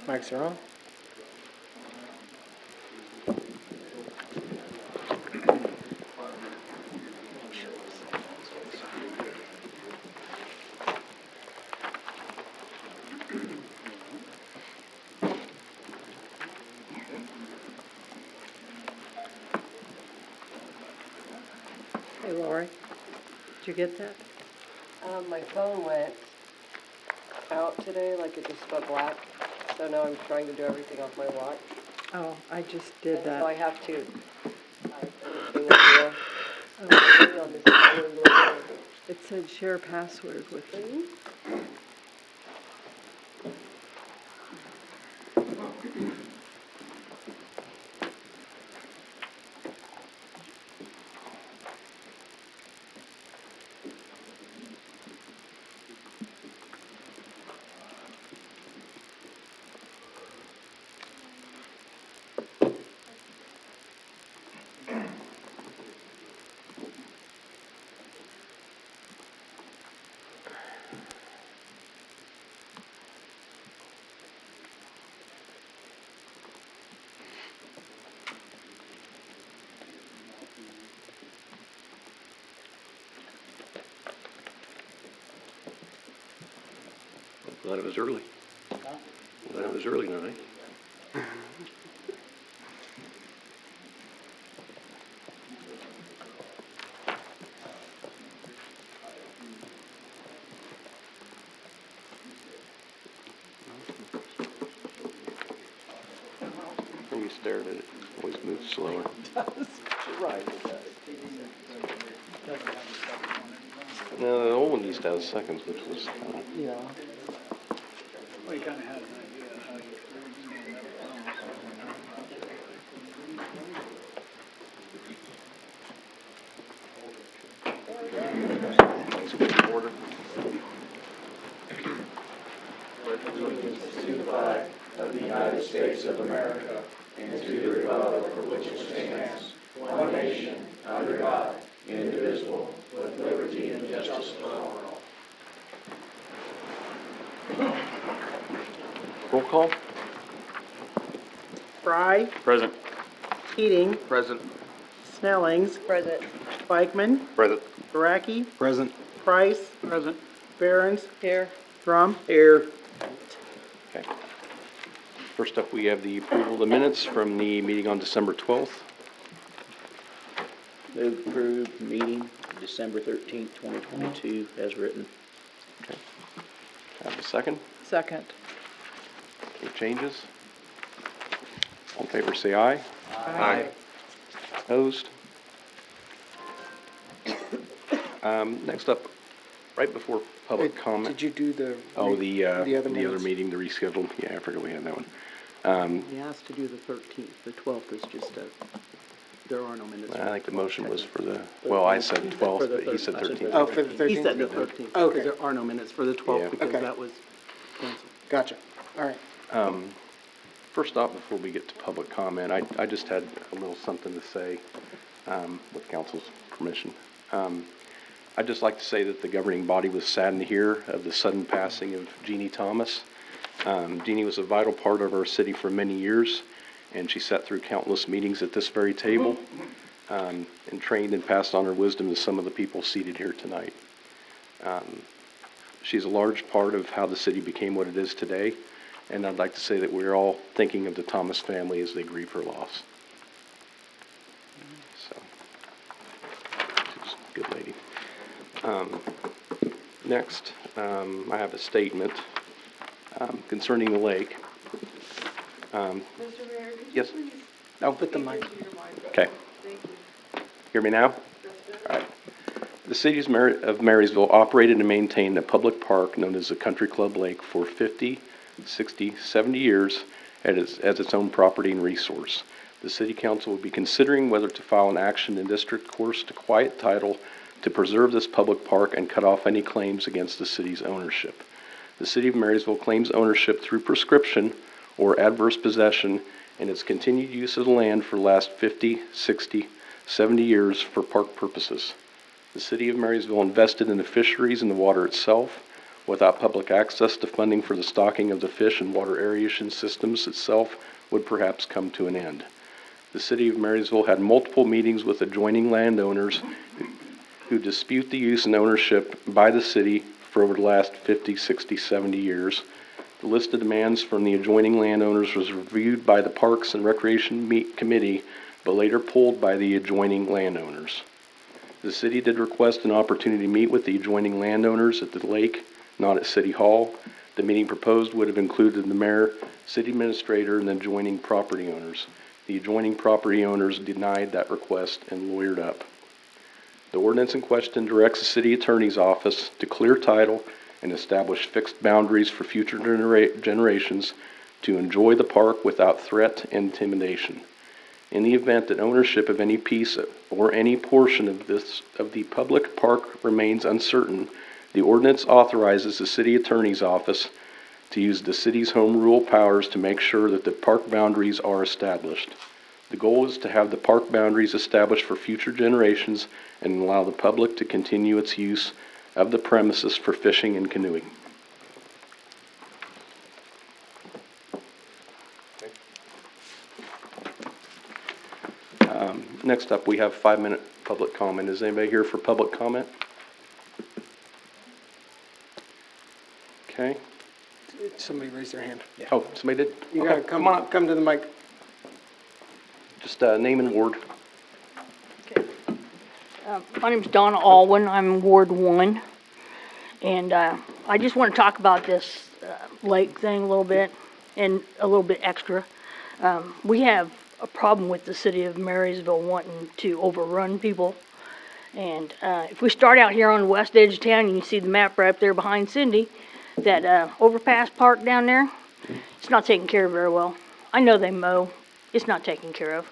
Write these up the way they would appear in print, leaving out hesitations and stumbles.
Mics are on. Hey, Lori, did you get that? My phone went out today, like it just went black. So now I'm trying to do everything off my watch. Oh, I just did So I that. have to type everything in here. Maybe I'll just go into it. It said share password with you. Glad it was early. Glad it was early tonight. When you stare at it, it always moves slower. Right. No, the old one used to have seconds, which was Yeah. Well, you kind of had an idea of how you order. To the flag of the United States of America and to the republic for which it stands, one nation, under God, indivisible, with liberty and justice for all. Roll call. Fry, Present. Keating, Present. Snellings, Present. Bikeman, Present. Garacki, Present. Price, Present. Behrens, Here. Drum. Here. Okay. First up, we have the approval of the minutes from the meeting on December 12th. Move approved meeting December 13th, 2022 as written. Okay. Have a second. Second. Any changes? All in favor, say aye. Aye. Opposed? Next up, right before public comment. Did you do the? Oh, the other minutes? meeting, the rescheduled. Yeah, I forgot we had that one. He asked to do the 13th. The 12th is just there are no minutes. I think the motion was for the, well, I said 12th, but he said 13th. Oh, for the 13th? He said the 13th. Oh, okay. Because there are no minutes for the 12th Yeah. because Okay. that was canceled. Gotcha. All right. First off, before we get to public comment, I just had a little something to say with council's permission. I'd just like to say that the governing body was saddened to hear of the sudden passing of Jeannie Thomas. Jeannie was a vital part of our city for many years, and she sat through countless meetings at this very table and trained and passed on her wisdom to some of the people seated here tonight. She's a large part of how the city became what it is today, and I'd like to say that we're all thinking of the Thomas family as they grieve her loss. So, she's a good lady. Next, I have a statement concerning the lake. Mr. Mayor, could Yes. please No, Put the mic. okay. Thank you. Hear me now? All right. The city of Marysville operated and maintained a public park known as the Country Club Lake for 50, 60, 70 years as its own property and resource. The city council will be considering whether to file an action in district courts to quiet title to preserve this public park and cut off any claims against the city's ownership. The city of Marysville claims ownership through prescription or adverse possession in its continued use of the land for the last 50, 60, 70 years for park purposes. The city of Marysville invested in the fisheries and the water itself, Without public access to funding for the stocking of the fish and water aeration systems itself would perhaps come to an end. The city of Marysville had multiple meetings with adjoining landowners who dispute the use and ownership by the city for over the last 50, 60, 70 years. The list of demands from the adjoining landowners was reviewed by the Parks and Recreation Committee, but later pulled by the adjoining landowners. The city did request an opportunity to meet with the adjoining landowners at the lake, not at City Hall. The meeting proposed would have included the mayor, city administrator, and the adjoining property owners. The adjoining property owners denied that request and lawyered up. The ordinance in question directs the city attorney's office to clear title and establish fixed boundaries for future generations to enjoy the park without threat and intimidation. In the event that ownership of any piece or any portion of the public park remains uncertain, the ordinance authorizes the city attorney's office to use the city's home rule powers to make sure that the park boundaries are established. The goal is to have the park boundaries established for future generations and allow the public to continue its use of the premises for fishing and canoeing. Next up, we have 5-minute public comment. Is anybody here for public comment? Okay. Somebody raised their hand. Oh, somebody did? You Okay, gotta come on up. come to the mic. Just name and ward. My name's Donna Alwyn. I'm Ward 1. And I just want to talk about this lake thing a little bit and a little bit extra. We have a problem with the city of Marysville wanting to overrun people. And if we start out here on the west edge of town, you can see the map right up there behind Cindy, that overpass park down there, it's not taken care of very well. I know they mow. It's not taken care of.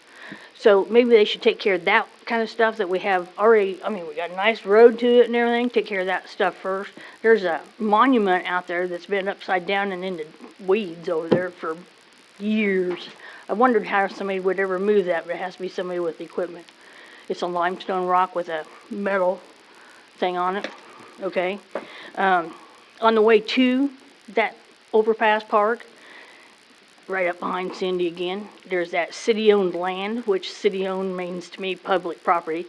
So maybe they should take care of that kind of stuff that we have already. I mean, we got a nice road to it and everything. Take care of that stuff first. There's a monument out there that's been upside down and in the weeds over there for years. I wondered how somebody would ever move that, but it has to be somebody with equipment. It's a limestone rock with a metal thing on it, okay? On the way to that overpass park, right up behind Cindy again, there's that city-owned land, which city-owned means to me public property.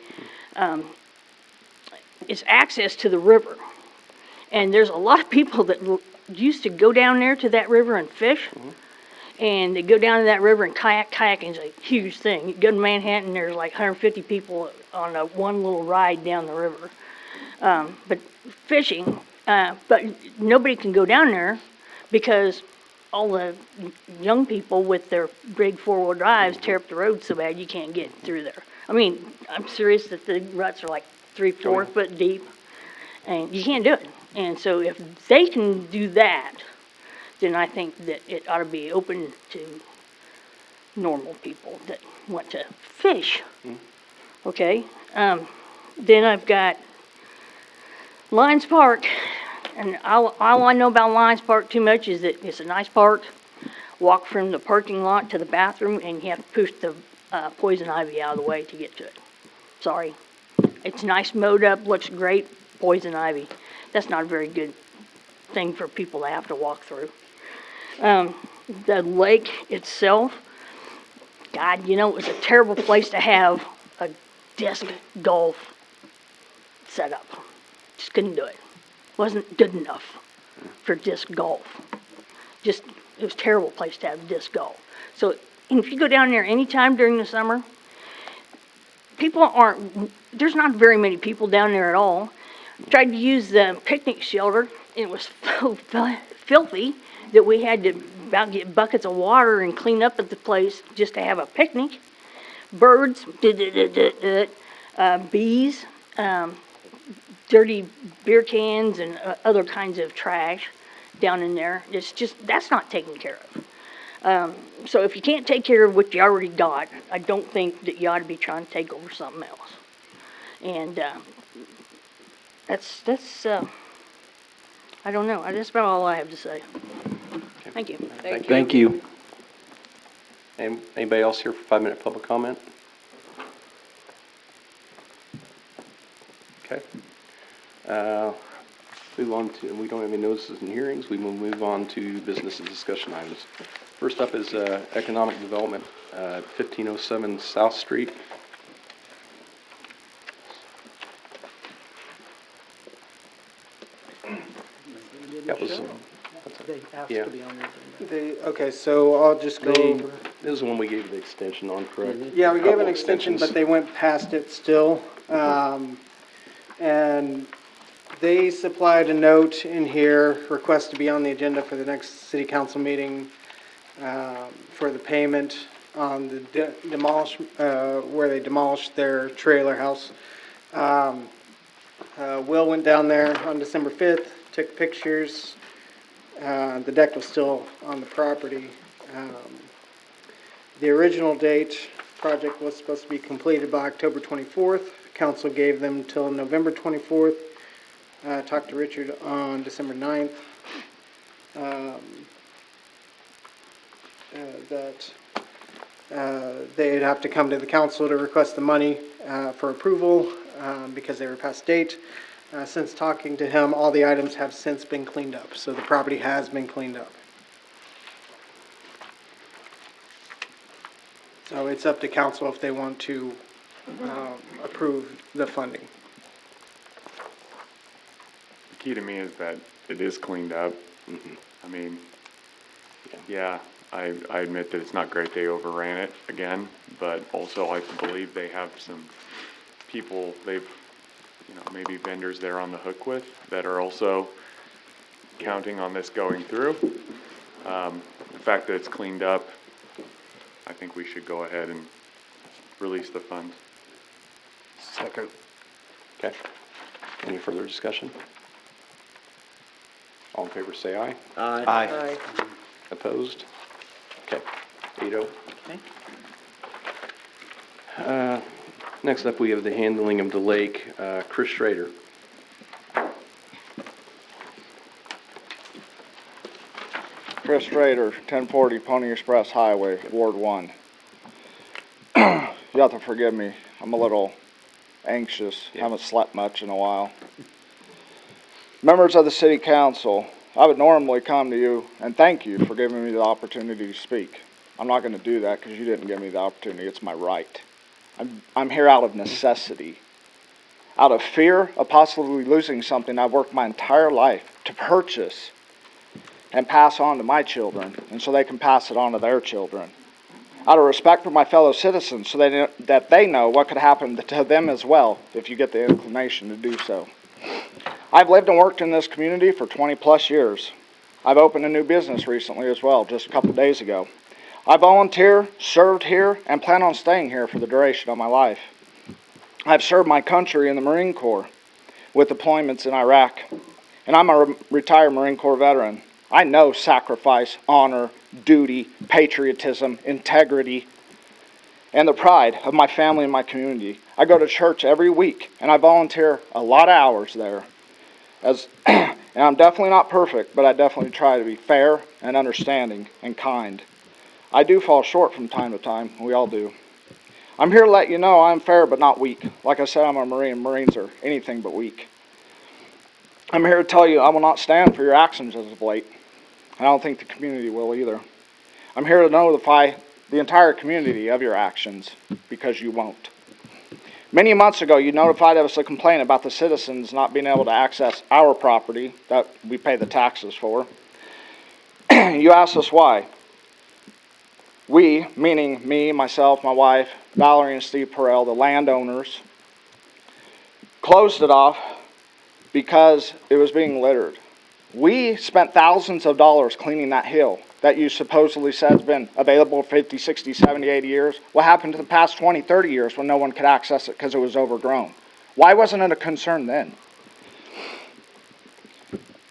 It's access to the river. And there's a lot of people that used to go down there to that river and fish. And they go down to that river and kayak. Kayaking is a huge thing. You go to Manhattan, there's like 150 people on one little ride down the river. But fishing, but nobody can go down there because all the young people with their big four-wheel drives tear up the road so bad you can't get through there. I mean, I'm serious that the ruts are like 3-4 foot deep, and you can't do it. And so if they can do that, then I think that it ought to be open to normal people that want to fish. Okay? Then I've got Lions Park. And all I know about Lions Park too much is that it's a nice park. Walk from the parking lot to the bathroom, and you have to push the poison ivy out of the way to get to it. Sorry. It's nice, mowed up, looks great, poison ivy. That's not a very good thing for people to have to walk through. The lake itself, God, you know, it was a terrible place to have a disc golf set up. Just couldn't do it. Wasn't good enough for disc golf. Just, it was a terrible place to have disc golf. So if you go down there anytime during the summer, there's not very many people down there at all. Tried to use the picnic shelter. It was so filthy that we had to about get buckets of water and clean up at the place just to have a picnic. Birds, bees, dirty beer cans and other kinds of trash down in there. It's just, that's not taken care of. So if you can't take care of what you already got, I don't think that you ought to be trying to take over something else. And that's I don't know. That's about all I have to say. Thank you. Thank you. Anybody else here for 5-minute public comment? Okay. Move on to, we don't have any notices and hearings. We will move on to business and discussion items. First up is economic development, 1507 South Street. That was, They asked Yeah. to be on the agenda. Okay, so I'll just go over. this is the one we gave the extension on, correct? Yeah, we gave Couple an extension, extensions. but they went past it still. And they supplied a note in here, request to be on the agenda for the next city council meeting for the payment on the demolish, where they demolished their trailer house. Will went down there on December 5th, took pictures. The deck was still on the property. The original date, project was supposed to be completed by October 24th. Council gave them till November 24th. Talked to Richard on December 9th. That they'd have to come to the council to request the money for approval because they were past date. Since talking to him, all the items have since been cleaned up, so the property has been cleaned up. So it's up to council if they want to approve the funding. The key to me is that it is cleaned up. I mean, yeah, I admit that it's not great they overran it again, but also I believe they have some people they've, maybe vendors they're on the hook with that are also counting on this going through. The fact that it's cleaned up, I think we should go ahead and release the funds. Second. Okay. Any further discussion? All in favor, say aye. Aye. Opposed? Okay, 8-0. Okay. Next up, we have the handling of the lake, Chris Schrader. Chris Strader, 1040 Pony Express Highway, Ward 1. You have to forgive me. I'm a little anxious. Haven't slept much in a while. Members of the City Council, I would normally come to you and thank you for giving me the opportunity to speak. I'm not going to do that because you didn't give me the opportunity. It's my right. I'm here out of necessity. Out of fear of possibly losing something I've worked my entire life to purchase and pass on to my children, and so they can pass it on to their children. Out of respect for my fellow citizens, so that they know what could happen to them as well if you get the inclination to do so. I've lived and worked in this community for 20 plus years. I've opened a new business recently as well, just a couple of days ago. I volunteer, served here, and plan on staying here for the duration of my life. I've served my country in the Marine Corps with deployments in Iraq, and I'm a retired Marine Corps veteran. I know sacrifice, honor, duty, patriotism, integrity, and the pride of my family and my community. I go to church every week, and I volunteer a lot of hours there. And I'm definitely not perfect, but I definitely try to be fair and understanding and kind. I do fall short from time to time. We all do. I'm here to let you know I'm fair but not weak. Like I said, I'm a Marine. Marines are anything but weak. I'm here to tell you I will not stand for your actions as of late. I don't think the community will either. I'm here to notify the entire community of your actions because you won't. Many months ago, you notified us a complaint about the citizens not being able to access our property that we pay the taxes for. You asked us why. We, meaning me, myself, my wife, Valerie and Steve Perel, the landowners, closed it off because it was being littered. We spent thousands of dollars cleaning that hill that you supposedly said has been available for 50, 60, 70, 80 years. What happened to the past 20, 30 years when no one could access it because it was overgrown? Why wasn't it a concern then?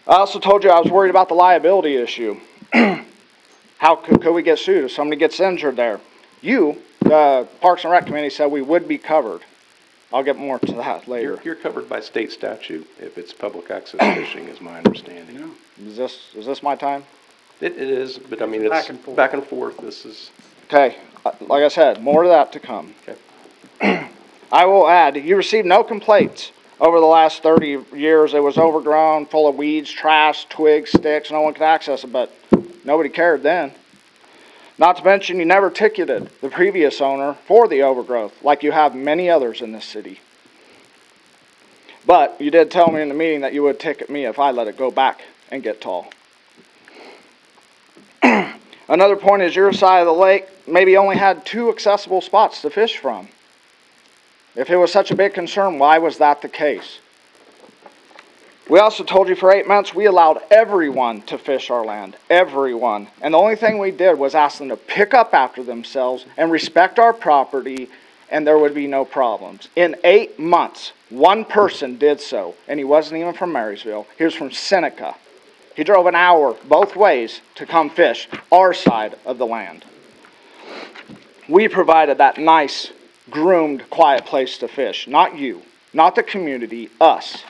I also told you I was worried about the liability issue. How could we get sued if somebody gets injured there? You, the Parks and Rec Committee, said we would be covered. I'll get more to that later. You're covered by state statute if it's public access fishing, is my understanding. Is this my time? It is, but I mean, it's Back and forth. back and forth. This is, Okay, like I said, more of that to come. okay. I will add, you received no complaints over the last 30 years, it was overgrown, full of weeds, trash, twigs, sticks. No one could access it, but nobody cared then. Not to mention, you never ticketed the previous owner for the overgrowth, like you have many others in this city. But you did tell me in the meeting that you would ticket me if I let it go back and get tall. Another point is your side of the lake maybe only had 2 accessible spots to fish from. If it was such a big concern, why was that the case? We also told you for 8 months we allowed everyone to fish our land. Everyone. And the only thing we did was ask them to pick up after themselves and respect our property, and there would be no problems. In 8 months, 1 person did so, and he wasn't even from Marysville. He was from Seneca. He drove an hour both ways to come fish our side of the land. We provided that nice, groomed, quiet place to fish. Not you. Not the community. Us.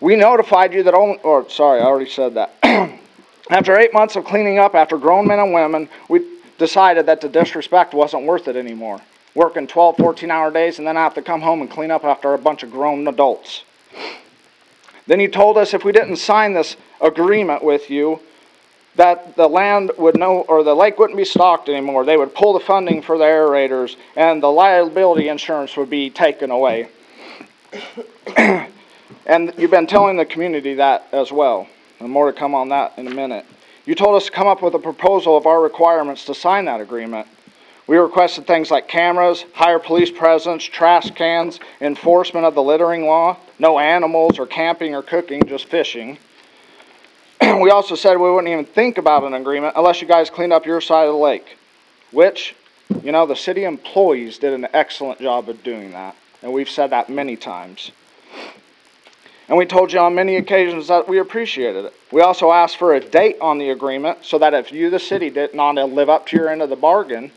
We notified you that I already said that. After 8 months of cleaning up after grown men and women, we decided that the disrespect wasn't worth it anymore. Working 12, 14-hour days and then I have to come home and clean up after a bunch of grown adults. Then you told us if we didn't sign this agreement with you, that the land would the lake wouldn't be stocked anymore. They would pull the funding for the aerators and the liability insurance would be taken away. And you've been telling the community that as well. And more to come on that in a minute. You told us to come up with a proposal of our requirements to sign that agreement. We requested things like cameras, higher police presence, trash cans, enforcement of the littering law, no animals or camping or cooking, just fishing. We also said we wouldn't even think about an agreement unless you guys cleaned up your side of the lake, which, the city employees did an excellent job of doing that. And we've said that many times. And we told you on many occasions that we appreciated it. We also asked for a date on the agreement so that if you, the city, did not live up to your end of the bargain,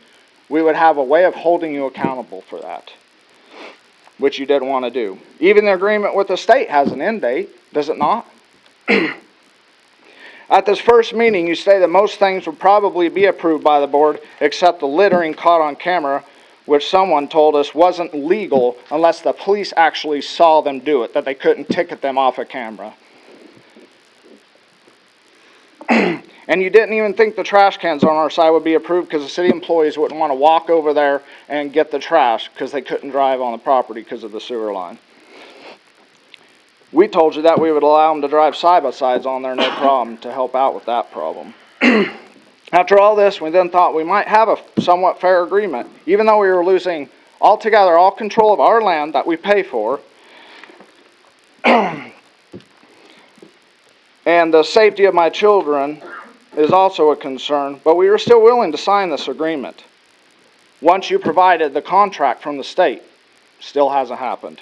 we would have a way of holding you accountable for that, which you didn't want to do. Even the agreement with the state has an end date, does it not? At this first meeting, you say that most things would probably be approved by the board except the littering caught on camera, which someone told us wasn't legal unless the police actually saw them do it, that they couldn't ticket them off a camera. And you didn't even think the trash cans on our side would be approved because the city employees wouldn't want to walk over there and get the trash because they couldn't drive on the property because of the sewer line. We told you that we would allow them to drive side-by-sides on there, no problem, to help out with that problem. After all this, we then thought we might have a somewhat fair agreement, even though we were losing altogether all control of our land that we pay for, and the safety of my children is also a concern, but we were still willing to sign this agreement. Once you provided the contract from the state, still hasn't happened.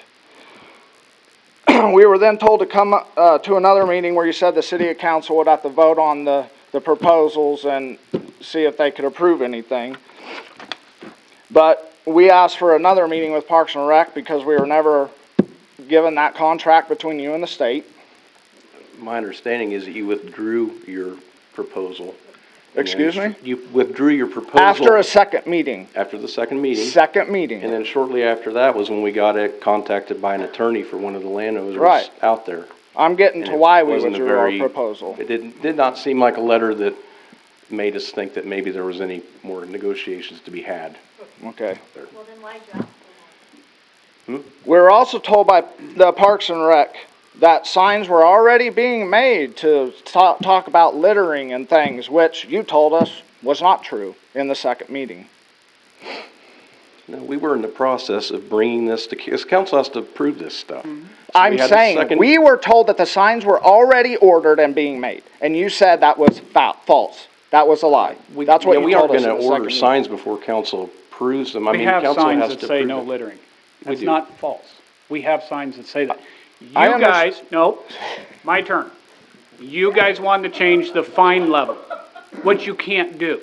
We were then told to come to another meeting where you said the city council would have to vote on the proposals and see if they could approve anything. But we asked for another meeting with Parks and Rec because we were never given that contract between you and the state. My understanding is that you withdrew your proposal. Excuse me? You withdrew your proposal. After a second meeting. After the second meeting. Second meeting. And then shortly after that was when we got contacted by an attorney for one of the landowners Right. out there. I'm getting to why we withdrew our proposal. It did not seem like a letter that made us think that maybe there was any more negotiations to be had. Okay. Well, then why drop? We were also told by the Parks and Rec that signs were already being made to talk about littering and things, which you told us was not true in the second meeting. No, we were in the process of bringing this to, because council has to approve this stuff. Mm-hmm. So I'm saying, we were told that the signs were already ordered and being made, and you said that was false. That was a lie. That's what you we told aren't us in going the to order second signs before council approves them. We have council signs has that to say approve no it. littering. We That's do. not false. We have signs that say that. I You understand. guys, no, my turn. You guys wanted to change the fine level, which you can't do.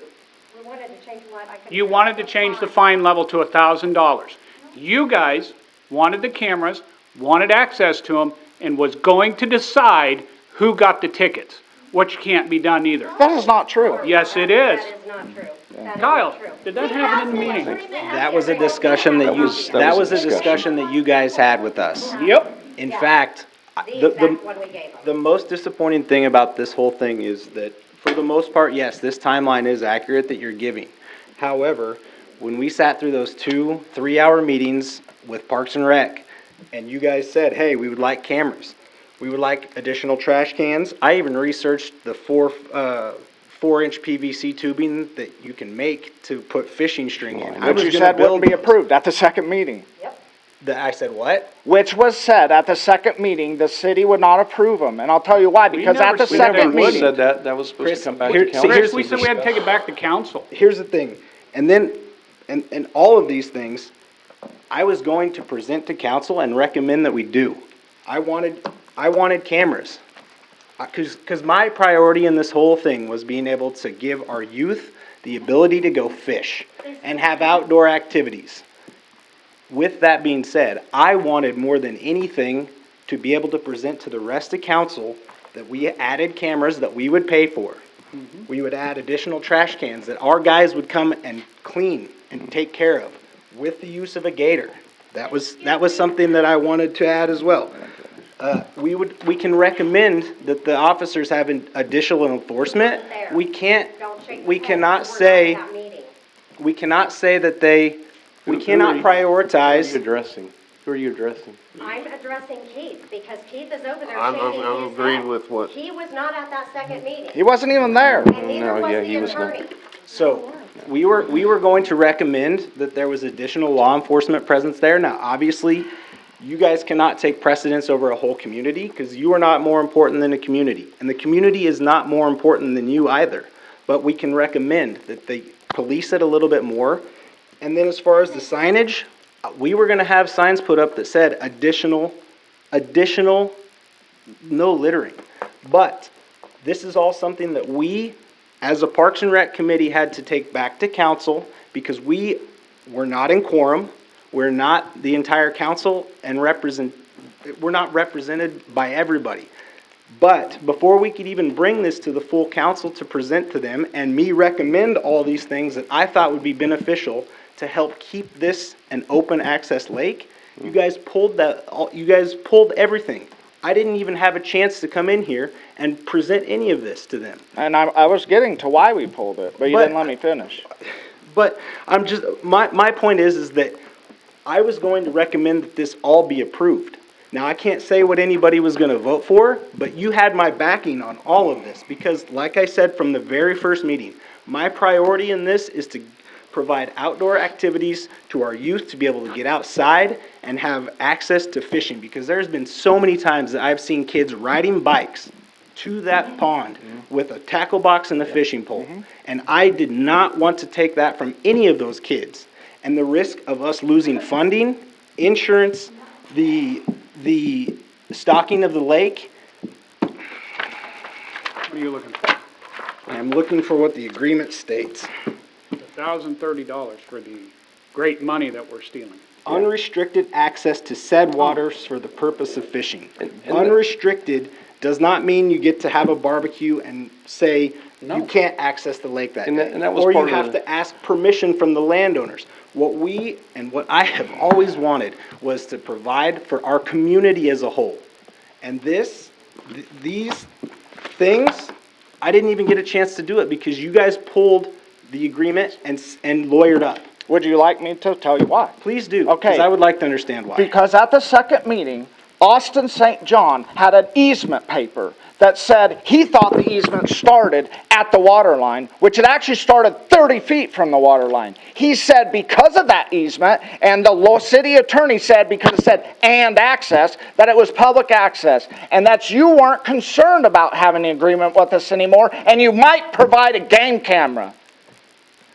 We wanted to change what? I couldn't- You wanted to change the fine level to $1,000. You guys wanted the cameras, wanted access to them, and was going to decide who got the tickets. which can't be done either. That is not true. Yes, it is. That is not true. That is Kyle, not true. did that happen in the meeting? That was a discussion that you, that was a discussion that you guys had with us. Yep. In Yeah. fact, The exact one we gave them. the most disappointing thing about this whole thing is that, for the most part, yes, this timeline is accurate that you're giving. However, when we sat through those 2-3 hour meetings with Parks and Rec, and you guys said, hey, we would like cameras, we would like additional trash cans. I even researched the 4-inch PVC tubing that you can make to put fishing string in. Which you said wouldn't be approved at the second meeting. I said what? Which was said at the second meeting, the city would not approve them, and I'll tell you why, because at the We never second We meeting. said that was supposed Chris, to come back here- to see, council. here's- We said we had to take it back to council. Here's the thing, and then, and all of these things, I was going to present to council and recommend that we do. I wanted cameras. Cause my priority in this whole thing was being able to give our youth the ability to go fish and have outdoor activities. With that being said, I wanted more than anything to be able to present to the rest of council that we added cameras that we would pay for. We would add additional trash cans that our guys would come and clean and take care of with the use of a gator. That was something that I wanted to add as well. We can recommend that the officers have additional enforcement. We can't, we cannot say, we cannot say that they, we cannot Who are you prioritize. addressing? Who are you addressing? I'm addressing Keith, because Keith is over there I'm shaking his agreed head. with what- He was not at that second meeting, He wasn't even there. and neither No, was yeah, the he was not. attorney. So, we were going to recommend that there was additional law enforcement presence there. Now, obviously, you guys cannot take precedence over a whole community, because you are not more important than the community. And the community is not more important than you either. But we can recommend that they police it a little bit more. And then as far as the signage, we were gonna have signs put up that said additional, no littering. But this is all something that we, as a Parks and Rec committee, had to take back to council, because we were not in quorum. We're not the entire council, and we're not represented by everybody. But before we could even bring this to the full council to present to them, and me recommend all these things that I thought would be beneficial to help keep this an open access lake, you guys pulled everything. I didn't even have a chance to come in here and present any of this to them. And I was getting to why we pulled it, but you But- didn't let me finish. But I'm just, my point is that I was going to recommend that this all be approved. Now, I can't say what anybody was gonna vote for, but you had my backing on all of this, because like I said from the very first meeting, my priority in this is to provide outdoor activities to our youth to be able to get outside and have access to fishing, because there's been so many times that I've seen kids riding bikes to that pond with a tackle box and a fishing pole. And I did not want to take that from any of those kids. And the risk of us losing funding, insurance, the stocking of the lake. What are you looking for? I'm looking for what the agreement states. $1,030 for the great money that we're stealing. Unrestricted access to said waters for the purpose of fishing. Unrestricted does not mean you get to have a barbecue and say you can't access the lake that day. And that was Or you part of have to ask permission from the landowners. What we, and what I have always wanted, was to provide for our community as a whole. And these things, I didn't even get a chance to do it because you guys pulled the agreement and lawyered up. Would you like me to tell you why? Please do, Okay. because I would like to understand why. Because at the second meeting, Austin St. John had an easement paper that said he thought the easement started at the water line, which it actually started 30 feet from the water line. He said because of that easement, and the city attorney said because it said and access, that it was public access, and that you weren't concerned about having an agreement with us anymore, and you might provide a game camera.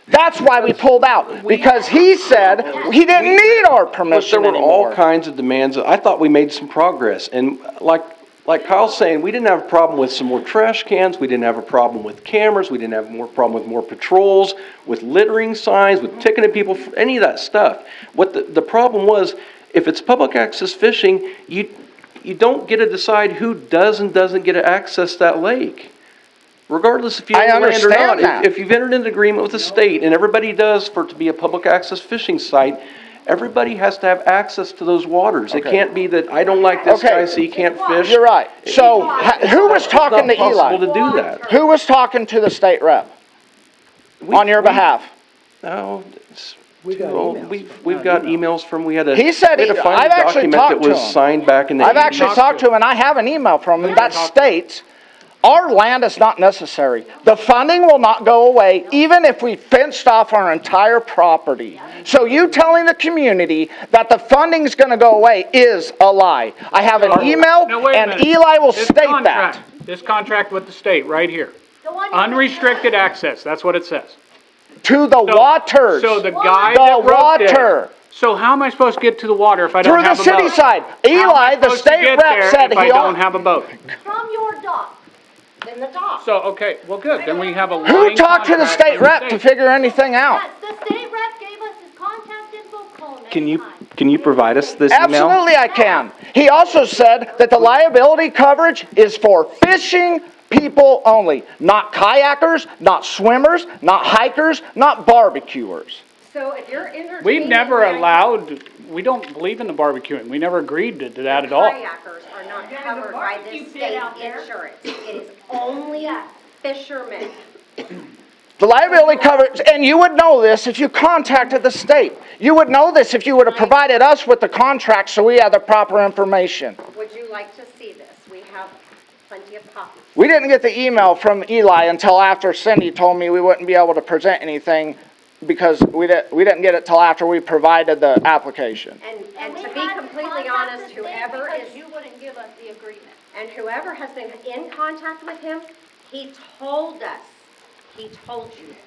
That's why we pulled out, because he said he didn't need our But permission there were all anymore. kinds of demands. I thought we made some progress. And like Kyle's saying, we didn't have a problem with some more trash cans. We didn't have a problem with cameras. We didn't have more problem with more patrols, with littering signs, with ticketing people, any of that stuff. What the problem was, if it's public access fishing, you don't get to decide who does and doesn't get to access that lake. Regardless if you I own the land or understand not. that. If you've entered into agreement with the state, and everybody does for it to be a public access fishing site, everybody has to have access to those waters. It Okay. can't be that I don't like this Okay. guy, so he can't fish. You're right. So, who was talking to It's not possible Eli? to do that. Who was talking to the state rep on your behalf? No, it's we've got emails from, we had a He said we had to find I've a actually document talked that to was him. signed back in the I've 80s. actually talked to him, and I have an email from him that states, our land is not necessary. The funding will not go away, even if we fenced off our entire property. So you telling the community that the funding's gonna go away is a lie. I have an email, Now, wait a and minute. Eli will This state that. contract- This contract with the state, right here. Unrestricted access, that's what it says. To the waters. So the guy The that wrote this. water. So how am I supposed to get to the water if I don't Through the have a boat? city side. How am I Eli, the supposed to state get rep there said if I he don't have a boat? From your dock, in the dock. So, okay, well, good, then we have a Who line talked to the contract state from rep to state. figure anything out? Yes, the state rep gave us his contact info, call him Can you, anytime. can you provide us this email? Absolutely I can. He also said that the liability coverage is for fishing people only, not kayakers, not swimmers, not hikers, not barbecuers. So if you're entertaining. We've never allowed, we don't believe in the barbecuing, we never agreed to that at all. Kayakers are not covered by this state insurance. It is only fishermen. The liability coverage, and you would know this if you contacted the state. You would know this if you would have provided us with the contract so we had the proper information. Would you like to see this? We have plenty of copies. We didn't get the email from Eli until after Cindy told me we wouldn't be able to present anything because we didn't get it till after we provided the application. And to be completely honest, whoever is, you wouldn't give us the agreement. and whoever has been in contact with him, he told us, he told you this.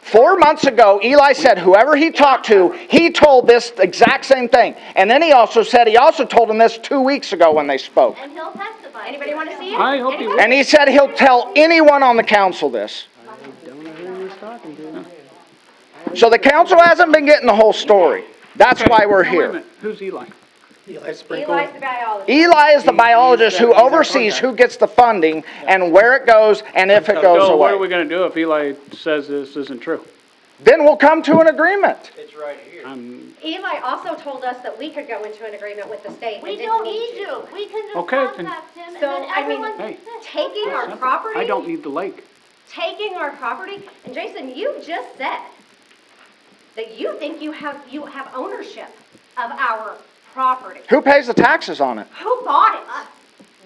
4 months ago, Eli said whoever he talked to, he told this exact same thing. And then he also said he also told him this 2 weeks ago when they spoke. And he'll testify. Anybody want to see it? I hope he Anybody? And he said he'll tell anyone on the council this. So the council hasn't been getting the whole story. That's Okay, why we're now wait a here. minute. Who's Eli? Eli's the biologist. Eli is the biologist who oversees who gets the funding and where it goes and if it goes So what are we away. gonna do if Eli says this isn't true? Then we'll come to an agreement. I'm, Eli also told us that we could go into an agreement with the state. We and don't didn't need to. We can just Okay, then- contact him and So, then I mean, everyone can hey, fish. Taking our simple. property. I don't need the lake. Taking our property, and Jason, you just said that you think you have ownership of our property. Who pays the taxes on it? Who bought it?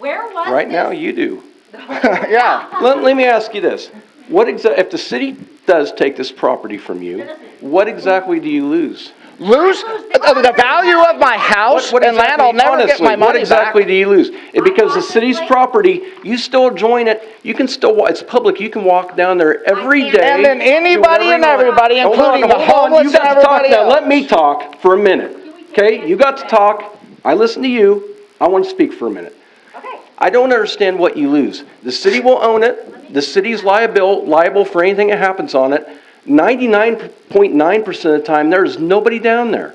Where was Right this? now, you do. Yeah. Let me ask you this. If the city does take this property from you, what exactly do you lose? Lose the value of my house What and land, I'll never get honestly, my money what exactly back. do you lose? Because the bought city's this place. property, you still join it, you can still, it's public, you can walk down there every can't. day. And then anybody do and whatever you want. everybody, Hold on, including the hold on, homeless you and got to talk everybody now. else. Let me talk for a minute, okay? You got to talk, I listen to you, I want to speak for a minute. Okay. I don't understand what you lose. The city will own it, the city's liable for anything that happens on it. 99.9% of the time, there's nobody down there.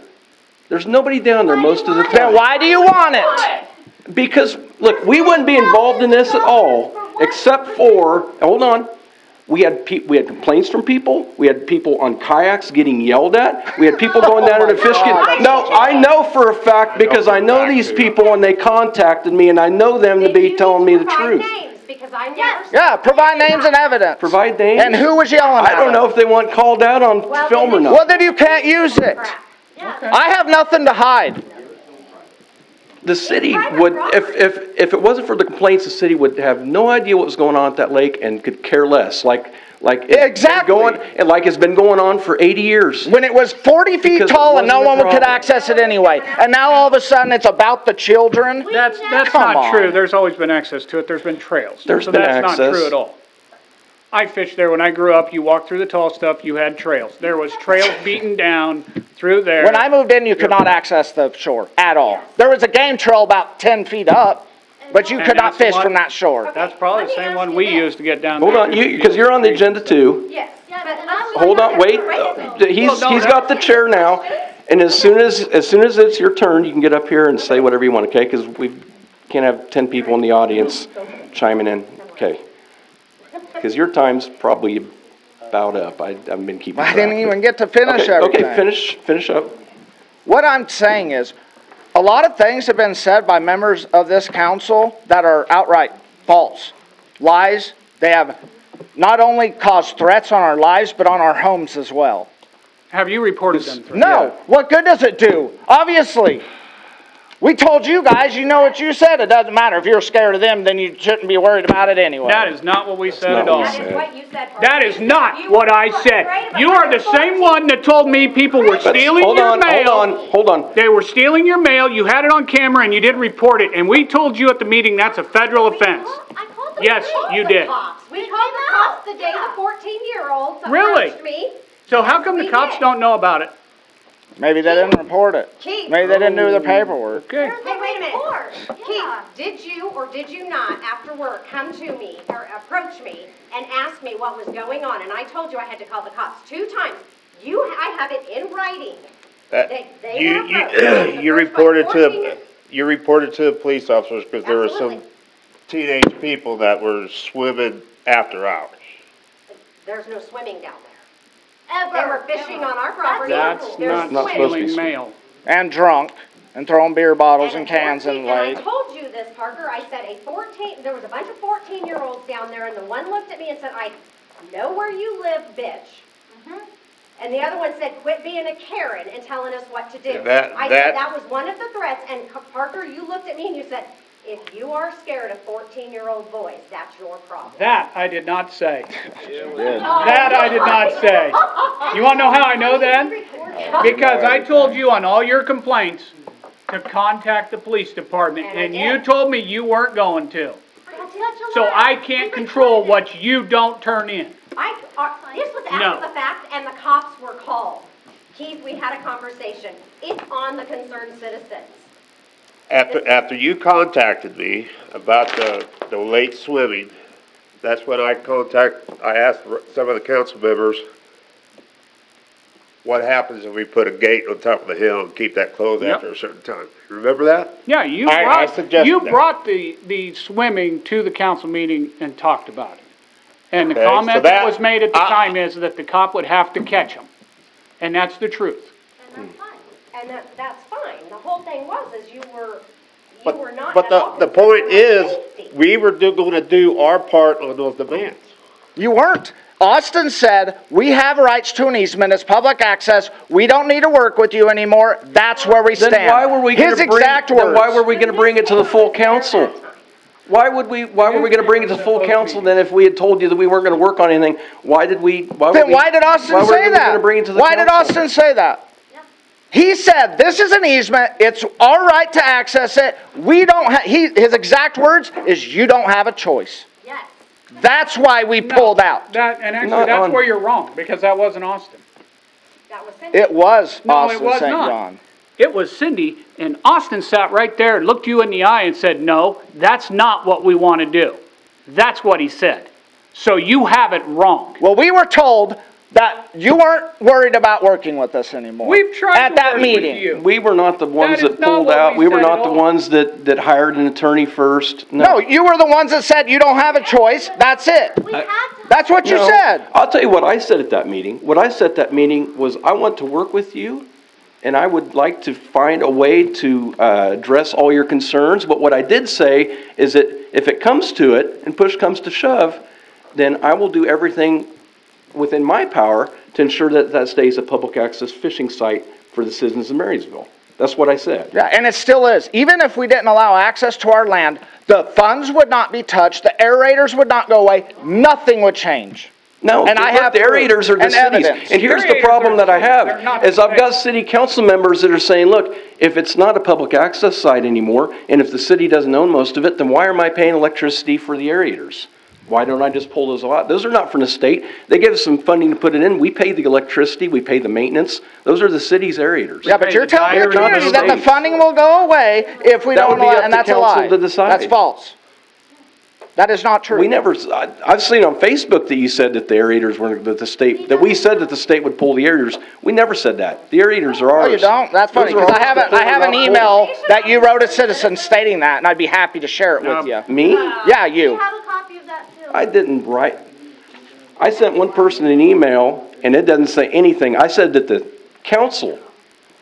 There's nobody down there most of the Then time. why do you want it? Because, look, we wouldn't be involved in this at all, except for, hold on, we had complaints from people, we had people on kayaks getting yelled at, we had people going down there to fish. No, I know for a fact, because I know these people and they contacted me, and I know them to Then be you telling need me to the provide truth. names, because I never said Yeah, provide names and evidence. Provide names? And who was yelling at I don't them? know if they want called out on Well, film or then not. Well, then you can't use it. crap. I have nothing to hide. The city private would, property. if it wasn't for the complaints, the city would have no idea what was going on at that lake and could care less, like it's been Exactly. like it's been going on for 80 years. When it was 40 feet Because it tall and no wasn't a one could problem. access it anyway. And now all of a sudden it's about the children. That's Come not on. true. There's always been access to it. There's been trails. There's So been that's not access. true at all. I fished there when I grew up. You walked through the tall stuff, you had trails. There was trails beaten down through there. When I moved in, you could not access the shore at all. There was a game trail about 10 feet up, but you And could not that's the fish one- from that shore. That's probably the Let me same ask one you we this. used to get down Hold there. on, because you're on the agenda too. Yes, Yeah, but but I'm- Hold on, wait. He's got the chair now, and as soon as it's your turn, you can get up here and say whatever you want, okay? Because we can't have 10 people in the audience chiming in, okay? because your time's probably about up. I've been keeping I track. didn't even get to finish Okay, everything. okay, finish up. What I'm saying is, a lot of things have been said by members of this council that are outright false. Lies. They have not only caused threats on our lives, but on our homes as well. Have you reported them? No. What good does it do? Obviously. We told you guys, you know what you said. It doesn't matter. If you're scared of them, then you shouldn't be worried about it anyway. That is not what we said not at all. what That is what you said. That is not what I said. You are the same one that told me people were stealing your mail. Hold on. They were stealing your mail, you had it on camera, and you didn't report it, and we told you at the meeting that's a federal offense. Yes, you did. We called the cops the day the 14-year-old Really? approached me. So how come the We cops did. don't know about it? Maybe they didn't report it. Keith. Maybe they didn't do the paperwork. Okay. Hey, wait a minute. Keith, did you or did you not, after work, come to me or approach me and ask me what was going on? And I told you I had to call the cops 2 times. I have it in writing. They were approached. You reported to the police officers because there were some Absolutely. teenage people that were swimming after hours. There's no swimming down there. They were fishing on our property. That's There's not swimming. stealing mail. And drunk. And throwing beer bottles and cans in the And I lake. told you this, Parker, I said there was a bunch of 14-year-olds down there, and the one looked at me and said, I know where you live, bitch. And the other one said, quit being a Karen and telling us what to do. I said, that was one of the threats, and Parker, you looked at me and you said, if you are scared of 14-year-old boys, that's your problem. That I did not say. That I did not say. You want to know how I know that? Because I told you on all your complaints to contact the police department, and you told me you weren't going to. So I can't control what you don't turn in. This was after the fact, and the cops were called. Keith, we had a conversation. It's on the concerned citizens. After you contacted me about the late swimming, that's when I asked some of the council members, what happens if we put a gate on top of the hill and keep that closed after a certain time? Remember that? Yeah, you I suggested that. brought the swimming to the council meeting and talked about it. And the Okay, comment so that was made at the time is that the cop would have to catch them. And that's the truth. And that's fine. And that's fine. The whole thing is you were not. But at all the concerned point about is, safety. we were going to do our part on those demands. You weren't. Austin said, we have rights to an easement, it's public access, we don't need to work with you anymore, that's where we stand. Then why were we gonna His bring, exact then words. why were we gonna bring it to the full council? Why were we gonna bring it to the full council then if we had told you that we weren't gonna work on anything? Then why did Austin why were say we that? gonna bring it to the Why did council? Austin say that? He said, this is an easement, it's our right to access it, we don't his exact words is, you don't have a choice. Yes. That's why we pulled out. Actually, Not that's on- where you're wrong, because that wasn't Austin. That was Cindy. It was No, it Austin was St. not. John. It was Cindy, and Austin sat right there and looked you in the eye and said, no, that's not what we want to do. That's what he said. So you have it wrong. Well, we were told that you weren't worried about working with us anymore. We've tried at to that work meeting. with you. We were not the ones That that is not pulled what out. we We were said not at the all. ones that hired an attorney first. No, you were the ones that said you don't have a choice. That's it. That's what you No, said. I'll tell you what I said at that meeting. What I said at that meeting was, I want to work with you, and I would like to find a way to address all your concerns. But what I did say is that if it comes to it, and push comes to shove, then I will do everything within my power to ensure that that stays a public access fishing site for the citizens of Marysville. That's what I said. Yeah, and it still is. Even if we didn't allow access to our land, the funds would not be touched, the aerators would not go away, nothing would change. No, And I look, have the proof aerators are the and cities. evidence. And here's the Aerators problem are that I cities. They're not have, is the I've got same. city council members that are saying, look, if it's not a public access site anymore, and if the city doesn't own most of it, then why am I paying electricity for the aerators? Why don't I just pull those out? Those are not from the state. They give us some funding to put it in. We pay the electricity, we pay the maintenance. Those are the city's aerators. Yeah, but Hey, you're the telling the diary community of that the states. funding will go away if we That don't would be allow, up and to that's a council lie. to decide. That's false. That is not true. We never, I've seen on Facebook that you said that the aerators weren't, that the state, that we said that the state would pull the aerators. We never said that. The aerators are Oh, ours. you don't? That's funny, Those are because ours to I have pull, an not email that you wrote a citizen stating that, and I'd be happy to share it with you. pull. Me? Yeah, you. have a copy of that too. I didn't write, I sent one person an email, and it doesn't say anything. I said that the council,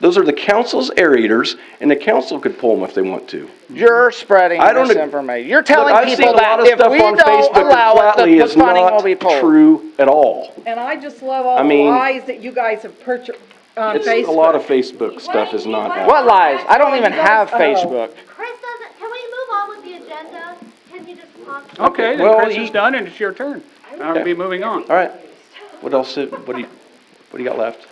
those are the council's aerators, and the council could pull them if they want to. You're spreading I don't- misinformation. You're Look, telling I've seen people a that lot of if stuff we on don't Facebook that allow it, flatly the is funding will not be pulled. true at all. And I just love all I the mean, lies that you guys have purchased on It's Facebook. a lot of Facebook stuff is not accurate. What lies? I don't even have Facebook. Chris doesn't, can we move on with the agenda? Can you just talk? Okay, then Well, Chris is done and it's your turn. I'll Okay. be moving on. All right. What else, what do you got left?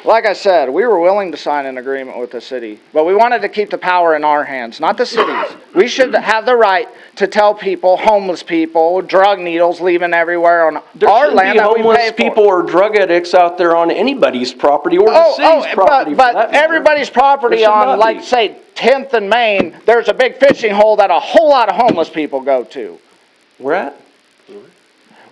Like I said, we were willing to sign an agreement with the city, but we wanted to keep the power in our hands, not the city's. We should have the right to tell people, homeless people, drug needles leaving everywhere on There our shouldn't land be that we homeless pay for. people or drug addicts out there on anybody's property or the city's property for that But matter. everybody's There property should on, not like, be. say, 10th and Main, there's a big fishing hole that a whole lot of homeless people go to. Where at?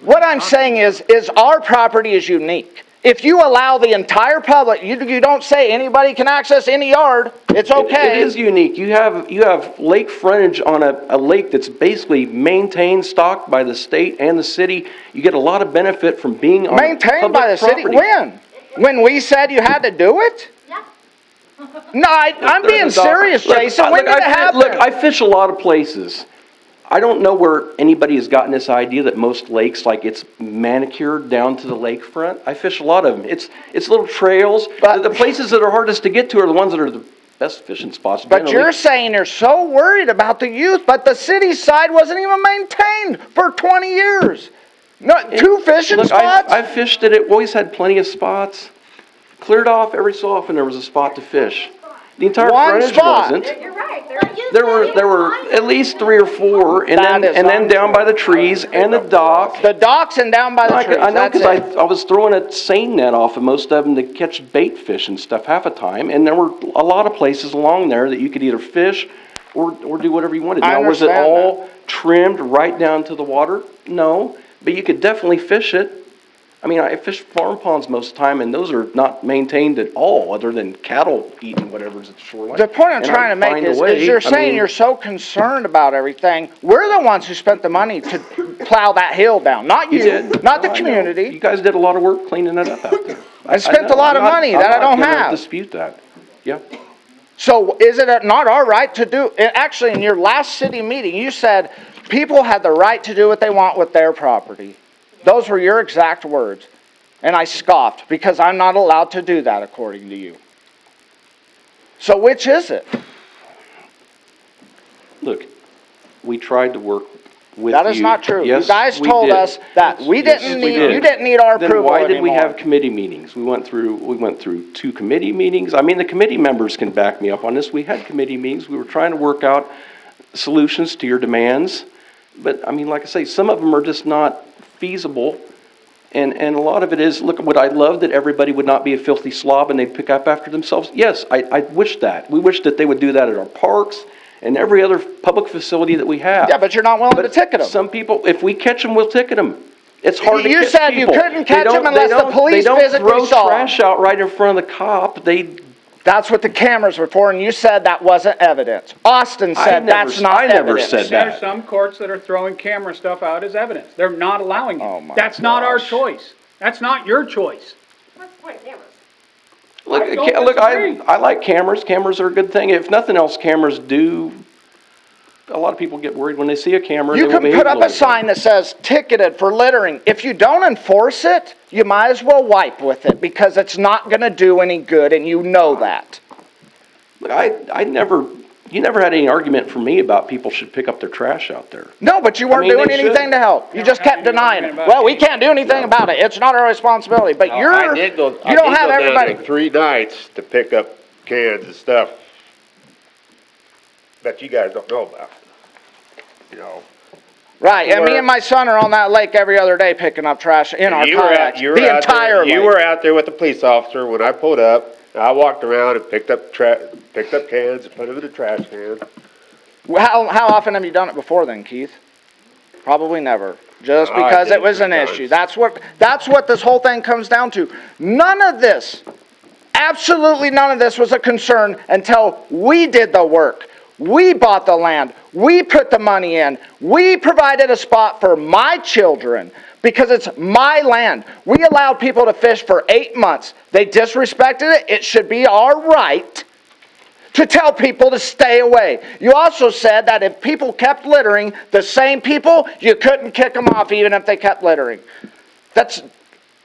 What I'm saying is our property is unique. If you allow the entire public, you don't say anybody can access any yard, it's okay. It is unique. You have lake frontage on a lake that's basically maintained, stocked by the state and the city. You get a lot of benefit from being on Maintained by the public city, property. when? When we said you had to do it? Yeah. No, I'm being There's a dock- serious, Look, Jason, when did it happen? Look, I fish a lot of places. I don't know where anybody has gotten this idea that most lakes, like it's manicured down to the lakefront. I fish a lot of them. It's little trails. But- The places that are hardest to get to are the ones that are the best fishing spots. But generally. you're saying you're so worried about the youth, but the city side wasn't even maintained for 20 years. No, two fishing Look, spots? I've fished it. It always had plenty of spots. Cleared off every so often there was a spot to fish. The entire One frontage spot. wasn't. You're right. There were at least 3 or 4, and That then is and then not down by the trees and the dock. The docks and down by the trees, I know, that's because it. I was throwing a seine net off of most of them to catch bait fish and stuff half the time, and there were a lot of places along there that you could either fish or do whatever you wanted. I Now, was it understand all trimmed right down to the water? No, but you could definitely fish it. I mean, I fish farm ponds most of the time, and those are not maintained at all, other than cattle eating whatever's at the shoreline. The point I'm And trying to make find a is way. you're I saying mean, you're so concerned about everything. We're the ones who spent the money to plow that hill down, not you, did. not the No, I know. community. You guys did a lot of work cleaning it up out there. I spent know. a lot of money that I don't I'm not have. gonna dispute that. Yeah. So is it not our right to do, actually, in your last city meeting, you said people had the right to do what they want with their property. Those were your exact words. And I scoffed, because I'm not allowed to do that according to you. So which is it? Look, we tried to work with you. That is not true. You Yes, guys we told did. us that we Yes, didn't we need, did. you didn't need our Then approval why did we anymore. have committee meetings? We went through 2 committee meetings. I mean, the committee members can back me up on this. We had committee meetings. We were trying to work out solutions to your demands. But, I mean, like I say, some of them are just not feasible. And a lot of it is, look, would I love that everybody would not be a filthy slob and they'd pick up after themselves? Yes, I wish that. We wish that they would do that at our parks and every other public facility that we have. Yeah, but you're not willing to ticket them. Some people, if we catch them, we'll ticket them. It's hard to You catch said you people. couldn't catch them unless the police They physically don't saw throw 'em. trash out right in front of the cop. That's what the cameras were for, and you said that wasn't evidence. Austin said that's not I never evidence. said There's that. some courts that are throwing camera stuff out as evidence. They're not allowing it. Oh my That's not our gosh. choice. That's not your choice. What's the point of cameras? Look, I don't disagree. I like cameras. Cameras are a good thing. If nothing else, cameras do. A lot of people get worried when they see a camera. You and they can won't put behave up like a sign that says ticketed for littering. If you don't enforce it, you might as well wipe with it, because it's not gonna do any good, and you know that. Look, you never had any argument for me about people should pick up their trash out there. No, but you weren't mean, doing they anything should. to help. You just kept denying it. Well, we can't do anything about it. It's not our responsibility, but you don't have everybody. 3 nights to pick up cans and stuff that you guys don't know about, you know. Right, and me and my son are on that lake every other day picking up trash in our kayaks, the entire You lake. were out there with the police officer when I pulled up. I walked around and picked up cans and put them in the trash can. How often have you done it before then, Keith? Probably never. Just I because did it was an 3 issue. times. That's what this whole thing comes down to. None of this, absolutely none of this was a concern until we did the work. We bought the land. We put the money in. We provided a spot for my children because it's my land. We allowed people to fish for 8 months. They disrespected it. It should be our right to tell people to stay away. You also said that if people kept littering, the same people, you couldn't kick them off even if they kept littering.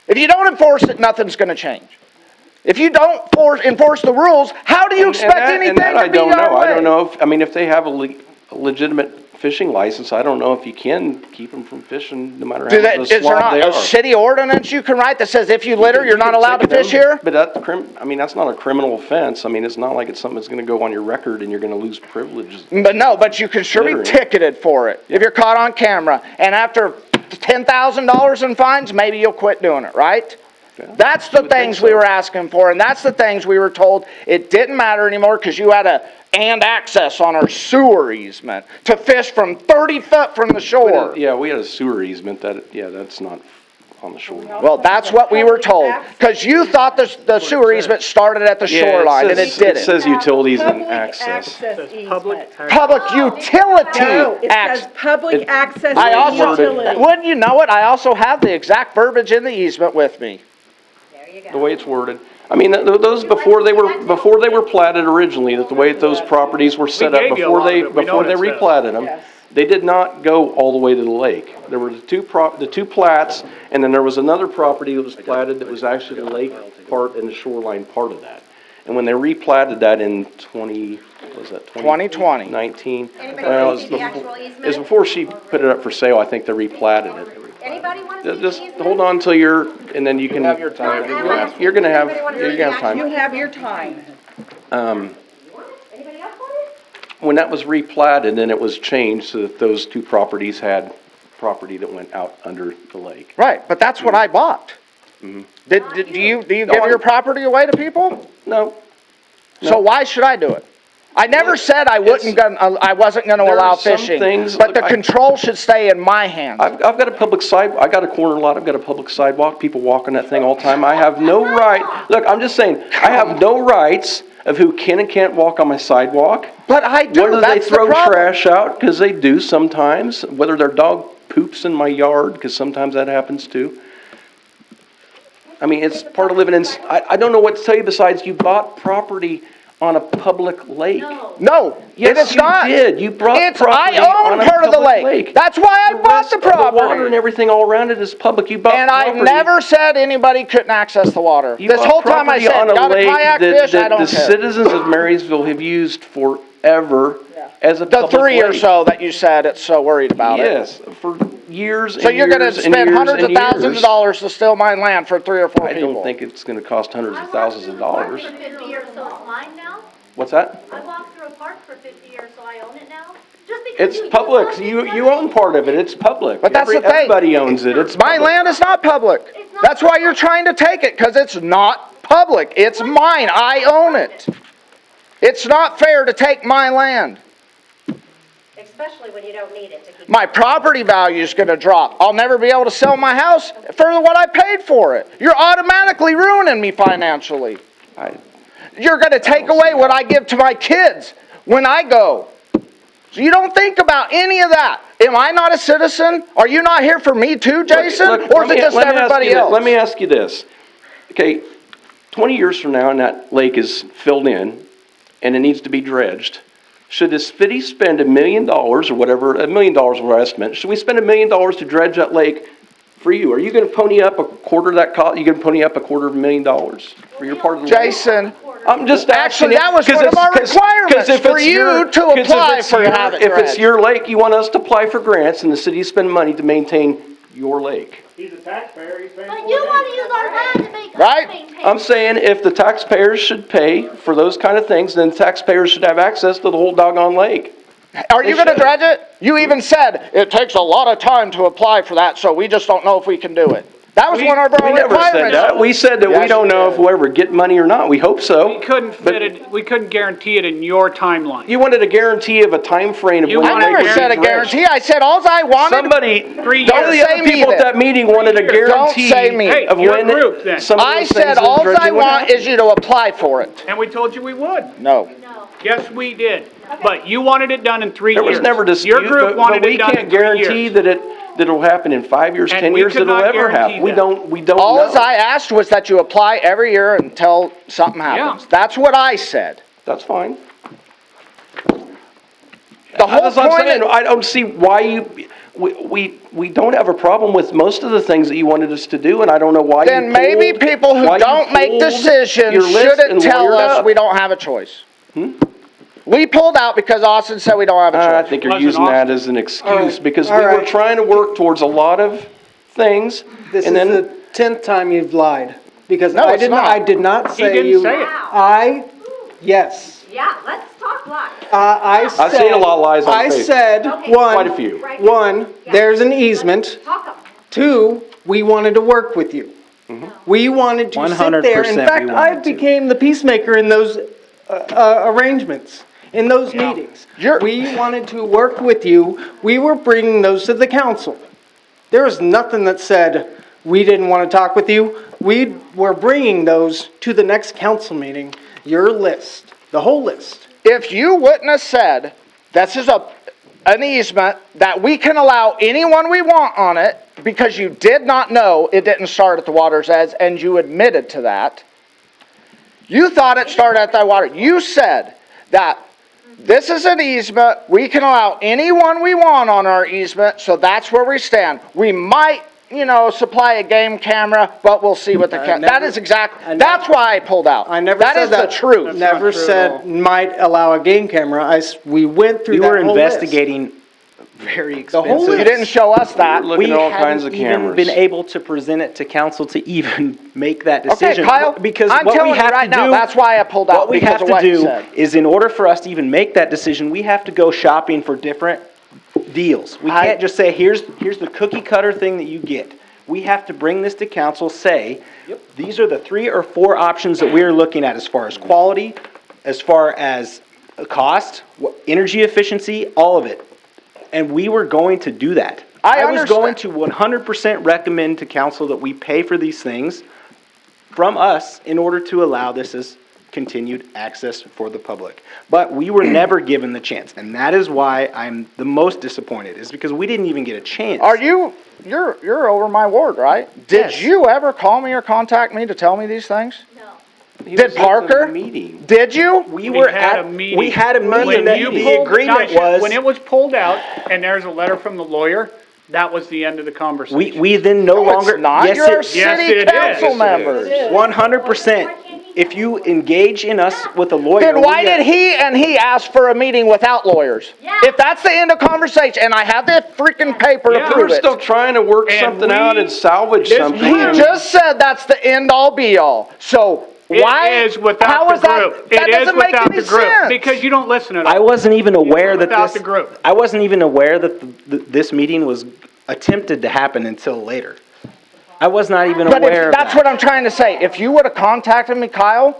If you don't enforce it, nothing's going to change. If you don't enforce the rules, how do you expect anything to be I don't know. our way? I don't know if they have a legitimate fishing license, I don't know if you can keep them from fishing no matter how Is there slob not they a are. city ordinance you can write that says if you litter, you're not allowed to fish here? But that's not a criminal offense. I mean, it's not like it's something that's gonna go on your record and you're gonna lose privileges. But you can sure be ticketed for it if you're caught on camera. And after $10,000 in fines, maybe you'll quit doing it, right? Yeah. That's the things we were asking for, and that's the things we were told it didn't matter anymore because you had access on our sewer easement to fish from 30 foot from the shore. Yeah, we had a sewer easement that's not on the shore. Well, that's what we were told, because you thought the sewer easement started at the shoreline, and it didn't. It says utilities and access. Public utility No, it access. says public access I to also, utility. wouldn't you know it, I also have the exact verbiage in the easement with me. There you go. The way it's worded. I mean, those before they were platted originally, that the way those properties were set up gave you a lot of it. We know before what they it says. replatted them, Yes. they did not go all the way to the lake. There were the two plats, and then there was another property that was platted that was actually the lake part and the shoreline part of that. And when they replatted that in 2020. 19. Anybody Well, want to see the actual it was easement? before she put it up for sale, I think they replatted it. Anybody want to see the Just easement? hold on till and then you can. have your time. You're gonna have time. You have your time. Anybody else want it? When that was replatted, then it was changed so that those two properties had property that went out under the lake. Right, but that's what I bought. Do you give your property away to people? No. So why should I do it? I never said I wasn't going to There allow are some fishing, things- but the look, control should stay in my hands. I've got a public I got a corner lot, I've got a public sidewalk, people walk on that thing all the time. I have no right, look, I'm just saying, I have no rights of who can and can't walk on my sidewalk. But I do, Whether they that's the throw problem. trash out, because they do sometimes, whether their dog poops in my yard, because sometimes that happens too. I mean, it's part of living in, I don't know what to tell you besides you bought property on a public lake. No, Yes, it is you not. did. You brought property I on own a part of the public lake. lake. That's why I bought rest the of water and property. everything all around it is public. You bought And I property. never said anybody couldn't access the water. You This bought whole time I property said, on a got a lake kayak that- fish, I that don't the care. citizens of Marysville have used forever as a The public 3 or lake. so that you said it's so worried about it. Yes, for years and So you're going to years and spend years hundreds and of thousands years. of dollars to steal my land for 3 or 4 I people. don't think it's gonna cost hundreds of thousands of dollars. For 50 years, so it's mine now? What's that? I walked through a park for 50 years, so I own it now? Just because It's public. You own part of it. It's public. But that's the thing. Everybody owns it. It's My public. land is not public. That's why you're trying to take it, because it's not public. It's mine. I own it. It's not fair to take my land. Especially when you don't need it to keep. My property value is going to drop. I'll never be able to sell my house for what I paid for it. You're automatically ruining me financially. You're going to take away what I give to my kids when I go. So you don't think about any of that. Am I not a citizen? Are you not here for me too, Jason? Look, Or is it just everybody else? Let me ask you this. Okay, 20 years from now and that lake is filled in and it needs to be dredged. Should the city spend $1 million or whatever, $1 million over estimate, should we spend $1 million to dredge that lake for you? Are you going to pony up a quarter of that cost? You going to pony up $250,000 for your part of the lake? Jason, I'm just asking. actually, that was one of our requirements for you to apply for have it If it's dredged. your lake, you want us to apply for grants and the city spend money to maintain your lake. He's a taxpayer, he's paying for it. But you want to use our land to make Right? us maintain. I'm saying if the taxpayers should pay for those kind of things, then taxpayers should have access to the whole doggone lake. Are you going to dredge it? You even said it takes a lot of time to apply for that, so we just don't know if we can do it. That was one of our We never said requirements. that. We said that we Yes, don't you know did. if we'll ever get money or not. We hope so. We couldn't fit it, we couldn't guarantee it in your timeline. You wanted a guarantee of a time frame of You when I the wanted lake never would said be a dredged. guarantee. I said all I wanted. Somebody, 3 all years. the Don't other say me people at then. that meeting wanted a Don't guarantee say me. Hey, of your when group then. some of I those said things of all I dredging would want happen. is you to apply for it. And we told you we would. No. No. Yes, we did. But you wanted it done in 3 There years. was never dispute, Your group but wanted we it done can't in 3 guarantee years. that it'll happen in 5 years, And 10 we years, could it'll not ever guarantee happen. We that. don't All know. I asked was that you apply every year until something happens. Yeah. That's what I said. That's fine. The whole As I'm point saying, of- I don't see why we don't have a problem with most of the things that you wanted us to do, and I don't know why you Then maybe pulled- people why who you don't make pulled your decisions list shouldn't and tell lawyered us up. we don't have a choice. We pulled out because Austin said we don't have a I choice. think you're Wasn't using that Austin. as an excuse, right, because all we were right. trying to work towards a lot of things, This and is the then, 10th time you've lied, because No, it's not. I did not He say didn't you. say it. Yes. Yeah, let's talk live. I said. I've seen a lot of lies on I Facebook. said, Okay. Quite a one, few. Right. one, Yeah. there's an easement. Talk 'em. Two, we wanted to work with you. We wanted to sit there. In 100% fact, we I wanted to. became the peacemaker in those arrangements, in those meetings. We wanted to work with you. We were bringing those to the council. There was nothing that said we didn't want to talk with you. We were bringing those to the next council meeting, your list, the whole list. If you wouldn't have said, this is an easement that we can allow anyone we want on it, because you did not know it didn't start at the water's edge, and you admitted to that. You thought it started at the water. You said that this is an easement, we can allow anyone we want on our easement, so that's where we stand. We might, supply a game camera, but we'll see what the that is that's why I pulled out. I never That said is that. the truth. Never said might allow a game camera. We went through You that were whole list. investigating very The whole expensive. list. You didn't show us that. looking We at all kinds hadn't of even cameras. been able to present it to council to even make that Okay, decision. Kyle, Because I'm what telling we you have right to now, do, that's why I pulled out, what we because have of to what you do said. is, in order for us to even make that decision, we have to go shopping for different deals. We can't just say, here's the cookie cutter thing that you get. We have to bring this to council, say, these are the 3 or 4 options that we're looking at as far as quality, as far as cost, energy efficiency, all of it. And we were going to do that. I was understand. going to 100% recommend to council that we pay for these things from us in order to allow this as continued access for the public. But we were never given the chance, and that is why I'm the most disappointed, is because we didn't even get a chance. You're over my ward, right? Did Yes. you ever call me or contact me to tell me these things? No. He Did was at the Parker? meeting. Did you? We were had at a meeting. we had a When meeting that you the pulled- agreement Nisha, was. When it was pulled out, and there's a letter from the lawyer, that was the end of the conversation. we then no No, longer. it's not. Yes, You're our it, Yes, city it council is. members. 100%. If you engage in us with a lawyer. Then why we did he ask for a meeting without lawyers? Yeah. If that's the end of conversation, and I have the freaking paper Yeah. to We're prove it. still trying to work And something we- out and salvage this something. He and- just said that's the end all be all. So why? It is without how the is that? group. That It is doesn't make without any the group, sense. because you don't listen at all. I wasn't even aware that Without this. the group. I wasn't even aware that this meeting was attempted to happen until later. I was not even But aware of that's that. what I'm trying to say. If you would have contacted me, Kyle,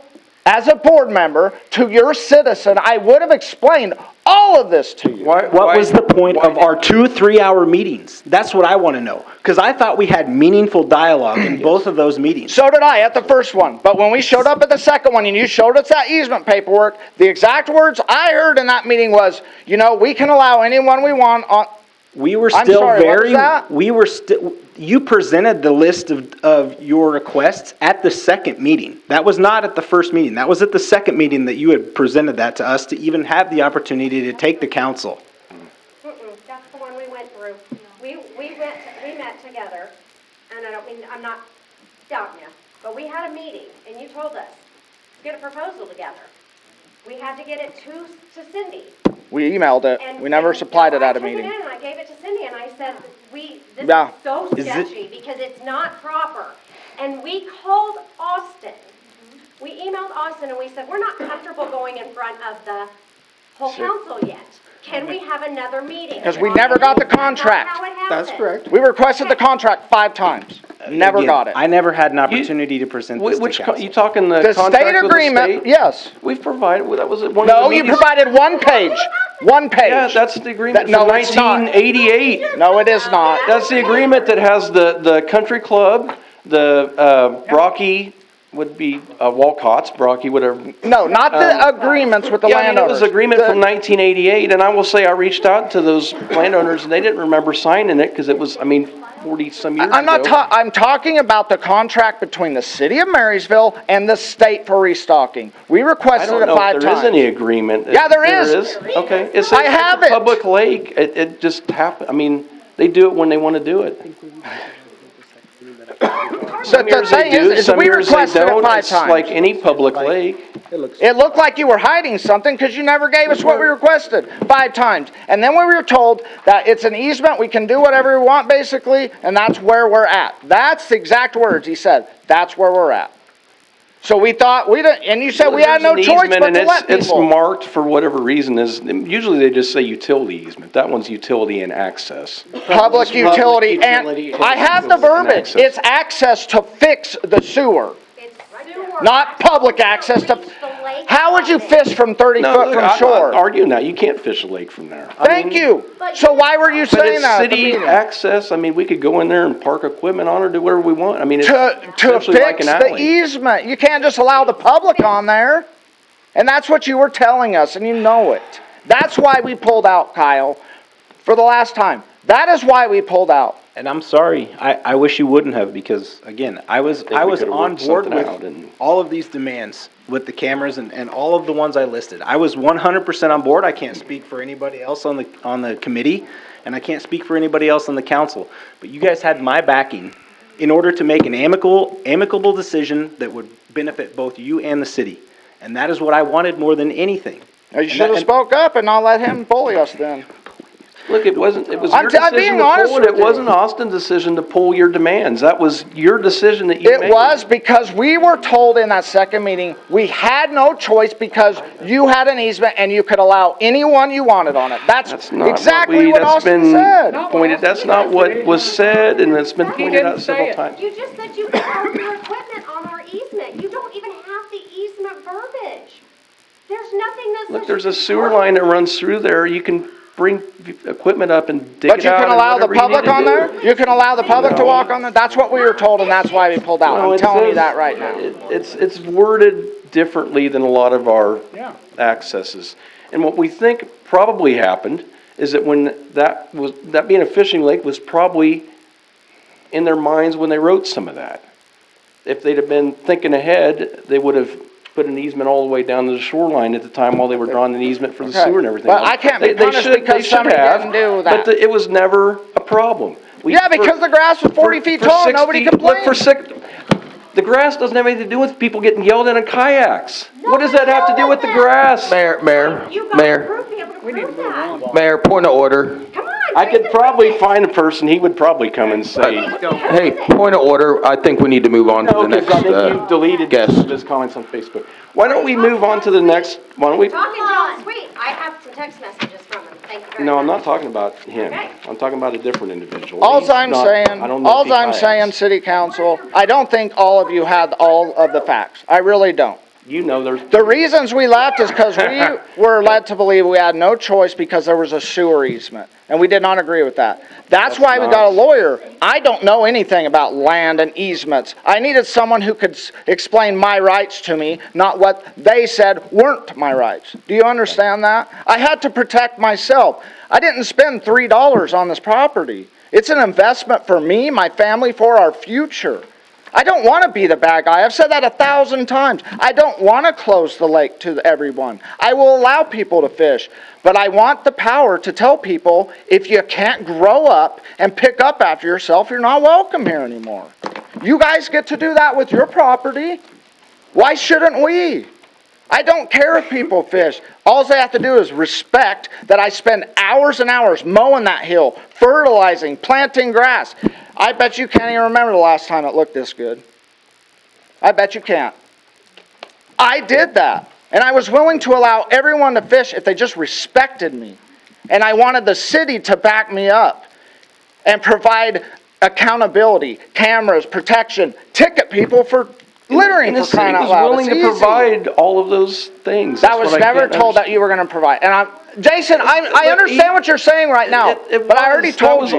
as a board member, to your citizen, I would have explained all of this to you. What was the point of our 2 3-hour meetings? That's what I want to know. Because I thought we had meaningful dialogue in both of those meetings. So did I at the first one. But when we showed up at the second one and you showed us that easement paperwork, the exact words I heard in that meeting was, we can allow anyone we want on. We were I'm still sorry, what was that? we were still, you presented the list of your requests at the second meeting. That was not at the first meeting. That was at the second meeting that you had presented that to us to even have the opportunity to take to council. That's the one we went through. We met together, and I'm not doubting you, but we had a meeting, and you told us, get a proposal together. We had to get it to Cindy. We emailed it. And- We never and supplied it at a I took meeting. it in and I gave it to Cindy and I said, this Yeah. is so Is it- sketchy because it's not proper. And we called Austin. We emailed Austin and we said, we're not comfortable going in front of the whole council yet. Can we have another meeting? 'Cause we never got the contract. That's not how it That's happened. correct. We requested the contract 5 times. Never Again, got it. I never had an opportunity to present this to Which, council. you talking the The contract state with the agreement, state? yes. We've provided, that was at one of No, the you meetings. provided one page. One page. Yeah, that's the agreement No, from it's not. 1988. No, it is not. That's the agreement that has the country club, the, Brocky, would be, Walcott's, Brocky, whatever. No, not the agreements with the Yeah, I mean, it landowners. was agreement from 1988, and I will say I reached out to those landowners, and they didn't remember signing it, because it was, 40-some years ago. I'm talking about the contract between the city of Marysville and the state for restocking. We I requested don't it know 5 if there is times. any agreement. Yeah, there is. Okay. It's I have a it. public lake. It just happened, they do it when they want to do it. So Some the years they thing do, is some we years they requested it don't. 5 It's times. like any public lake. It looked like you were hiding something because you never gave us what we requested 5 times. And then we were told that it's an easement, we can do whatever we want basically, and that's where we're at. That's the exact words he said. That's where we're at. So we thought, and you said we had no There's an choice easement, but and to let it's people. marked for whatever reason usually they just say utility easement. That one's utility and access. Public utility, and utility. I have the verbiage. access. It's access to fix the sewer, It's sewer. not public access to. Reach the lake How would you from it. fish from 30 No, foot look, from I'm not shore? arguing that. You can't fish a lake from there. Thank you. So why were you But saying it's that at the city meeting? access. We could go in there and park equipment on or do whatever we want. It's To essentially like fix an the alley. easement. You can't just allow the public on there. And that's what you were telling us, and you know it. That's why we pulled out, Kyle, for the last time. That is why we pulled out. And I'm sorry, I wish you wouldn't have, because again, I was we could've on worked board something with out and- all of these demands with the cameras and all of the ones I listed. I was 100% on board. I can't speak for anybody else on the committee, and I can't speak for anybody else on the council. But you guys had my backing in order to make an amicable decision that would benefit both you and the city. And that is what I wanted more than anything. You should have spoke up and not let him bully us then. Look, it was I'm your being decision to honest pull it. It with you. wasn't Austin's decision to pull your demands. That was your decision that you made. It was because we were told in that second meeting, we had no choice because you had an easement and you could allow anyone you wanted on it. That's not exactly what that's Austin been said. pointed, that's not what was said, and it's been pointed didn't out say several it. times. You just said you could park your equipment on our easement. You don't even have the easement verbiage. There's nothing that says. Look, there's you a can sewer park- line that runs through there. You can bring equipment up and dig But it you out can and allow the whatever you need public to on do. there? You can allow the public to walk on there? That's what we were told and that's why we pulled out. Well, I'm it telling you says- that right now. It's worded differently than a lot of our Yeah. accesses. And what we think probably happened is that when that being a fishing lake was probably in their minds when they wrote some of that. If they'd have been thinking ahead, they would have put an easement all the way down to the shoreline at the time while they were drawing an easement for the Okay. sewer and everything. But I can't be punished because somebody didn't do that. But it was never a problem. Yeah, because the grass was 40 feet tall and nobody complained. The grass doesn't have anything to do with people getting yelled at in kayaks. What does that have to do with the grass? You got proof, be able to prove that. Mayor, point of order. Come on. I could probably find a person, he would probably come and say. Hey, point of order, I think we need to move on to No, the next, because I think you deleted guest. some of his comments on Facebook. Why don't we move on to the next, why don't we? Talking John Sweet, I have some text messages from him. Thank you very much. No, I'm not talking about him. Okay. I'm talking about a different individual. Alls He's I'm not- saying, I don't know if he kayaks. city council, I don't think all of you had all of the facts. I really don't. You know there's. The reasons we left is because we were led to believe we had no choice because there was a sewer easement. And we did not agree with that. That's why we got a lawyer. I don't know anything about land and easements. I needed someone who could explain my rights to me, not what they said weren't my rights. Do you understand that? I had to protect myself. I didn't spend $3 on this property. It's an investment for me, my family, for our future. I don't want to be the bad guy. I've said that 1,000 times. I don't want to close the lake to everyone. I will allow people to fish. But I want the power to tell people, if you can't grow up and pick up after yourself, you're not welcome here anymore. You guys get to do that with your property. Why shouldn't we? I don't care if people fish. All they have to do is respect that I spend hours and hours mowing that hill, fertilizing, planting grass. I bet you can't even remember the last time it looked this good. I bet you can't. I did that. And I was willing to allow everyone to fish if they just respected me. And I wanted the city to back me up and provide accountability, cameras, protection, ticket people for littering, And the for city crying out was loud. willing It's to easy. provide all of those things. That That's was what I never can't told that you were gonna provide, and Jason, I understand what you're saying right now, but I already told you.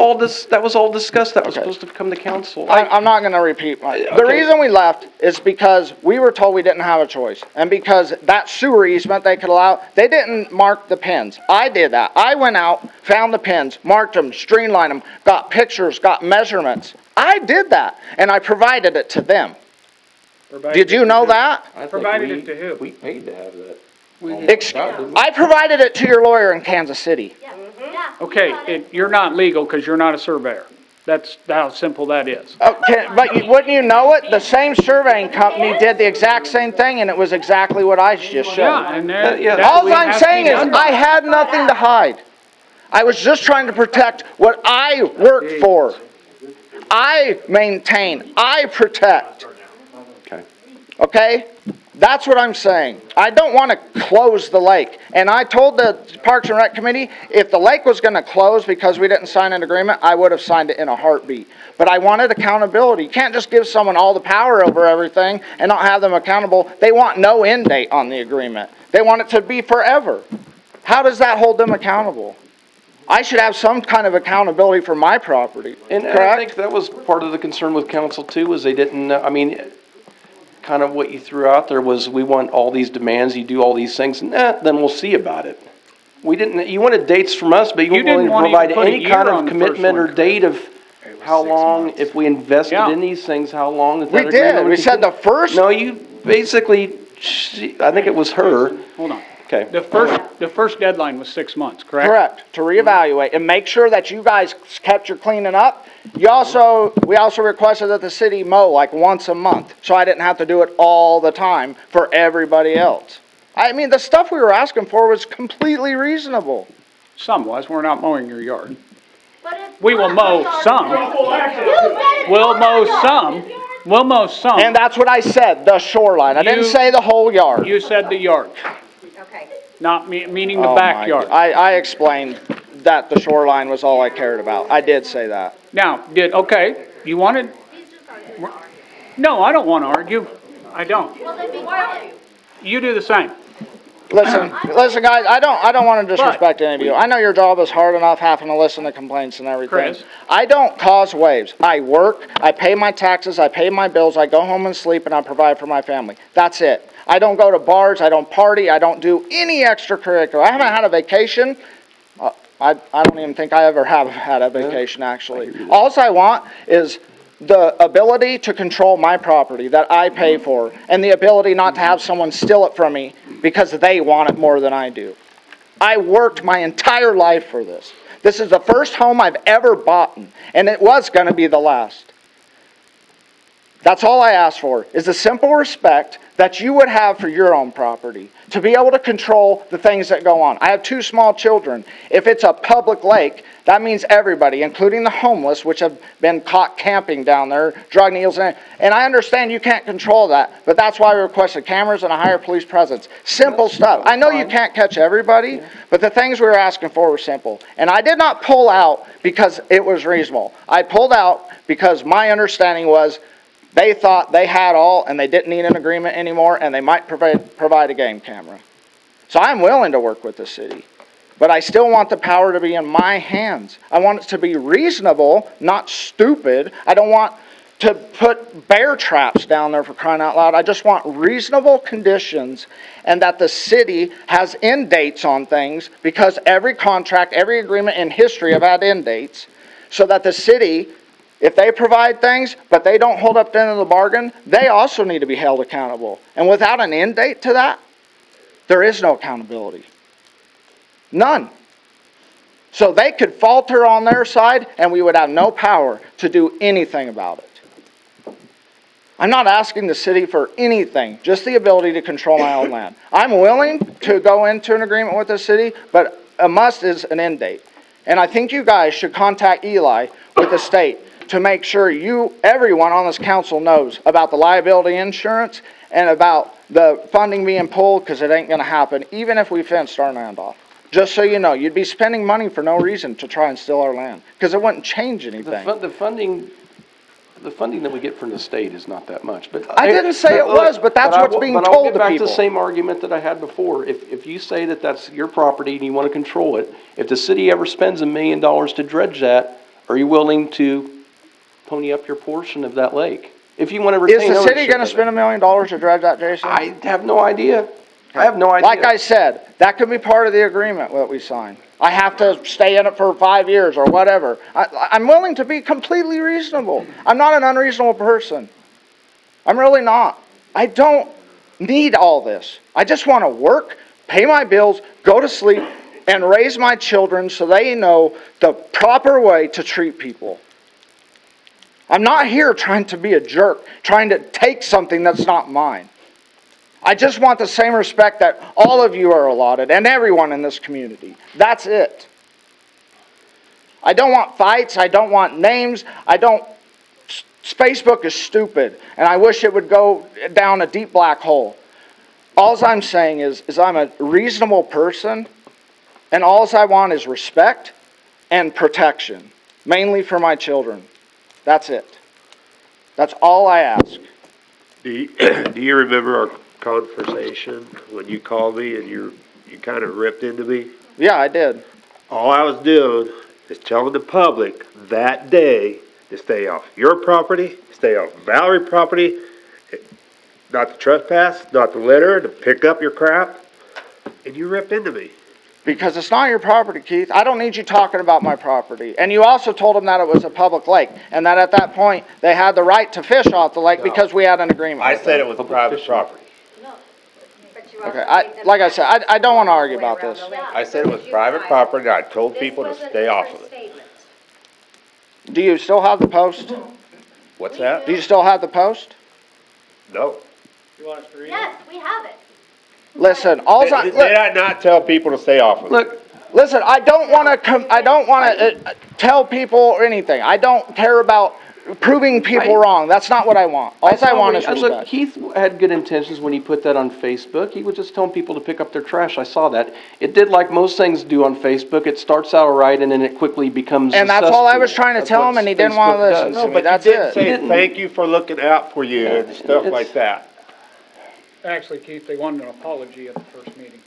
That was all discussed, that was supposed to come to council. I'm not gonna repeat the Okay. reason we left is because we were told we didn't have a choice. And because that sewer easement they could allow, they didn't mark the pins. I did that. I went out, found the pins, marked them, streamlined them, got pictures, got measurements. I did that, and I provided it to them. Did you know that? Provided it to who? We paid to have that. I provided it to your lawyer in Kansas City. Okay, you're not legal because you're not a surveyor. That's how simple that is. Okay, but wouldn't you know it? The same surveying company did the exact same thing, and it was exactly what I just showed. Yeah, and that. All I'm saying is, I had nothing to hide. I was just trying to protect what I worked for. I maintain, I protect. Okay? That's what I'm saying. I don't want to close the lake. And I told the Parks and Rec Committee, if the lake was going to close because we didn't sign an agreement, I would have signed it in a heartbeat. But I wanted accountability. You can't just give someone all the power over everything and not have them accountable. They want no end date on the agreement. They want it to be forever. How does that hold them accountable? I should have some kind of accountability for my property, And I think that was part of the concern with council too, was they didn't, kind of what you threw out there was, we want all these demands, you do all these things, then we'll see about it. We didn't, you wanted dates from us, but you weren't willing to provide any kind of commitment or date of how long, if we invested in these things, how long that We agreement did. would We said the continue. first. No, you basically, I think it was her. Hold on. Okay. The first deadline was 6 months, correct? Correct, to reevaluate and make sure that you guys kept your cleaning up. We also requested that the city mow like once a month, so I didn't have to do it all the time for everybody else. I mean, the stuff we were asking for was completely reasonable. Some was, we're not mowing your yard. We will mow some. We'll mow some. We'll mow some. And that's what I said, the shoreline. I didn't say the whole yard. You said the yard. Okay. Not meaning the Oh, backyard. I explained that the shoreline was all I cared about. I did say that. Now, you wanted? No, I don't want to argue. I don't. Well, then be quiet. You do the same. Listen, guys, I don't want to disrespect any of you. I know your job is hard enough having to listen to complaints and everything. Chris. I don't cause waves. I work, I pay my taxes, I pay my bills, I go home and sleep, and I provide for my family. That's it. I don't go to bars, I don't party, I don't do any extracurricular. I haven't had a vacation. I don't even think I ever have had a vacation, actually. All I want is the ability to control my property that I pay for, and the ability not to have someone steal it from me because they want it more than I do. I worked my entire life for this. This is the first home I've ever bought, and it was going to be the last. That's all I ask for, is the simple respect that you would have for your own property, to be able to control the things that go on. I have 2 small children. If it's a public lake, that means everybody, including the homeless, which have been caught camping down there, drug needles, and I understand you can't control that, but that's why we requested cameras and a higher police presence. Simple stuff. I know you can't catch everybody, but the things we were asking for were simple. And I did not pull out because it was reasonable. I pulled out because my understanding was they thought they had all and they didn't need an agreement anymore, and they might provide a game camera. So I'm willing to work with the city, but I still want the power to be in my hands. I want it to be reasonable, not stupid. I don't want to put bear traps down there, for crying out loud. I just want reasonable conditions, and that the city has end dates on things, because every contract, every agreement in history have had end dates, so that the city, if they provide things, but they don't hold up the end of the bargain, they also need to be held accountable. And without an end date to that, there is no accountability. None. So they could falter on their side, and we would have no power to do anything about it. I'm not asking the city for anything, just the ability to control my own land. I'm willing to go into an agreement with the city, but a must is an end date. And I think you guys should contact Eli with the state to make sure everyone on this council knows about the liability insurance and about the funding being pulled, because it ain't going to happen, even if we fenced our land off. Just so you know, you'd be spending money for no reason to try and steal our land, because it wouldn't change The anything. the funding that we get from the state is not that much, but. I didn't say it was, but that's what's being But I'll told get to back to the people. same argument that I had before. If you say that that's your property and you want to control it, if the city ever spends $1 million to dredge that, are you willing to pony up your portion of that lake? If you want to retain Is the city ownership gonna of spend it. $1 million to dredge that, Jason? I have no idea. I have no idea. Like I said, that could be part of the agreement that we signed. I have to stay in it for 5 years or whatever. I'm willing to be completely reasonable. I'm not an unreasonable person. I'm really not. I don't need all this. I just want to work, pay my bills, go to sleep, and raise my children so they know the proper way to treat people. I'm not here trying to be a jerk, trying to take something that's not mine. I just want the same respect that all of you are allotted and everyone in this community. That's it. I don't want fights. I don't want names. Facebook is stupid, and I wish it would go down a deep black hole. All I'm saying is I'm a reasonable person, and all I want is respect and protection, mainly for my children. That's it. That's all I ask. Do you remember our conversation when you called me and you kind of ripped into me? Yeah, I did. All I was doing is telling the public that day to stay off your property, stay off Valerie's property, not to trespass, not to litter, to pick up your crap, and you ripped into me. Because it's not your property, Keith. I don't need you talking about my property. And you also told them that it was a public lake, and that at that point, they had the right to fish off the lake because we had an agreement. I said it was private property. Okay, like I said, I don't want to argue about this. I said it was private property, I told people to stay off of it. Do you still have the post? What's that? Do you still have the post? No. Yes, we have it. Listen, Did I not tell people to stay off of it? Look, listen, I don't want to tell people or anything. I don't care about proving people wrong. That's not what I want. All I want is Look, respect. Keith had good intentions when he put that on Facebook. He was just telling people to pick up their trash. I saw that. It did like most things do on Facebook. It starts out all right, and then it quickly becomes And a that's all I was cesspool. trying to That's tell what him, and he didn't want to Facebook listen does. to me. That's You didn't it. say thank you for looking out for you and stuff like that. Actually, Keith, they wanted an apology at the first meeting.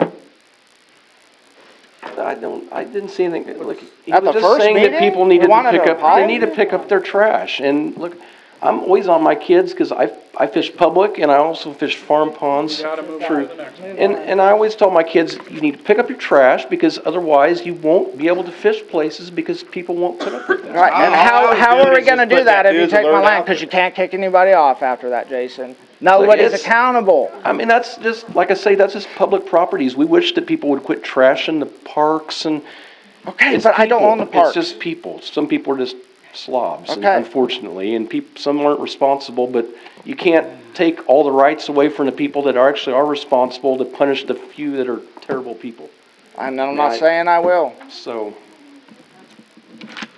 I didn't see anything, like, he At was the just first saying that meeting? people You needed to wanted pick an up, they apology? need to pick up their trash. And look, I'm always on my kids, because I fish public, and I also fish farm ponds. Gotta move on through- to the next one. And I always tell my kids, you need to pick up your trash, because otherwise you won't be able to fish places, because people won't put up with that. Right, and All I was how doing are we is gonna just do putting that that if you news take my alert land? out Because there. you can't kick anybody off after that, Jason. Nobody's it's- accountable. I mean, that's just, like I say, that's just public properties. We wish that people would quit trashing the parks and. Okay, It's but I don't people. own the parks. It's just people. Some people are just slobs, Okay. unfortunately, and some aren't responsible, but you can't take all the rights away from the people that are responsible to punish the few that are terrible people. And I'm not saying I will. So,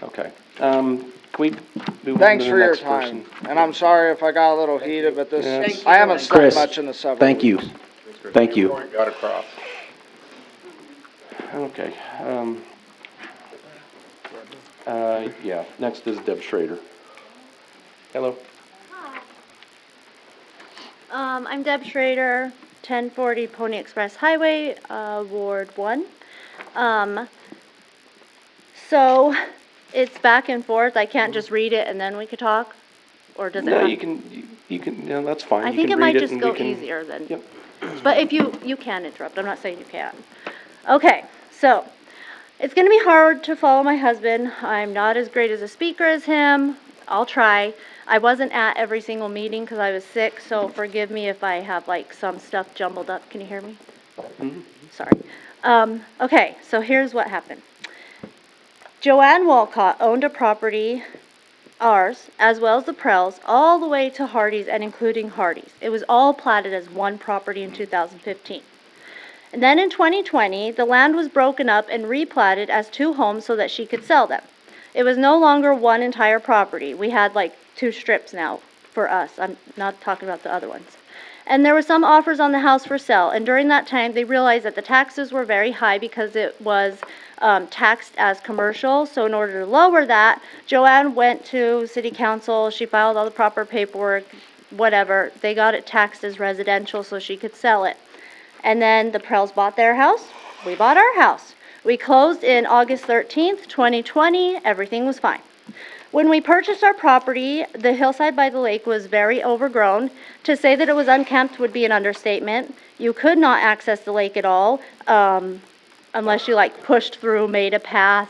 okay. Can we move on Thanks to the for your next time. person? And I'm sorry if I got a little heated, but this, Yes. I haven't slept Chris, much in the several Thank you. weeks. Thank you. Got across. Okay. Yeah, next is Deb Schrader. Hello. I'm Deb Schrader, 1040 Pony Express Highway, Ward 1. So, it's back and forth. I can't just read it and then we could talk? Or does it No, have? you can, yeah, that's fine. I You think can it might read just and go we can- easier than. Yep. But if you can interrupt, I'm not saying you can't. Okay, so, it's gonna be hard to follow my husband. I'm not as great as a speaker as him. I'll try. I wasn't at every single meeting because I was sick, so forgive me if I have like some stuff jumbled up. Can you hear me? Sorry. Okay, so here's what happened. Joanne Walcott owned a property, ours, as well as the Prells, all the way to Hardee's and including Hardee's. It was all platted as one property in 2015. And then in 2020, the land was broken up and replatted as 2 homes so that she could sell them. It was no longer one entire property. We had like 2 strips now for us. I'm not talking about the other ones. And there were some offers on the house for sale, and during that time, they realized that the taxes were very high because it was taxed as commercial. So in order to lower that, Joanne went to city council, she filed all the proper paperwork, whatever. They got it taxed as residential so she could sell it. And then the Prells bought their house, we bought our house. We closed in August 13th, 2020, everything was fine. When we purchased our property, the hillside by the lake was very overgrown. To say that it was unkempt would be an understatement. You could not access the lake at all, unless you like pushed through, made a path,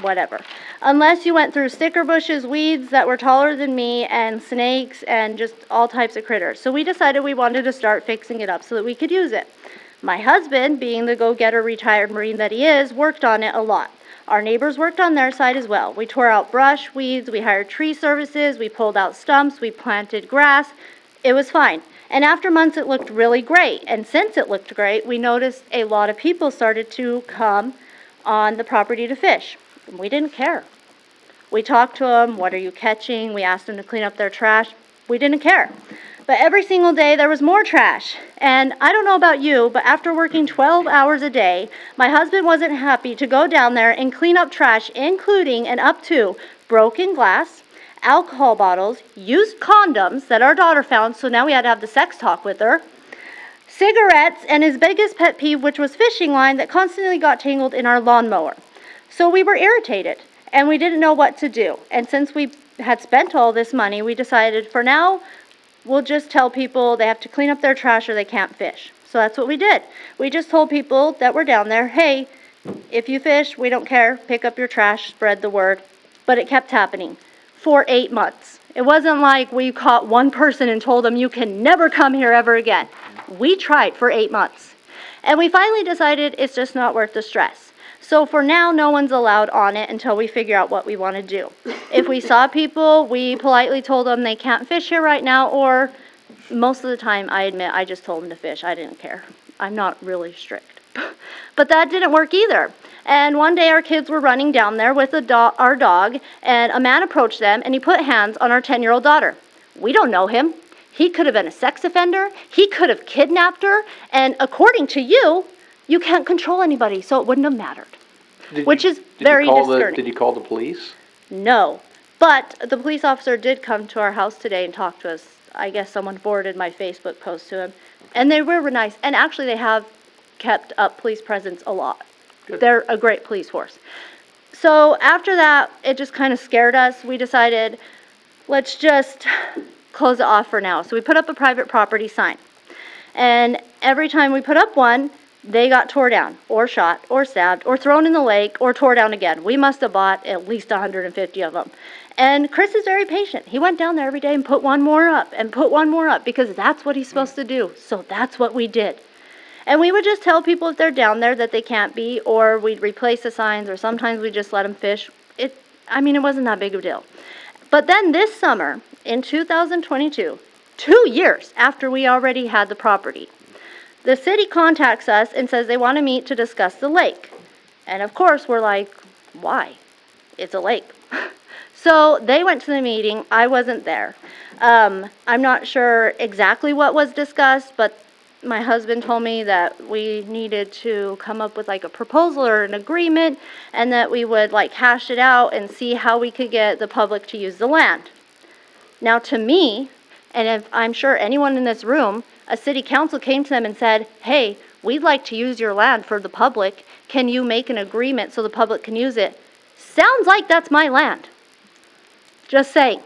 whatever. Unless you went through sticker bushes, weeds that were taller than me, and snakes, and just all types of critters. So we decided we wanted to start fixing it up so that we could use it. My husband, being the go-getter retired Marine that he is, worked on it a lot. Our neighbors worked on their side as well. We tore out brush, weeds, we hired tree services, we pulled out stumps, we planted grass. It was fine. And after months, it looked really great. And since it looked great, we noticed a lot of people started to come on the property to fish. We didn't care. We talked to them, what are you catching? We asked them to clean up their trash. We didn't care. But every single day there was more trash. And I don't know about you, but after working 12 hours a day, my husband wasn't happy to go down there and clean up trash, including and up to broken glass, alcohol bottles, used condoms that our daughter found, so now we had to have the sex talk with her, cigarettes, and his biggest pet peeve, which was fishing line that constantly got tangled in our lawnmower. So we were irritated, and we didn't know what to do. And since we had spent all this money, we decided for now, we'll just tell people they have to clean up their trash or they can't fish. So that's what we did. We just told people that were down there, hey, if you fish, we don't care. Pick up your trash, spread the word. But it kept happening for 8 months. It wasn't like we caught one person and told them you can never come here ever again. We tried for 8 months. And we finally decided it's just not worth the stress. So for now, no one's allowed on it until we figure out what we want to do. If we saw people, we politely told them they can't fish here right now, or most of the time, I admit, I just told them to fish. I didn't care. I'm not really strict. But that didn't work either. And one day our kids were running down there with our dog, and a man approached them, and he put hands on our 10-year-old daughter. We don't know him. He could have been a sex offender. He could have kidnapped her. And according to you, you can't control anybody, so it wouldn't have mattered. Which is very disconcerting. Did you call the police? No. But the police officer did come to our house today and talk to us. I guess someone forwarded my Facebook post to him. And they were nice. And actually, they have kept up police presence a lot. Good. They're a great police force. So after that, it just kind of scared us. We decided, let's just close it off for now. So we put up a private property sign. And every time we put up one, they got tore down, or shot, or stabbed, or thrown in the lake, or tore down again. We must have bought at least 150 of them. And Chris is very patient. He went down there every day and put one more up, and put one more up, because that's what he's supposed to do. So that's what we did. And we would just tell people if they're down there that they can't be, or we'd replace the signs, or sometimes we'd just let them fish. It wasn't that big of a deal. But then this summer, in 2022, 2 years after we already had the property, the city contacts us and says they want to meet to discuss the lake. And of course, we're like, why? It's a lake. So they went to the meeting. I wasn't there. I'm not sure exactly what was discussed, but my husband told me that we needed to come up with like a proposal or an agreement, and that we would like hash it out and see how we could get the public to use the land. Now to me, and if I'm sure anyone in this room, a city council came to them and said, hey, we'd like to use your land for the public. Can you make an agreement so the public can use it? Sounds like that's my land. Just saying.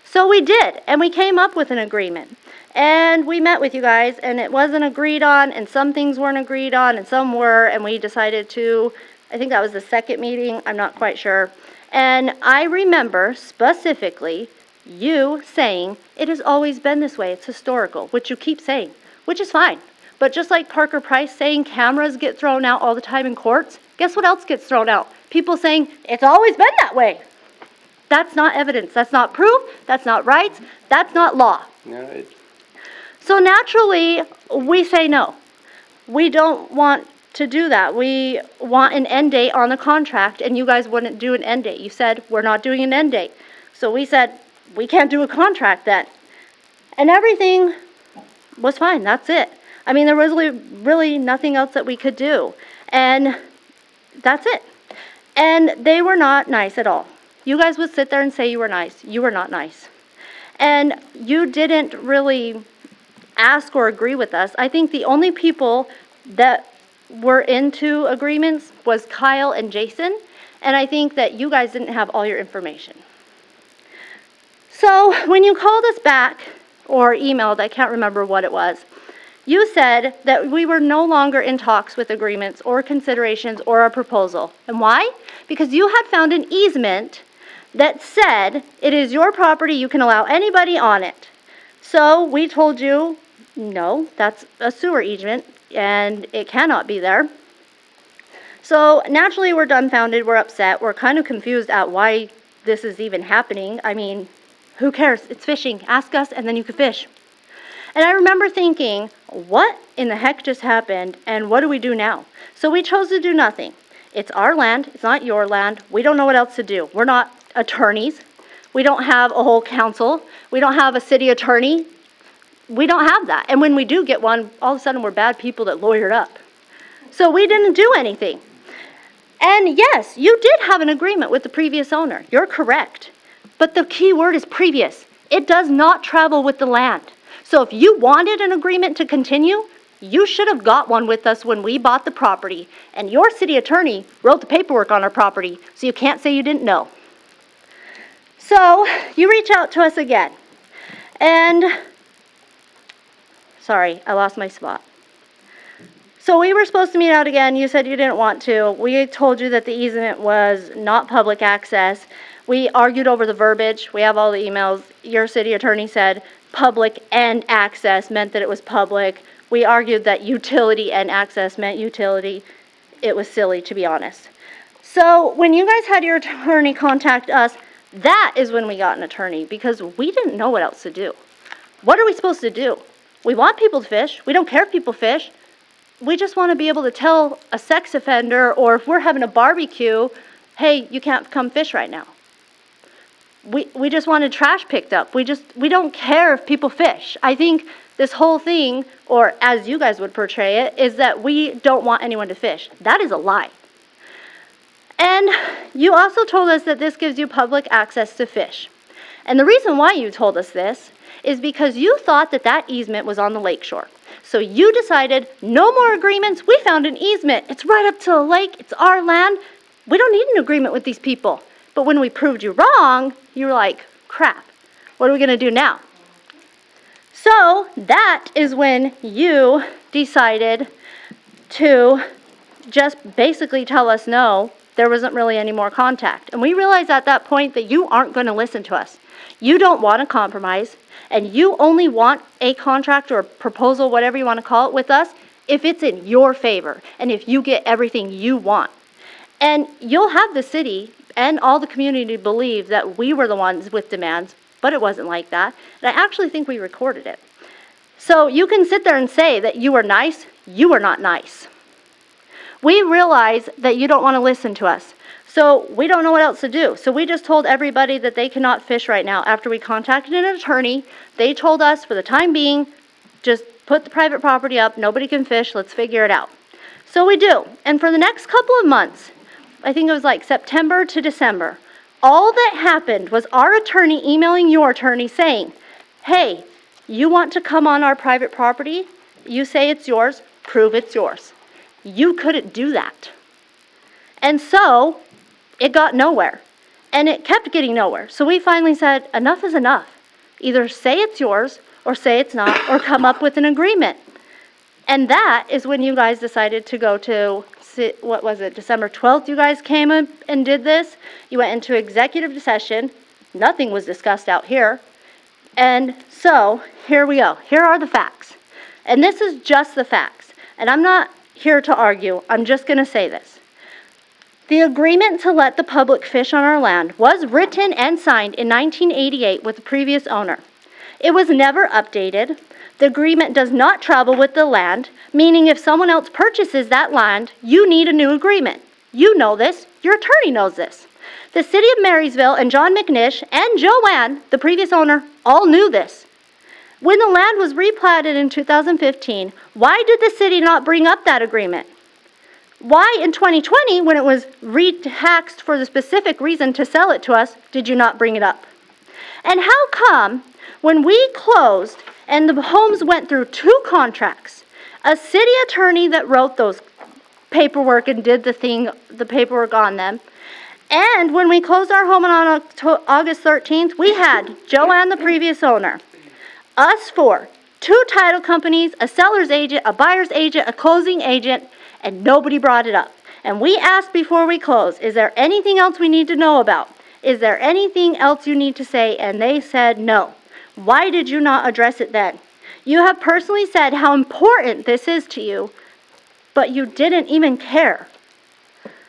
So we did, and we came up with an agreement. And we met with you guys, and it wasn't agreed on, and some things weren't agreed on, and some were, and we decided to, I think that was the second meeting, I'm not quite sure. And I remember specifically you saying, it has always been this way, it's historical, which you keep saying, which is fine. But just like Parker Price saying cameras get thrown out all the time in courts, guess what else gets thrown out? People saying, it's always been that way. That's not evidence, that's not proof, that's not rights, that's not law. No, So naturally, we say no. We don't want to do that. We want an end date on the contract, and you guys wouldn't do an end date. You said, we're not doing an end date. So we said, we can't do a contract then. And everything was fine, that's it. I mean, there was really nothing else that we could do. And that's it. And they were not nice at all. You guys would sit there and say you were nice. You were not nice. And you didn't really ask or agree with us. I think the only people that were into agreements was Kyle and Jason. And I think that you guys didn't have all your information. So when you called us back or emailed, I can't remember what it was, you said that we were no longer in talks with agreements or considerations or a proposal. And why? Because you had found an easement that said it is your property, you can allow anybody on it. So we told you, no, that's a sewer easement and it cannot be there. So naturally we're dumbfounded, we're upset, we're kind of confused at why this is even happening. I mean, who cares? It's fishing. Ask us and then you can fish. And I remember thinking, what in the heck just happened and what do we do now? So we chose to do nothing. It's our land, it's not your land. We don't know what else to do. We're not attorneys. We don't have a whole council. We don't have a city attorney. We don't have that. And when we do get one, all of a sudden we're bad people that lawyered up. So we didn't do anything. And yes, you did have an agreement with the previous owner. You're correct. But the key word is previous. It does not travel with the land. So if you wanted an agreement to continue, you should have got one with us when we bought the property. And your city attorney wrote the paperwork on our property, so you can't say you didn't know. So you reach out to us again. And, sorry, I lost my spot. So we were supposed to meet out again. You said you didn't want to. We told you that the easement was not public access. We argued over the verbiage. We have all the emails. Your city attorney said public and access meant that it was public. We argued that utility and access meant utility. It was silly, to be honest. So when you guys had your attorney contact us, that is when we got an attorney because we didn't know what else to do. What are we supposed to do? We want people to fish. We don't care if people fish. We just want to be able to tell a sex offender or if we're having a barbecue, hey, you can't come fish right now. We just wanted trash picked up. We don't care if people fish. I think this whole thing, or as you guys would portray it, is that we don't want anyone to fish. That is a lie. And you also told us that this gives you public access to fish. And the reason why you told us this is because you thought that that easement was on the lakeshore. So you decided, no more agreements. We found an easement. It's right up to the lake. It's our land. We don't need an agreement with these people. But when we proved you wrong, you were like, crap, what are we going to do now? So that is when you decided to just basically tell us no, there wasn't really any more contact. And we realized at that point that you aren't going to listen to us. You don't want to compromise, and you only want a contract or a proposal, whatever you want to call it, with us if it's in your favor and if you get everything you want. And you'll have the city and all the community believe that we were the ones with demands, but it wasn't like that. And I actually think we recorded it. So you can sit there and say that you were nice. You were not nice. We realize that you don't want to listen to us. So we don't know what else to do. So we just told everybody that they cannot fish right now. After we contacted an attorney, they told us for the time being, just put the private property up. Nobody can fish. Let's figure it out. So we do. And for the next couple of months, I think it was like September to December, all that happened was our attorney emailing your attorney saying, hey, you want to come on our private property? You say it's yours, prove it's yours. You couldn't do that. And so it got nowhere. And it kept getting nowhere. So we finally said, enough is enough. Either say it's yours or say it's not or come up with an agreement. And that is when you guys decided to go to, what was it, December 12th you guys came up and did this. You went into executive session. Nothing was discussed out here. And so here we go. Here are the facts. And this is just the facts. And I'm not here to argue. I'm just going to say this. The agreement to let the public fish on our land was written and signed in 1988 with the previous owner. It was never updated. The agreement does not travel with the land, meaning if someone else purchases that land, you need a new agreement. You know this. Your attorney knows this. The city of Marysville and John McNish and Joanne, the previous owner, all knew this. When the land was replatted in 2015, why did the city not bring up that agreement? Why in 2020, when it was re-taxed for the specific reason to sell it to us, did you not bring it up? And how come when we closed and the homes went through 2 contracts, a city attorney that wrote those paperwork and did the paperwork on them, and when we closed our home on August 13th, we had Joanne, the previous owner, us 4, 2 title companies, a seller's agent, a buyer's agent, a closing agent, and nobody brought it up. And we asked before we closed, is there anything else we need to know about? Is there anything else you need to say? And they said no. Why did you not address it then? You have personally said how important this is to you, but you didn't even care.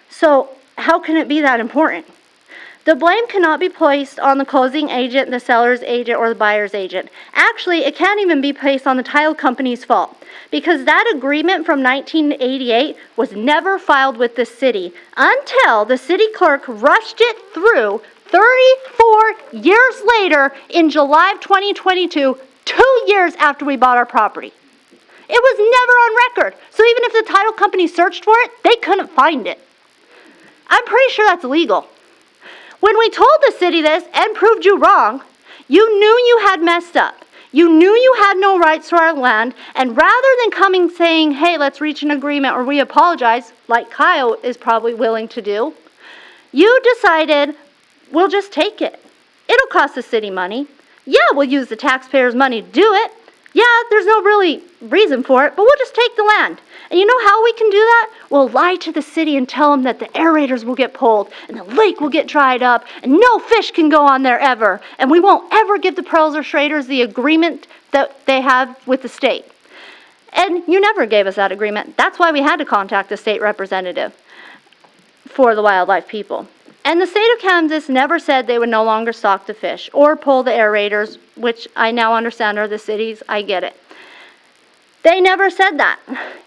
So how can it be that important? The blame cannot be placed on the closing agent, the seller's agent, or the buyer's agent. Actually, it can't even be placed on the title company's fault, because that agreement from 1988 was never filed with the city until the city clerk rushed it through 34 years later in July of 2022, 2 years after we bought our property. It was never on record. So even if the title company searched for it, they couldn't find it. I'm pretty sure that's illegal. When we told the city this and proved you wrong, you knew you had messed up. You knew you had no rights to our land, and rather than coming saying, hey, let's reach an agreement or we apologize, like Kyle is probably willing to do, you decided, we'll just take it. It'll cost the city money. Yeah, we'll use the taxpayers' money to do it. Yeah, there's no really reason for it, but we'll just take the land. And you know how we can do that? We'll lie to the city and tell them that the aerators will get pulled and the lake will get dried up and no fish can go on there ever. And we won't ever give the Pearls or Schraders the agreement that they have with the state. And you never gave us that agreement. That's why we had to contact the state representative for the wildlife people. And the state of Kansas never said they would no longer stock the fish or pull the aerators, which I now understand are the cities. I get it. They never said that.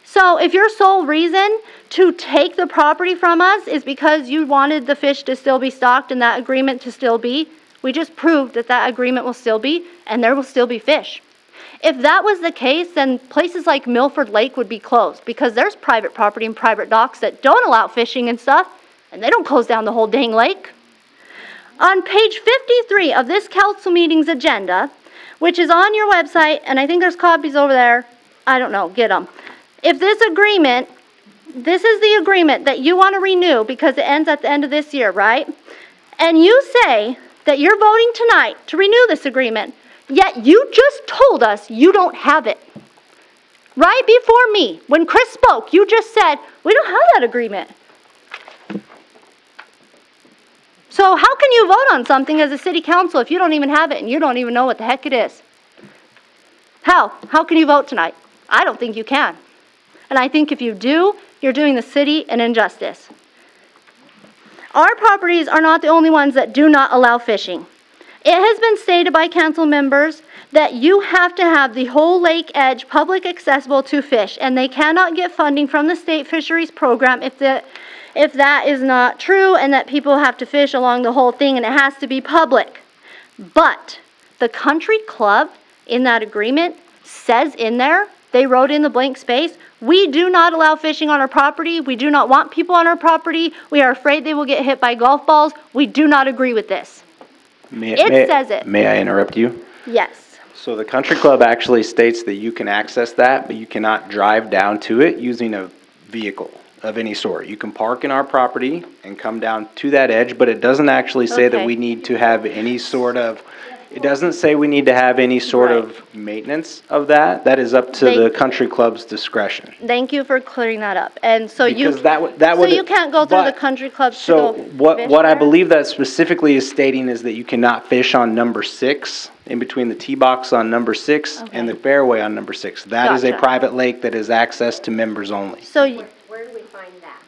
So if your sole reason to take the property from us is because you wanted the fish to still be stocked and that agreement to still be, we just proved that that agreement will still be and there will still be fish. If that was the case, then places like Milford Lake would be closed because there's private property and private docks that don't allow fishing and stuff, and they don't close down the whole dang lake. On page 53 of this council meeting's agenda, which is on your website, and I think there's copies over there, I don't know, get them. If this agreement, this is the agreement that you want to renew because it ends at the end of this year, right? And you say that you're voting tonight to renew this agreement, yet you just told us you don't have it. Right before me, when Chris spoke, you just said, we don't have that agreement. So how can you vote on something as a city council if you don't even have it and you don't even know what the heck it is? How? How can you vote tonight? I don't think you can. And I think if you do, you're doing the city an injustice. Our properties are not the only ones that do not allow fishing. It has been stated by council members that you have to have the whole lake edge public accessible to fish, and they cannot get funding from the state fisheries program if that is not true, and that people have to fish along the whole thing and it has to be public. But the country club in that agreement says in there, they wrote in the blank space, we do not allow fishing on our property. We do not want people on our property. We are afraid they will get hit by golf balls. We do not agree with this. It says it. May I interrupt you? Yes. So the country club actually states that you can access that, but you cannot drive down to it using a vehicle of any sort. You can park in our property and come down to that edge, but it doesn't actually say that we need to have any sort of, it doesn't say we need to have any sort of maintenance of that. That is up to the country club's discretion. Thank you for clearing that up. And so Because you can't go through the country club to So go what I fish there? believe that specifically is stating is that you cannot fish on number 6, in between the tee box on number 6 and the fairway on number 6. That is a Gotcha. private lake that is access to members only. So, Where do we find that?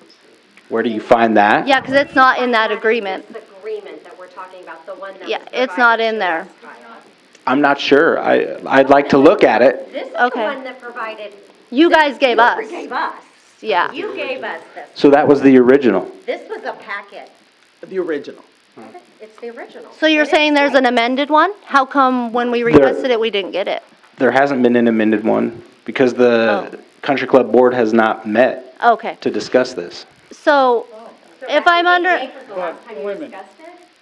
Where do you find that? yeah, because it's not in that agreement. The agreement that we're talking about, the one that Yeah, was it's not provided in to there. us by us. I'm not sure. I'd like to look at it. This is the Okay. one that provided. You guys gave us. You gave us. Yeah. You gave us this. So that was the original. This was a packet. The original. It's the original. So you're And saying it's there's great. an amended one? How come when we requested it, we didn't get it? There hasn't been an amended one because the country club board has not met Okay, to discuss this. so if I'm under, But, wait a minute.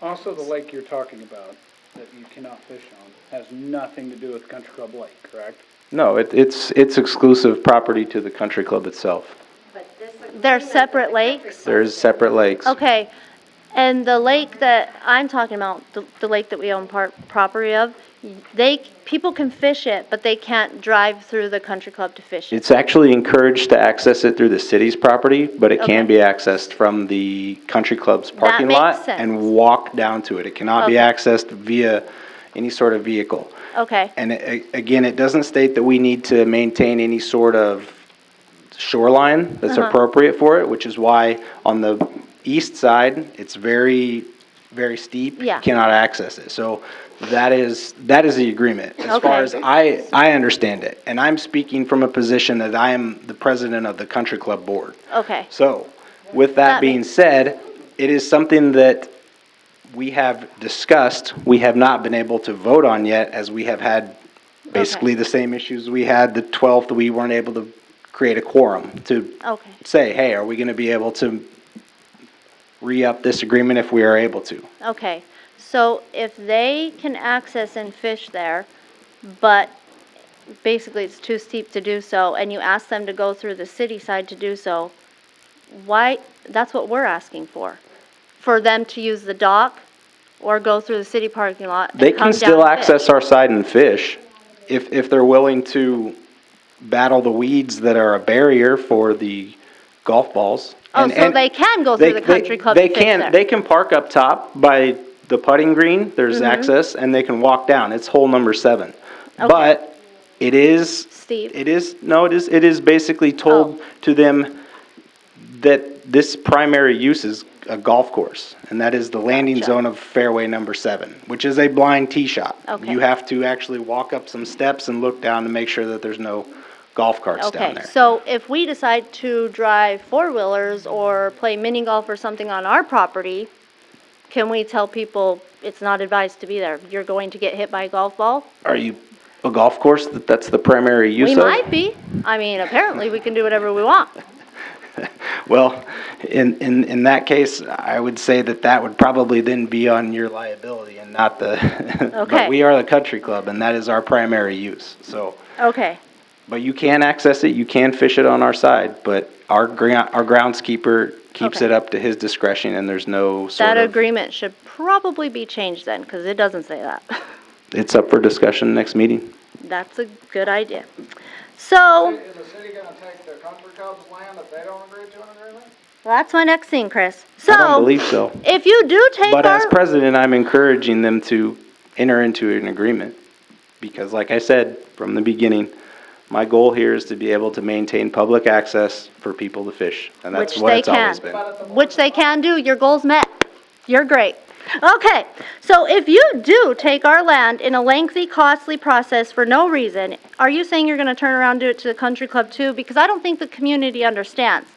Also, the lake you're talking about that you cannot fish on has nothing to do with Country Club Lake, correct? No, it's exclusive property to the country club itself. they're separate lakes? There's separate lakes. Okay, and the lake that I'm talking about, the lake that we own property of, people can fish it, but they can't drive through the country club to fish it. It's actually encouraged to access it through the city's property, but it can Okay. be accessed from the country club's parking makes lot sense. and walk down to it. It cannot be Okay. accessed via any sort of vehicle. Okay, And again, it doesn't state that we need to maintain any sort of shoreline that's Uh-huh. appropriate for it, which is why on the east side, it's very, very steep. Yeah. You cannot access it. So that is the agreement. As far Okay. as I understand it, and I'm speaking from a position that I am the president of the country club board. okay, So, with that That being makes- said, it is something that we have discussed, we have not been able to vote on yet, as we have had basically the same issues we had the 12th, we weren't able to create a quorum to okay, say, hey, are we gonna be able to re-up this agreement if we are able to? okay. So if they can access and fish there, but basically it's too steep to do so, and you ask them to go through the city side to do so, why, that's what we're asking for. For them to use the dock or go through the city parking lot and They come can down still and fish. access our side and fish, if they're willing to battle the weeds that are a barrier for the golf balls. Oh, And- so and they can go through the country club they and fish can- there? They can park up top by the putting green, there's Mhm. access, and they can walk down, it's hole number 7. Okay. But it is, Steve? it is basically told to them that this primary use is a golf course, and that is the landing Gotcha. zone of fairway number 7, which is a blind tee shot. Okay. You have to actually walk up some steps and look down to make sure that there's no golf carts down Okay, there. so if we decide to drive four-wheelers or play mini golf or something on our property, can we tell people it's not advised to be there? You're going to get hit by a golf ball? Are you a golf course that's the primary use We of? might be. I mean, apparently we can do whatever we want. Well, in that case, I would say that would probably then be on your liability and not the, Okay. but we are the country club and that is our primary use, so. Okay, But you can access it, you can fish it on our side, but our groundskeeper keeps Okay. it up to his discretion and there's no sort that of, agreement should probably be changed then, because it doesn't say that. it's up for discussion next meeting. That's a good idea. So, Is the city gonna take the country club's land if they don't agree to an agreement? that's my next thing, Chris. I don't So, believe so. if you do take But as our, president, I'm encouraging them to enter into an agreement. Because like I said from the beginning, my goal here is to be able to maintain public access for people to fish. And that's which what they it's always can, been. which they can do, your goal's met. You're great. Okay, so if you do take our land in a lengthy, costly process for no reason, are you saying you're gonna turn around and do it to the country club too? Because I don't think the community understands.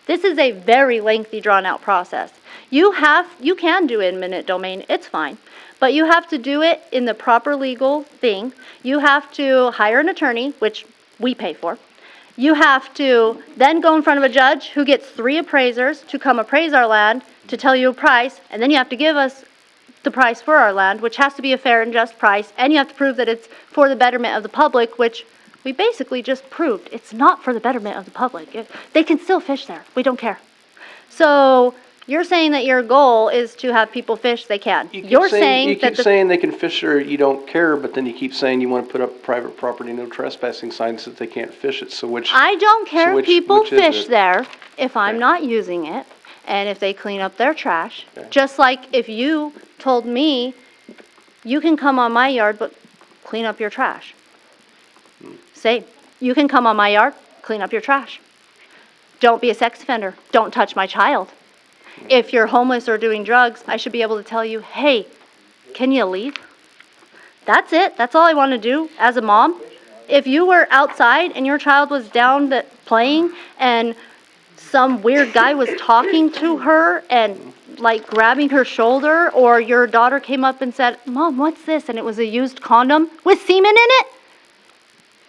This is a very lengthy, drawn-out process. You can do eminent domain, it's fine, but you have to do it in the proper legal thing. You have to hire an attorney, which we pay for. You have to then go in front of a judge who gets 3 appraisers to come appraise our land, to tell you a price, and then you have to give us the price for our land, which has to be a fair and just price, and you have to prove that it's for the betterment of the public, which we basically just proved. It's not for the betterment of the public. They can still fish there. We don't care. So, you're saying that your goal is to have people fish, they can. You're saying You that keep the... saying they can fish or you don't care, but then you keep saying you want to put up private property, no trespassing signs that they can't fish it, so which? I don't care if which- people which is fish it? there if I'm Okay. not using it and if they clean up their trash. Okay. Just like if you told me, you can come on my yard, but clean up your trash. Say, you can come on my yard, clean up your trash. Don't be a sex offender. Don't touch my child. If you're homeless or doing drugs, I should be able to tell you, hey, can you leave? That's it. That's all I want to do as a mom. If you were outside and your child was down playing and some weird guy was talking to her and like grabbing her shoulder, or your daughter came up and said, Mom, what's this? And it was a used condom with semen in it,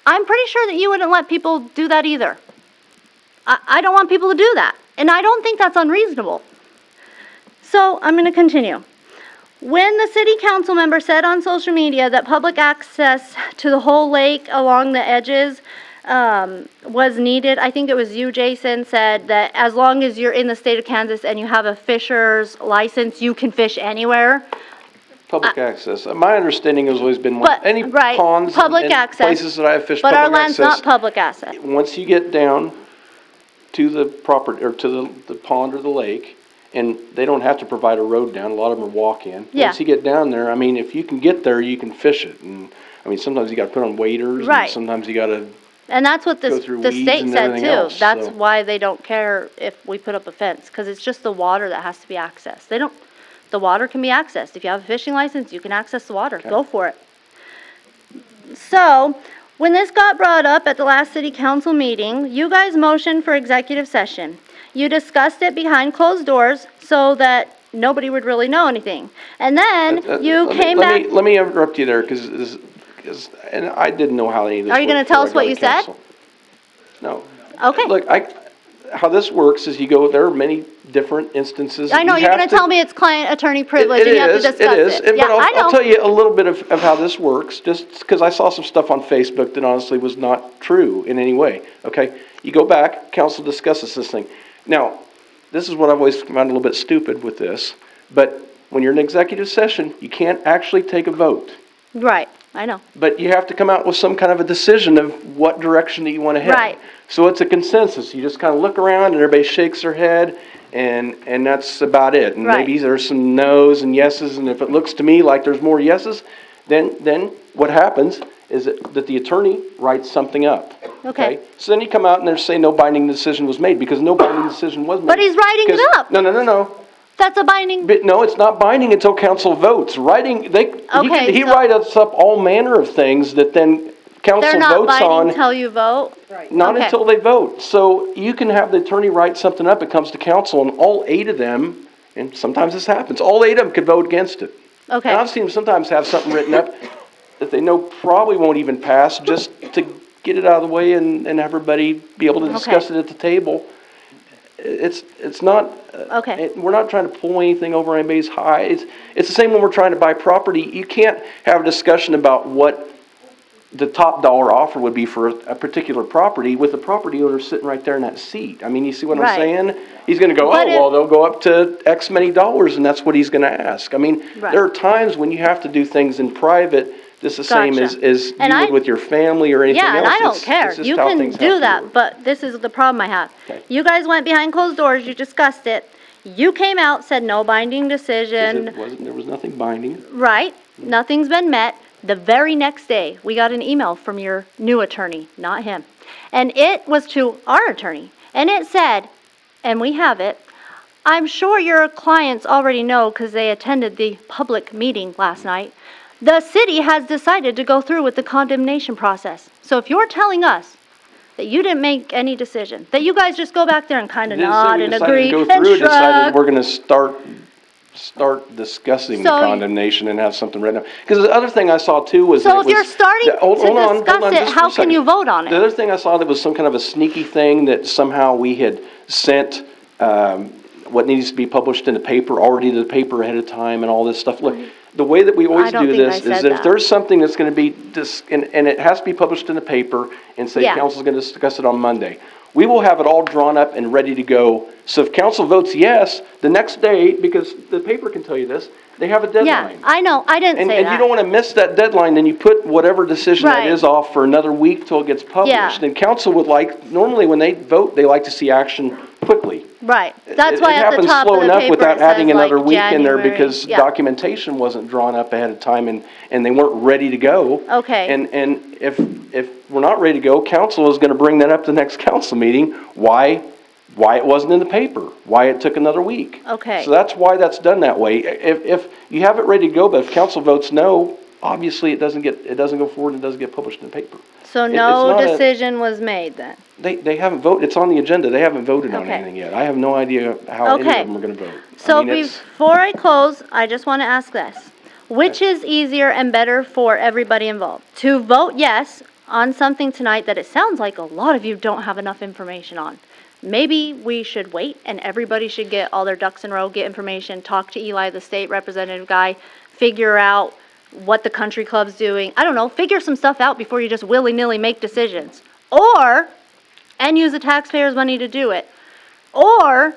I'm pretty sure that you wouldn't let people do that either. I don't want people to do that, and I don't think that's unreasonable. So, I'm gonna continue. When the city council member said on social media that public access to the whole lake along the edges was needed, I think it was you, Jason, said that as long as you're in the state of Kansas and you have a fisher's license, you can fish anywhere. Public access. My understanding has always been, But, any right, ponds public and access, places that I have fished, But our public land's not access. public access. Once you get down to the property, or to the pond or the lake, and they don't have to provide a road down, a lot of them are walk-in. Yeah. Once you get down there, I mean, if you can get there, you can fish it, and, I mean, sometimes you gotta put on waders, and Right. sometimes you gotta, And that's what Go through the weeds state and said everything too. else, That's so. why they don't care if we put up a fence, because it's just the water that has to be accessed. The water can be accessed. If you have a fishing license, you can access the water. Okay. Go for it. So, when this got brought up at the last city council meeting, you guys motioned for executive session. You discussed it behind closed doors so that nobody would really know anything. And then you came back. Let me interrupt you there, and I didn't know how any of this Are you worked gonna tell before us what I you got to said? council. No. Okay. Look, how this works is there are many different instances. I know, You you're have gonna to- tell me it's client-attorney privilege It and you have to is, discuss it. and- Yeah, but I I'll know. tell you a little bit of how this works, just because I saw some stuff on Facebook that honestly was not true in any way, okay? You go back, council discusses this thing. Now, this is what I've always found a little bit stupid with this, but when you're in executive session, you can't actually take a vote. Right, I know. But you have to come out with some kind of a decision of what direction that you want to head. Right. So it's a consensus. You just kind of look around and everybody shakes their head, and that's about it. And Right. maybe there's some no's and yeses, and if it looks to me like there's more yeses, then what happens is that the attorney writes something up. Okay. So then you come out and they say no binding decision was made, because no binding decision was made. But he's writing it 'Cause- up. No. That's a binding, But no, it's not binding until council votes. He writes up all manner of things that then council they're not votes on. binding until you vote? Not Okay. until they vote. So you can have the attorney write something up, it comes to council, and all 8 of them, and sometimes this happens, all 8 of them could vote against it. Okay. And I've seen them sometimes have something written up that they know probably won't even pass, just to get it out of the way and everybody be able to discuss it at the table. It's not, Okay. we're not trying to pull anything over anybody's high. It's the same when we're trying to buy property. You can't have a discussion about what the top dollar offer would be for a particular property with the property owner sitting right there in that seat. I mean, you see what I'm Right. saying? He's gonna go, But well, they'll go up to X many dollars, and that's what he's gonna ask. I mean, Right. there are times when you have to do things in private, just the same Gotcha. as you And would with your family or anything else. Yeah, and I don't It's care. just You how can things have do to that, work. but this is the problem I have. Okay. You guys went behind closed doors, you discussed it. You came out, said no binding 'Cause decision. there was nothing binding. Right, nothing's been met. The very next day, we got an email from your new attorney, not him. And it was to our attorney. And it said, and we have it, I'm sure your clients already know because they attended the public meeting last night. The city has decided to go through with the condemnation process. So if you're telling us that you didn't make any decision, that you guys just go back there and kind of Didn't say nod we and decided agree to go and through it, decided shrug. we're gonna start discussing the So- condemnation and have something written up. Because the other thing I saw too was. So that it if you're was- starting Yeah, hold to on, discuss it, just for a how can second. you vote on The it? other thing I saw that was some kind of a sneaky thing that somehow we had sent, what needs to be published in the paper, already to the paper ahead of time and all this stuff. Look, the way that we always don't do think I this is said that if that. there's something that's gonna be, and it has to be published in the paper, and say Yeah. council's gonna discuss it on Monday, we will have it all drawn up and ready to go. So if council votes yes, the next day, because the paper can tell you this, they have a Yeah, deadline. I know, I didn't And say you that. don't wanna miss that deadline, then you put whatever decision that Right. is off for another week till it gets Yeah. published. And council would like, normally when they vote, they like to see action quickly. Right, that's why It at the happens top slow of the enough paper without it adding says another like week in there January. because Yeah. documentation wasn't drawn up ahead of time and they weren't ready to go. Okay. And if we're not ready to go, council is gonna bring that up the next council meeting, why it wasn't in the paper, why it took another week. Okay. So that's why that's done that way. If you have it ready to go, but if council votes no, obviously it doesn't go forward and it doesn't get published in the paper. So it's no not a- decision was made then? They haven't voted, it's on the agenda, they haven't voted on Okay. anything yet. I have no idea how any of Okay. them are gonna vote. I So mean, it's- before I close, I just want to ask this. Which is easier and better for everybody involved? To vote yes on something tonight that it sounds like a lot of you don't have enough information on. Maybe we should wait and everybody should get all their ducks in a row, get information, talk to Eli, the state representative guy, figure out what the country club's doing. I don't know, figure some stuff out before you just willy-nilly make decisions. And use the taxpayers' money to do it. Or,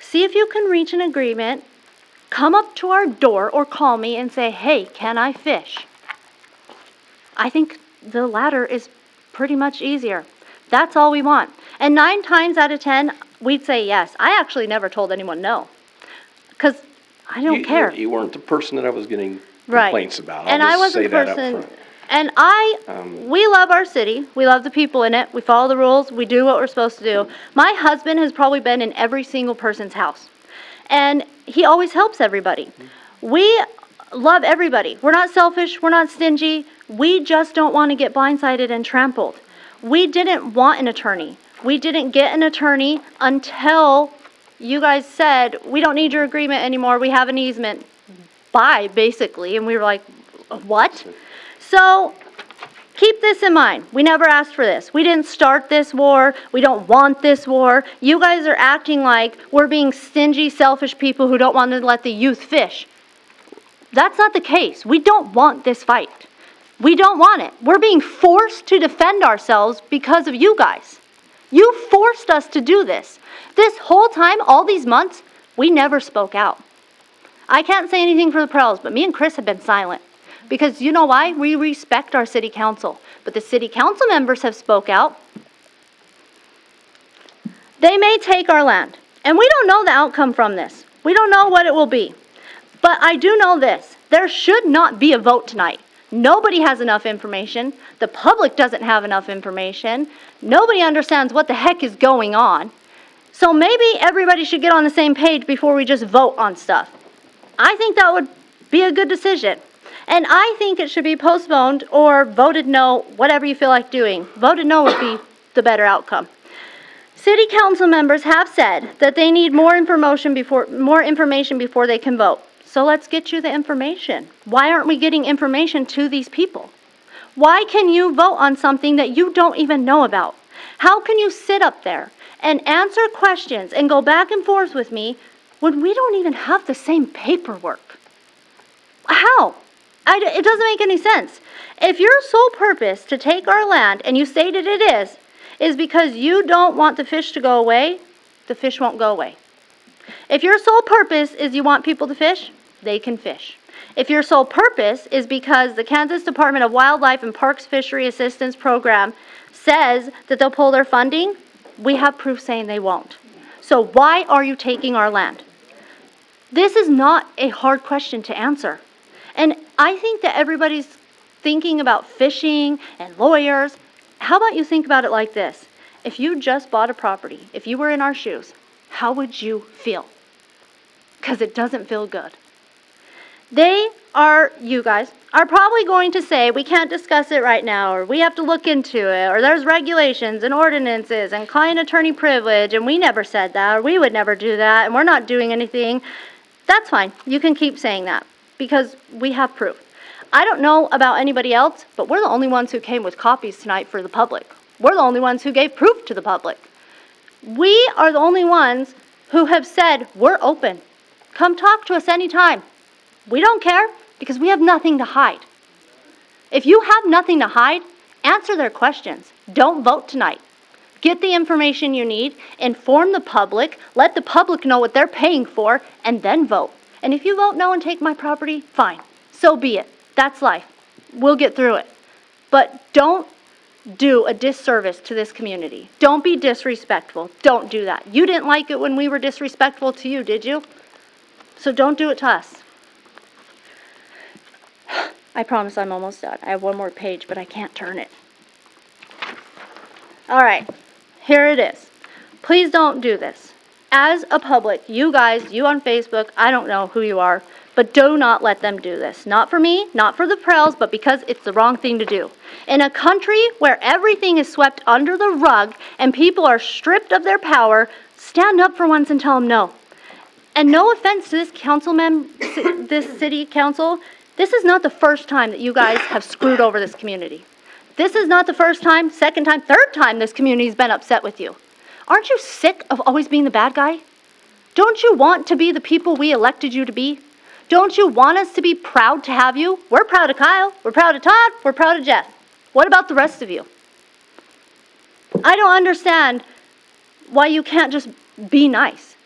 see if you can reach an agreement, come up to our door or call me and say, hey, can I fish? I think the latter is pretty much easier. That's all we want. And 9 times out of 10, we'd say yes. I actually never told anyone no. Because I don't care. You weren't the person that I was getting Right. complaints about. And I'll I just wasn't say the that up person, front. and we love our city. We love the people in it. We follow the rules. We do what we're supposed to do. My husband has probably been in every single person's house. And he always helps everybody. We love everybody. We're not selfish. We're not stingy. We just don't want to get blindsided and trampled. We didn't want an attorney. We didn't get an attorney until you guys said, we don't need your agreement anymore. We have an easement. Bye, basically. And we were like, what? So keep this in mind. We never asked for this. We didn't start this war. We don't want this war. You guys are acting like we're being stingy, selfish people who don't want to let the youth fish. That's not the case. We don't want this fight. We don't want it. We're being forced to defend ourselves because of you guys. You forced us to do this. This whole time, all these months, we never spoke out. I can't say anything for the Prels, but me and Chris have been silent. Because you know why? We respect our city council. But the city council members have spoke out. They may take our land. And we don't know the outcome from this. We don't know what it will be. But I do know this. There should not be a vote tonight. Nobody has enough information. The public doesn't have enough information. Nobody understands what the heck is going on. So maybe everybody should get on the same page before we just vote on stuff. I think that would be a good decision. And I think it should be postponed or voted no, whatever you feel like doing. Voted no would be the better outcome. City council members have said that they need more information before they can vote. So let's get you the information. Why aren't we getting information to these people? Why can you vote on something that you don't even know about? How can you sit up there and answer questions and go back and forth with me when we don't even have the same paperwork? How? It doesn't make any sense. If your sole purpose to take our land, and you stated it is because you don't want the fish to go away, the fish won't go away. If your sole purpose is you want people to fish, they can fish. If your sole purpose is because the Kansas Department of Wildlife and Parks Fishery Assistance Program says that they'll pull their funding, we have proof saying they won't. So why are you taking our land? This is not a hard question to answer. And I think that everybody's thinking about fishing and lawyers. How about you think about it like this? If you just bought a property, if you were in our shoes, how would you feel? Because it doesn't feel good. You guys, are probably going to say, we can't discuss it right now, or we have to look into it, or there's regulations and ordinances and client attorney privilege, and we never said that, or we would never do that, and we're not doing anything. That's fine. You can keep saying that, because we have proof. I don't know about anybody else, but we're the only ones who came with copies tonight for the public. We're the only ones who gave proof to the public. We are the only ones who have said, we're open. Come talk to us anytime. We don't care because we have nothing to hide. If you have nothing to hide, answer their questions. Don't vote tonight. Get the information you need, inform the public, let the public know what they're paying for, and then vote. And if you vote no and take my property, fine. So be it. That's life. We'll get through it. But don't do a disservice to this community. Don't be disrespectful. Don't do that. You didn't like it when we were disrespectful to you, did you? So don't do it to us. I promise I'm almost done. I have one more page, but I can't turn it. All right, here it is. Please don't do this. As a public, you guys, you on Facebook, I don't know who you are, but do not let them do this. Not for me, not for the Prels, but because it's the wrong thing to do. In a country where everything is swept under the rug and people are stripped of their power, stand up for once and tell them no. And no offense to this city council, this is not the first time that you guys have screwed over this community. This is not the first time, second time, third time this community's been upset with you. Aren't you sick of always being the bad guy? Don't you want to be the people we elected you to be? Don't you want us to be proud to have you? We're proud of Kyle. We're proud of Todd. We're proud of Jeff. What about the rest of you? I don't understand why you can't just be nice.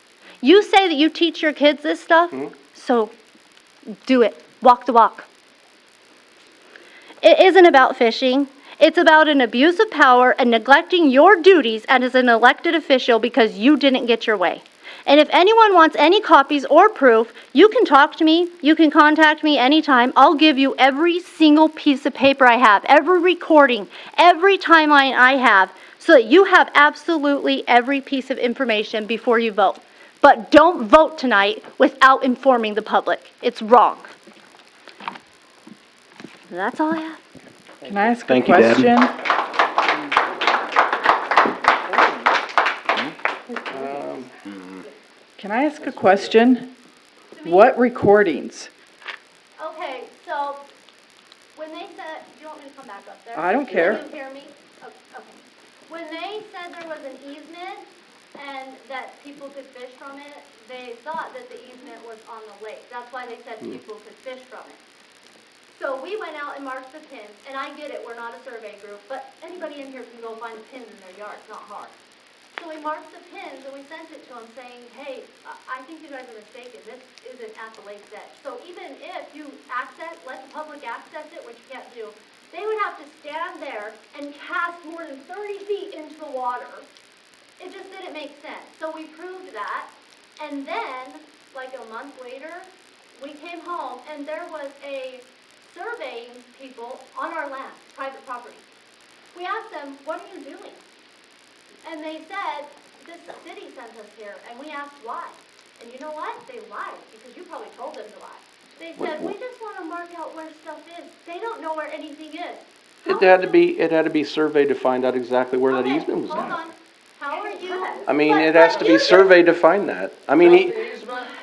You say that you teach your kids this stuff, so do it. Walk the walk. It isn't about fishing. It's about an abuse of power and neglecting your duties as an elected official because you didn't get your way. And if anyone wants any copies or proof, you can talk to me. You can contact me anytime. I'll give you every single piece of paper I have, every recording, every timeline I have, so that you have absolutely every piece of information before you vote. But don't vote tonight without informing the public. It's wrong. That's all I have. Can I ask a Thank you, Deb. question? Can I ask a question? What recordings? Okay, so when they said, do you want me to come back up there? I don't care. Can you hear me? Okay. When they said there was an easement and that people could fish from it, they thought that the easement was on the lake. That's why they said people could fish from it. So we went out and marked the pins, and I get it, we're not a survey group, but anybody in here can go find the pins in their yard, it's not hard. So we marked the pins and we sent it to them saying, hey, I think you guys are mistaken, this isn't at the lake's edge. So even if you let the public access it, which you can't do, they would have to stand there and cast more than 30 feet into the water. It just didn't make sense. So we proved that, and then, like a month later, we came home and there was a surveying people on our land, private property. We asked them, what are you doing? And they said, this city sent us here, and we asked why. And you know what? They lied, because you probably told them to lie. They said, we just want to mark out where stuff is. They don't know where anything is. It had to be surveyed to find out exactly where that easement was Hold at. on. How are you? I mean, it has to be surveyed to find that. I mean,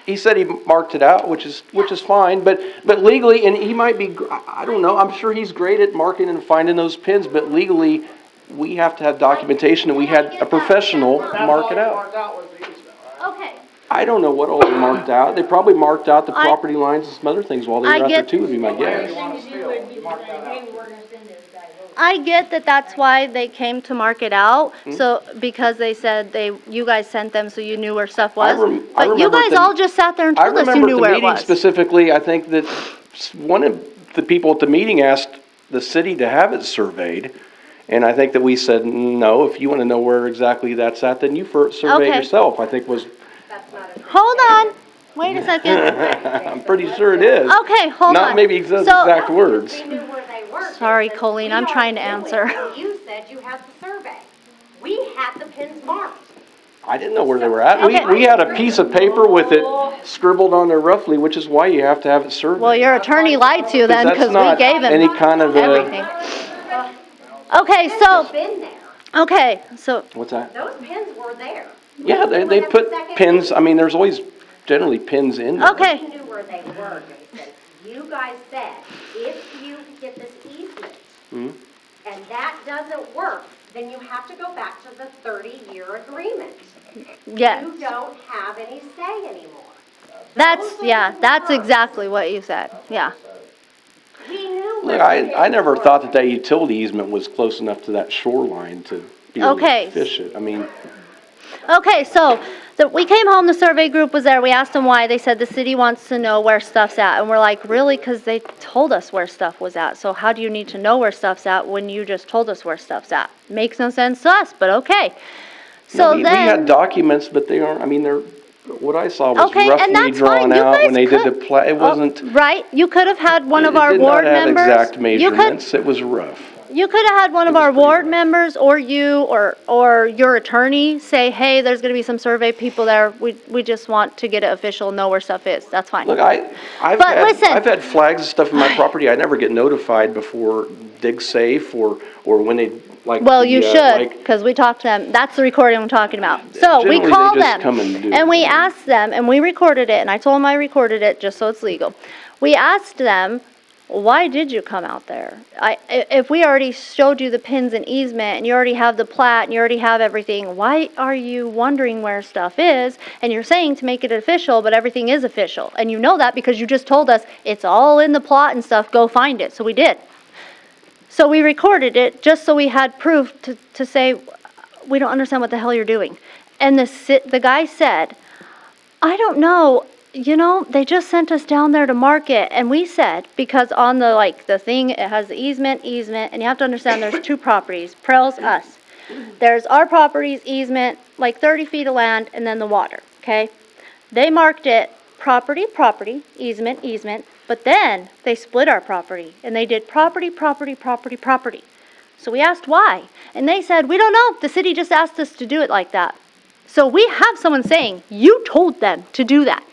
he said he marked it out, which is fine, but legally, and he might be, I don't know, I'm sure he's great at marking and finding those pins, but legally, we have to have documentation, and we had a professional mark it out. Okay. I don't know what all they marked out. They probably marked out the property lines and some other things while they were out there too, would be my guess. I get that that's why they came to mark it out, so, because they said you guys sent them so you knew where stuff was. But you guys all just sat there and told us you knew where it I remember at the meeting was. specifically, I think that one of the people at the meeting asked the city to have it surveyed. And I think that we said, no, if you want to know where exactly that's at, then you survey yourself, I think was. Hold on, wait a second. I'm pretty sure it is. Okay, hold on. Not maybe exact words. We knew where they were. Sorry, Colleen, I'm trying to answer. You said you had the survey. We had the pins marked. I didn't know where they were at. Okay. We had a piece of paper with it scribbled on there roughly, which is why you have to have it surveyed. Well, your attorney lied to you then, because we gave him any kind of everything. Okay, so, Been there. okay, so, What's that? Those pins were there. Yeah, they put pins, I mean, there's always generally pins in there. okay. We knew where they were, Jason. You guys said, if you get this easement, and that doesn't work, then you have to go back to the 30-year agreement. Yes. You don't have any say anymore. That's exactly what you said, yeah. We knew Look, where the pins I never were. thought that utility easement was close enough to that shoreline to be able Okay. to fish it. I mean, Okay, so we came home, the survey group was there, we asked them why, they said the city wants to know where stuff's at, and we're like, really? Because they told us where stuff was at, so how do you need to know where stuff's at when you just told us where stuff's at? Makes no sense to us, but okay. So we had then, documents, but they aren't, I mean, what I saw was okay, and roughly that's drawn fine, you out when they guys did could. it wasn't. Right, you could have had one of our It ward did not have members. exact You could, measurements, it was rough. you could have had one of our ward members, or you, or your attorney say, hey, there's gonna be some survey people there, we just want to get it official, know where stuff is, that's fine. Look, But listen. I've had flags and stuff in my property, I never get notified before dig safe or when they, like. Well, you the, should, like- because we talked to them, that's the recording I'm talking about. So, we Generally, they called just them, come and do and we it. asked them, and we recorded it, and I told them I recorded it, just so it's legal. We asked them, why did you come out there? If we already showed you the pins and easement, and you already have the plat, and you already have everything, why are you wondering where stuff is? And you're saying to make it official, but everything is official. And you know that because you just told us it's all in the plot and stuff, go find it. So we did. So we recorded it just so we had proof to say, we don't understand what the hell you're doing. And the guy said, I don't know. You know, they just sent us down there to mark it, and we said, because on the thing, it has the easement, and you have to understand there's two properties, Prell's, us. There's our properties, easement, like 30 feet of land, and then the water, okay? They marked it property, easement, but then they split our property, and they did property. So we asked why, and they said, we don't know, the city just asked us to do it like that. So we have someone saying, you told them to do that.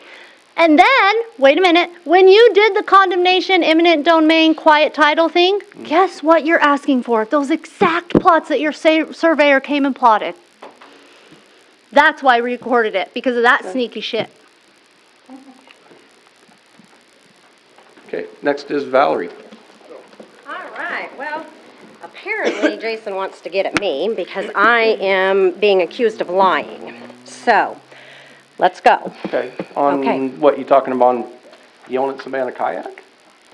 And then, wait a minute, when you did the condemnation, eminent domain, quiet title thing, guess what you're asking for? Those exact plots that your surveyor came and plotted. That's why we recorded it, because of that sneaky shit. Okay, next is Valerie. All right, well, apparently Jason wants to get at me because I am being accused of lying. So, let's go. Okay, on what you talking about, yelling at somebody on a kayak?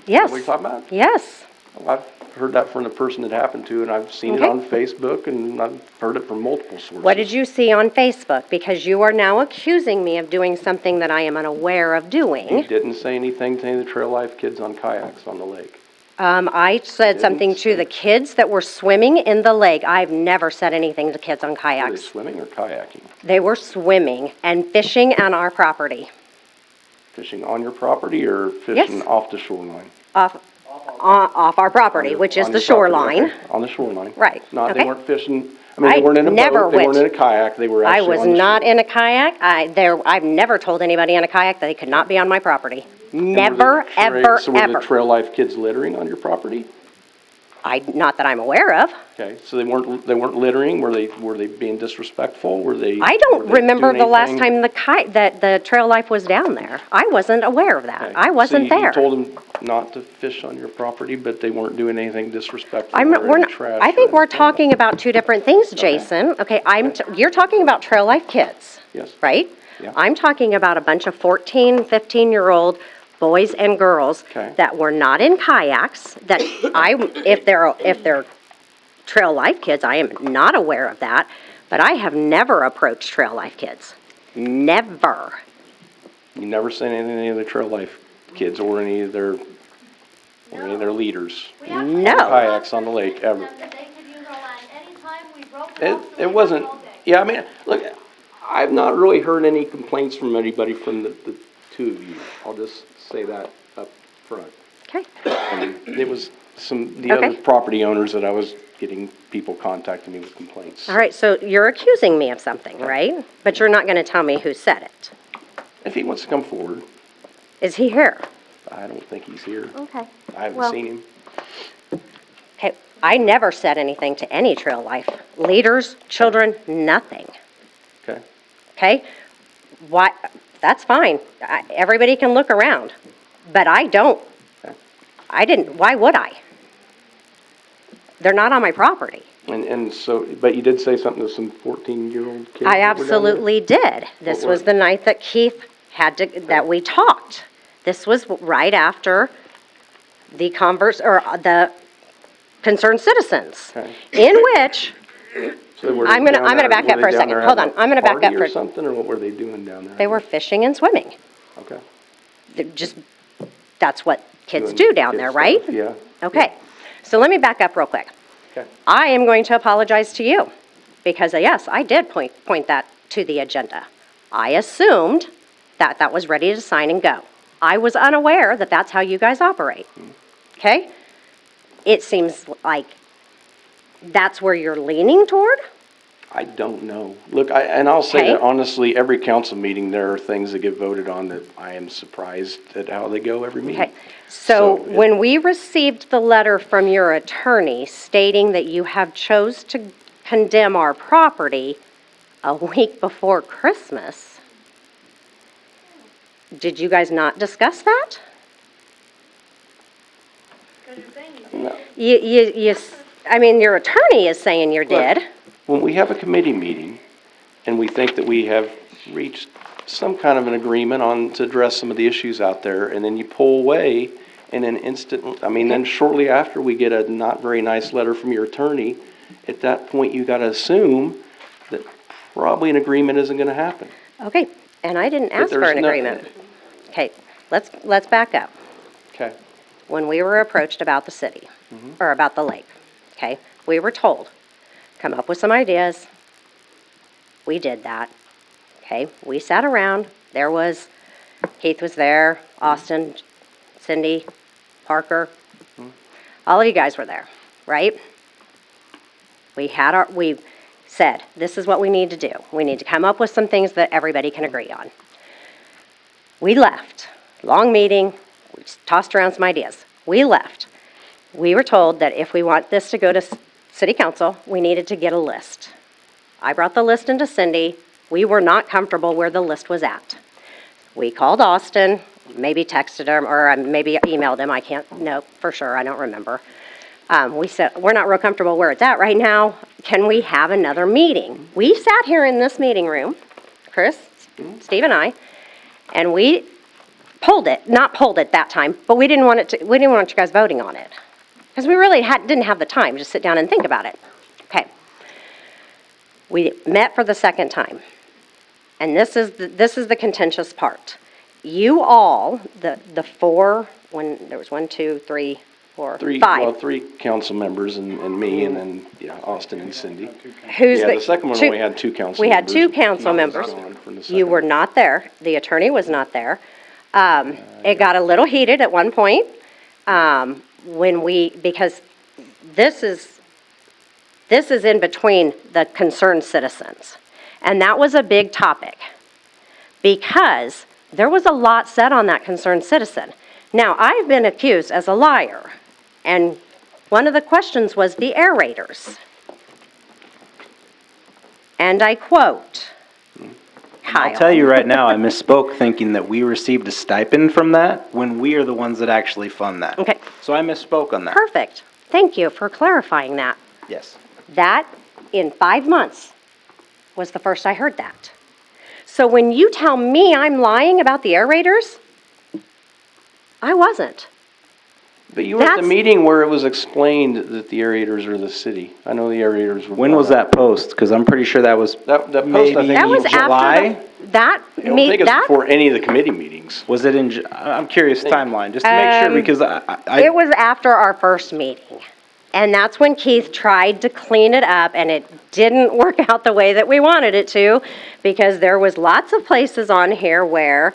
Yes. What are you talking about? Yes. Well, I've heard that from the person it happened to, and I've seen it on Facebook, and I've heard it from multiple sources. What did you see on Facebook? Because you are now accusing me of doing something that I am unaware of doing. You didn't say anything to any of the Trail Life kids on kayaks on the lake. I said something to the kids that were swimming in the lake. I've never said anything to kids on kayaks. Were they swimming or kayaking? They were swimming and fishing on our property. Fishing on your property or fishing off the shoreline? Off our property, which is the shoreline. Okay. On the shoreline. Right. Not, they weren't fishing, I mean, they weren't in a boat, they weren't in a kayak, they were I actually was on the not shore. in a kayak. I've never told anybody in a kayak that they could not be on my property. And Never, ever, So were ever. the Trail Life kids littering on your property? Not that I'm aware of. Okay, so they weren't littering, were they being disrespectful, were they? I don't remember the last anything? time that the Trail Life was down there. I wasn't aware of that. Okay. I wasn't So there. you told them not to fish on your property, but they weren't doing anything disrespectful? I think we're talking about two different things, Jason. Okay, you're talking about Trail Life kids. Yes. Right? Yeah. I'm talking about a bunch of 14, 15-year-old boys and girls that were not in kayaks, that if they're Trail Life kids, I am not aware of that, but I have never approached Trail Life kids. Never. You never seen any of the Trail Life kids or any of their leaders? No. Kayaks on the lake, ever? It wasn't, yeah, I mean, look, I've not really heard any complaints from anybody from the two of you. I'll just say that up front. Okay. It was the other property owners that I was getting people contacting me with complaints. All right, so you're accusing me of something, right? But you're not going to tell me who said it. If he wants to come forward. Is he here? I don't think he's here. Okay. I haven't seen him. Okay, I never said anything to any Trail Life leaders, children, nothing. Okay. Okay? Why? That's fine. Everybody can look around. But I don't. Okay. I didn't. Why would I? They're not on my property. And so, but you did say something to some 14-year-old kids? I absolutely did. This was the night that Keith that we talked. This was right after the the concerned citizens, in which I'm gonna back up for a second. Hold on, I'm gonna back up for something, or what were they doing down there? They were fishing and swimming. Okay. That's what kids do down there, right? Yeah. Okay. So let me back up real quick. Okay. I am going to apologize to you because yes, I did point that to the agenda. I assumed that was ready to sign and go. I was unaware that that's how you guys operate. Okay? It seems like that's where you're leaning toward. I don't know. Look, I'll say that honestly, every council meeting, there are things that get voted on that I am surprised at how they go every meeting. Okay. So when we received the letter from your attorney stating that you have chose to condemn our property a week before Christmas, did you guys not discuss that? I mean, your attorney is saying you did. When we have a committee meeting and we think that we have reached some kind of an agreement on to address some of the issues out there, and then you pull away, and then then shortly after we get a not very nice letter from your attorney, at that point you gotta assume that probably an agreement isn't gonna happen. Okay, and I didn't ask for there's an no- agreement. Okay, let's back up. Okay. When we were approached about the city, or about the lake, okay, we were told, come up with some ideas. We did that. Okay, we sat around. Keith was there, Austin, Cindy, Parker. All of you guys were there, right? We said, this is what we need to do. We need to come up with some things that everybody can agree on. We left. Long meeting. We just tossed around some ideas. We left. We were told that if we want this to go to city council, we needed to get a list. I brought the list into Cindy. We were not comfortable where the list was at. We called Austin, maybe texted him, or maybe emailed him. I can't know for sure. I don't remember. We said, we're not real comfortable where it's at right now. Can we have another meeting? We sat here in this meeting room, Chris, Steve, and I, and we not pulled it that time, but we didn't want you guys voting on it. Because we really didn't have the time to sit down and think about it. Okay. We met for the second time. And this is the contentious part. You all, the four, when there was 1, 2, 3, 4, 5. Three council members and me, and then, Austin and Cindy. The second one, we had 2 council members. We had 2 council members. You were not there. The attorney was not there. It got a little heated at one point, because this is in between the concerned citizens. And that was a big topic, because there was a lot said on that concerned citizen. Now, I've been accused as a liar, and one of the questions was the aerators. And I quote, Kyle. I'll tell you right now, I misspoke thinking that we received a stipend from that when we are the ones that actually fund that. Okay. So I misspoke on that. Perfect. Thank you for clarifying that. Yes. That, in 5 months, was the first I heard that. So when you tell me I'm lying about the aerators, I wasn't. But you were at the meeting where it was explained that the aerators are the city. I know the aerators were. When was that post? Because I'm pretty sure that was that post, maybe I think, that was July. I don't think it's before any of the committee meetings. Was it in? I'm curious timeline, just to make sure, because it was after our first meeting. And that's when Keith tried to clean it up, and it didn't work out the way that we wanted it to, because there was lots of places on here where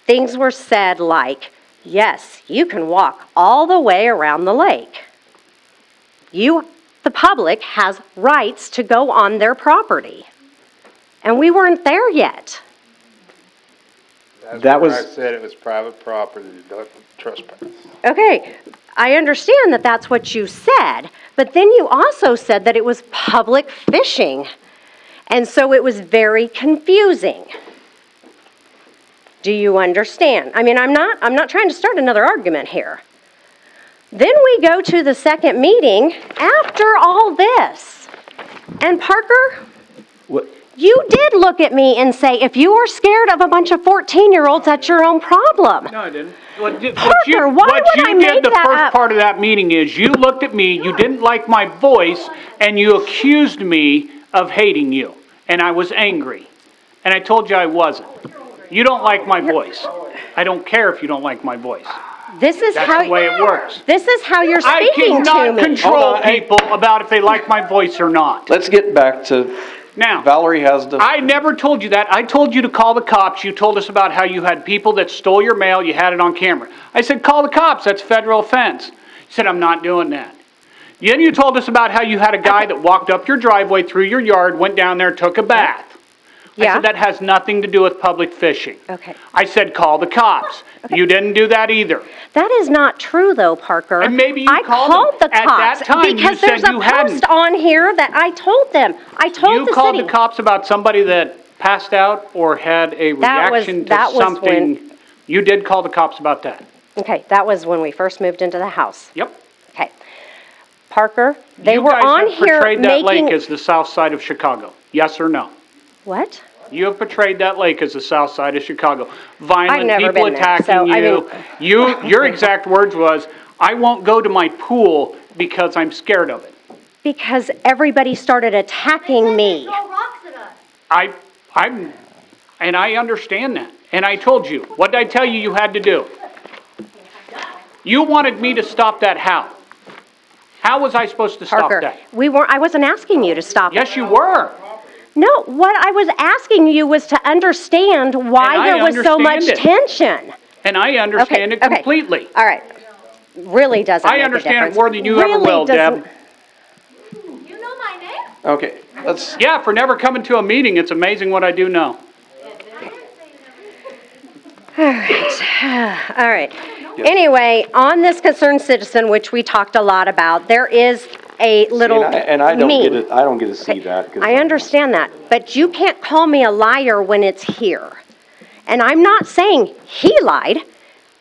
things were said like, yes, you can walk all the way around the lake. The public has rights to go on their property. And we weren't there yet. That's where I said it was private property, don't trespass. Okay, I understand that that's what you said, but then you also said that it was public fishing. And so it was very confusing. Do you understand? I mean, I'm not trying to start another argument here. Then we go to the second meeting after all this. And Parker, What? you did look at me and say, if you are scared of a bunch of 14-year-olds, that's your own problem. No, I didn't. Parker, why would I make The that first up? part of that meeting is you looked at me, you didn't like my voice, and you accused me of hating you. And I was angry. And I told you I wasn't. You don't like my voice. I don't care if you don't like my voice. That's the way it works. This is how you're I speaking to cannot me. control people about if they like my voice or not. Let's get back to, Now, Valerie has the. I never told you that. I told you to call the cops. You told us about how you had people that stole your mail. You had it on camera. I said, call the cops. That's federal offense. You said, I'm not doing that. Then you told us about how you had a guy that walked up your driveway, through your yard, went down there, took a bath. I said, that has nothing to do with public fishing. Okay. I said, call the cops. You didn't do that either. That is not true, though, Parker. And maybe you I called the them. At cops that time, you because said there's a you post hadn't. on here that I told them. I told You the called city. the cops about somebody that passed out or had a That was- reaction that to was something. when- You did call the cops about that. Okay, that was when we first moved into the house. Yep. Okay. Parker, they were on You guys have here portrayed that lake making, as the south side of Chicago. Yes or no? what? You have portrayed that lake as the south side of Chicago. Violent, never people been there, attacking so, I you. Your exact words was, I won't go to my pool because I'm scared of it. Because everybody started attacking me. And I understand that. And I told you, what did I tell you had to do? You wanted me to stop that how? How was I supposed to stop Parker, that? I wasn't asking you to stop it. Yes, you were. No, what I was asking you was to understand why there was so much tension. And I understand it completely. All right. Really doesn't make a difference. I understand it more than you ever will, Deb. You know my name? Okay, let's, Yeah, for never coming to a meeting, it's amazing what I do know. All right. All right. Anyway, on this concerned citizen, which we talked a lot about, there is a little and I don't meme. get it, I don't get to see that. 'Cause I understand that, but you can't call me a liar when it's here. And I'm not saying he lied.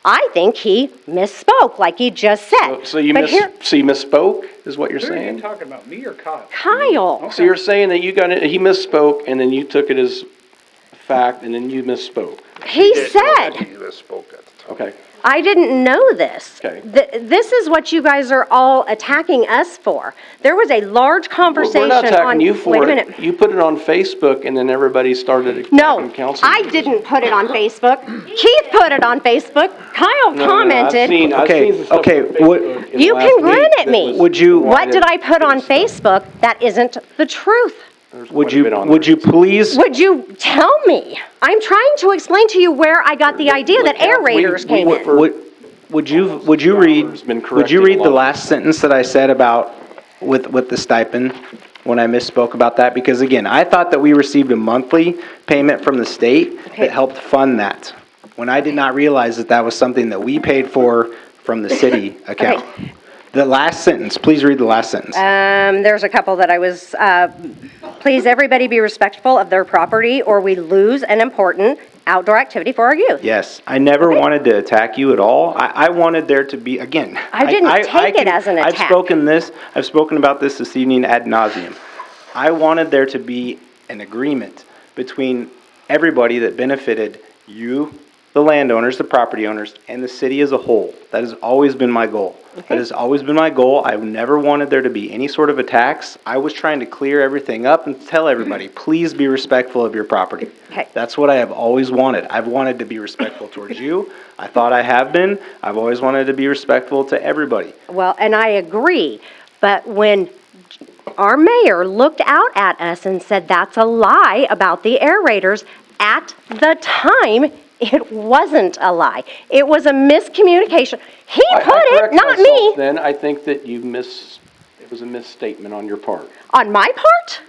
I think he misspoke, like he just said. So you misspoke, is what you're Who are you saying? talking about, me or Kyle? Kyle. So you're saying that he misspoke, and then you took it as fact, and then you misspoke. He said, You misspoke at the time. Okay. I didn't know this. Okay. This is what you guys are all attacking us for. There was a large conversation We're not attacking you wait for a minute. it. You put it on Facebook, and then everybody started attacking No, council. I didn't put it on Facebook. Keith put it on Facebook. Kyle commented. I've seen the stuff Okay, on Facebook in the You last can grin week at that me. was- Would you, What did I put on Facebook that isn't the truth? There's would quite a bit on you there. please, Would you tell me? I'm trying to explain to you where I got the idea that air raiders came in. would you read the last sentence that I said about with the stipend when I misspoke about that? Because again, I thought that we received a monthly payment from the state that helped fund that. When I did not realize that that was something that we paid for from the city account. The last sentence, please read the last sentence. There's a couple that I was, please everybody be respectful of their property or we lose an important outdoor activity for our youth. Yes, I never wanted to attack you at all. I wanted there to be, again. I didn't take it as an attack. I've spoken about this evening ad nauseum. I wanted there to be an agreement between everybody that benefited you, the landowners, the property owners, and the city as a whole. That has always been my goal. That has always been my goal. I've never wanted there to be any sort of attacks. I was trying to clear everything up and tell everybody, please be respectful of your property. Okay. That's what I have always wanted. I've wanted to be respectful towards you. I thought I have been. I've always wanted to be respectful to everybody. Well, and I agree, but when our mayor looked out at us and said that's a lie about the air raiders, at the time, it wasn't a lie. It was a miscommunication. He put it, not me. Then I think that it was a misstatement on your part. On my part?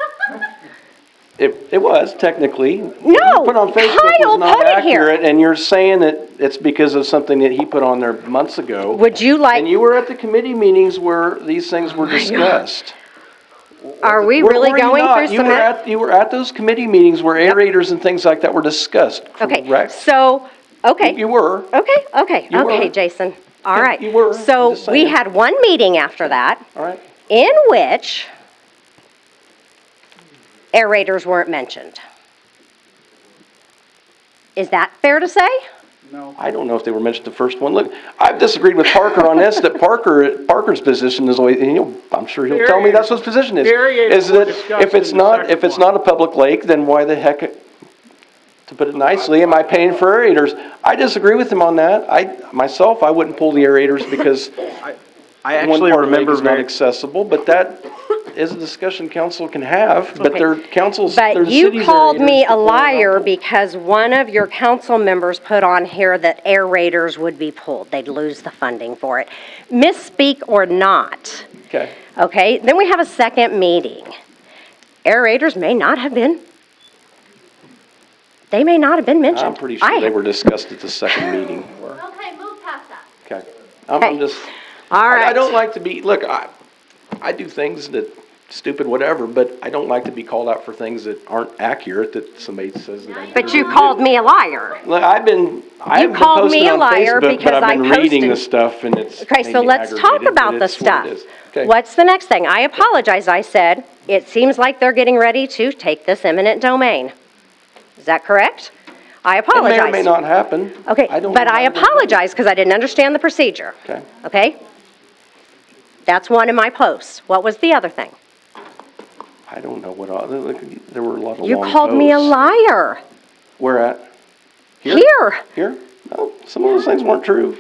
It was technically. No, What you put on Facebook Kyle was not put it here. accurate, and you're saying that it's because of something that he put on there months ago. Would you like? And you were at the committee meetings where these things were discussed. Are we Were really you going not? through some? You were at those committee meetings where aerators and things like that were discussed. Okay, Correct? so, okay. You were. Okay, You were. Jason. All right. You were. So Just we saying. had one meeting after that All right. in which air raiders weren't mentioned. Is that fair to say? No. I don't know if they were mentioned the first one. Look, I've disagreed with Parker on this, that Parker's position is always, and I'm sure he'll tell me that's what his position is. Is that if it's not a public lake, then why the heck, to put it nicely, am I paying for aerators? I disagree with him on that. I wouldn't pull the aerators because I one actually part of the lake remember is not very, accessible, but that is a discussion council can have, but Okay. their councils, But they're the you city's called aerators me to a pull it liar out. because one of your council members put on here that air raiders would be pulled. They'd lose the funding for it. Misspeak or not. Okay. Okay, then we have a second meeting. Air raiders may not have been. They may not have been mentioned. I'm pretty sure they were discussed at the second meeting. Okay, move past that. Okay. I'm just, All right. I don't like to be, look, I do things that stupid, whatever, but I don't like to be called out for things that aren't accurate, that somebody says that I. But you called me a liar. Look, I haven't been called me posting a on liar Facebook, because but I've been I reading the posted- stuff and it's Okay, made so me let's talk aggravated, about but the it's what it stuff. is. Okay. What's the next thing? I apologize. I said, it seems like they're getting ready to take this eminent domain. Is that correct? I It may apologize. or may not happen. Okay, I don't but know I how to- apologize because I didn't understand the procedure. Okay. Okay? That's one of my posts. What was the other thing? I don't know what, there were a lot of long You called me a posts. liar. Where at? Here. Here? No, some of those things weren't true.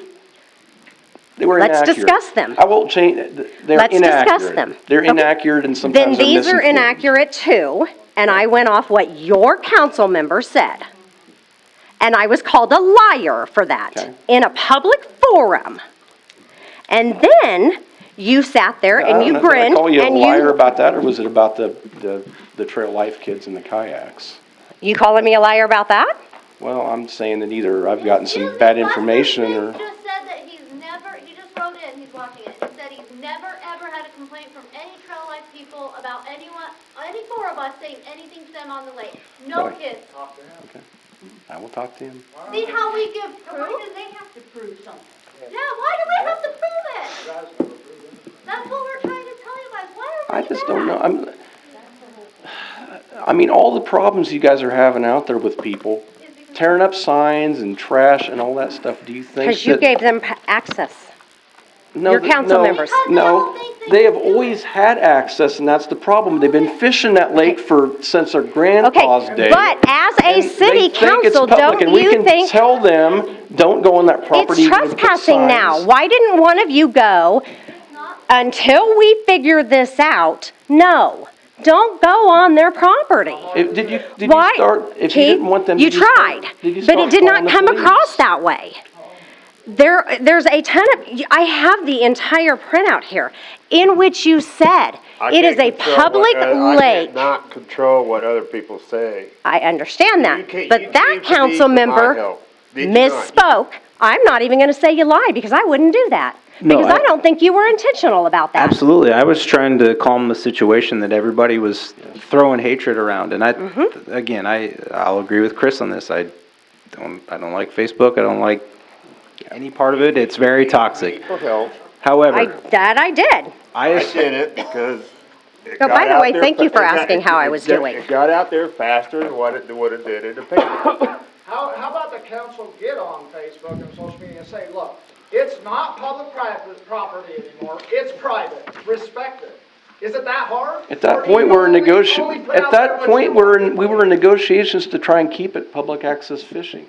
They were Let's inaccurate. discuss them. I won't change, they're Let's inaccurate. discuss them. They're Okay. inaccurate and Then sometimes they're these are misinformed. inaccurate too, and I went off what your council member said. And I was called a liar for that Okay. in a public forum. And then you sat there I and don't you know, did I grinned call you a and liar about that, or was it about the trail life kids and the kayaks? You calling me a liar about that? Well, I'm saying that either I've gotten some bad information or, Just said that he just wrote in, he's watching it, he said he's never ever had a complaint from any trail life people about anyone, any four of us saying anything to them on the lake. No Right. kids. okay, I will talk to him. See how we give proof? Why do they have to prove something? Yeah, why do we have to prove it? That's what we're trying to tell you guys. Why are I we just bad? don't know, I mean, all the problems you guys are having out there with people, tearing up signs and trash and all that stuff, do you think Because you that- gave them access. No, your th- council no, members. No, they have always had access, and that's the problem. They've been fishing that lake since their grandpa's day. But as a and city they think it's council, public, don't and we you can think tell them, don't go on that property. it's you can put trespassing now? signs. Why didn't one of you go until we figure this out? No, don't go on their property. Did you Why? start, if you Keith, didn't want them, you did you start- tried, did you but start it did not calling the come police? across that way. There's a ton of, I have the entire printout here, in which you said, it is a public lake. I cannot control what other people say. I understand that, You came but to that me council for my member help. Did you not? misspoke. I'm not even gonna say you lied, because I wouldn't do that. No, Because I don't think you were intentional about that. Absolutely. I was trying to calm the situation that everybody was throwing hatred around. And again, I'll agree with Chris on this. I don't like Facebook. I don't like any part of it. It's very toxic. For help. However, I did. I did it because. it Oh, got by the out way, there thank you for it got- asking how I was doing. It got out there faster than what it did in the paper. How about the council get on Facebook and social media and say, look, it's not public private property anymore, it's private, respect it. Is it that hard? At that Or do point, you we're in only put at out there that what point, you want? we were in negotiations to try and keep it public access fishing.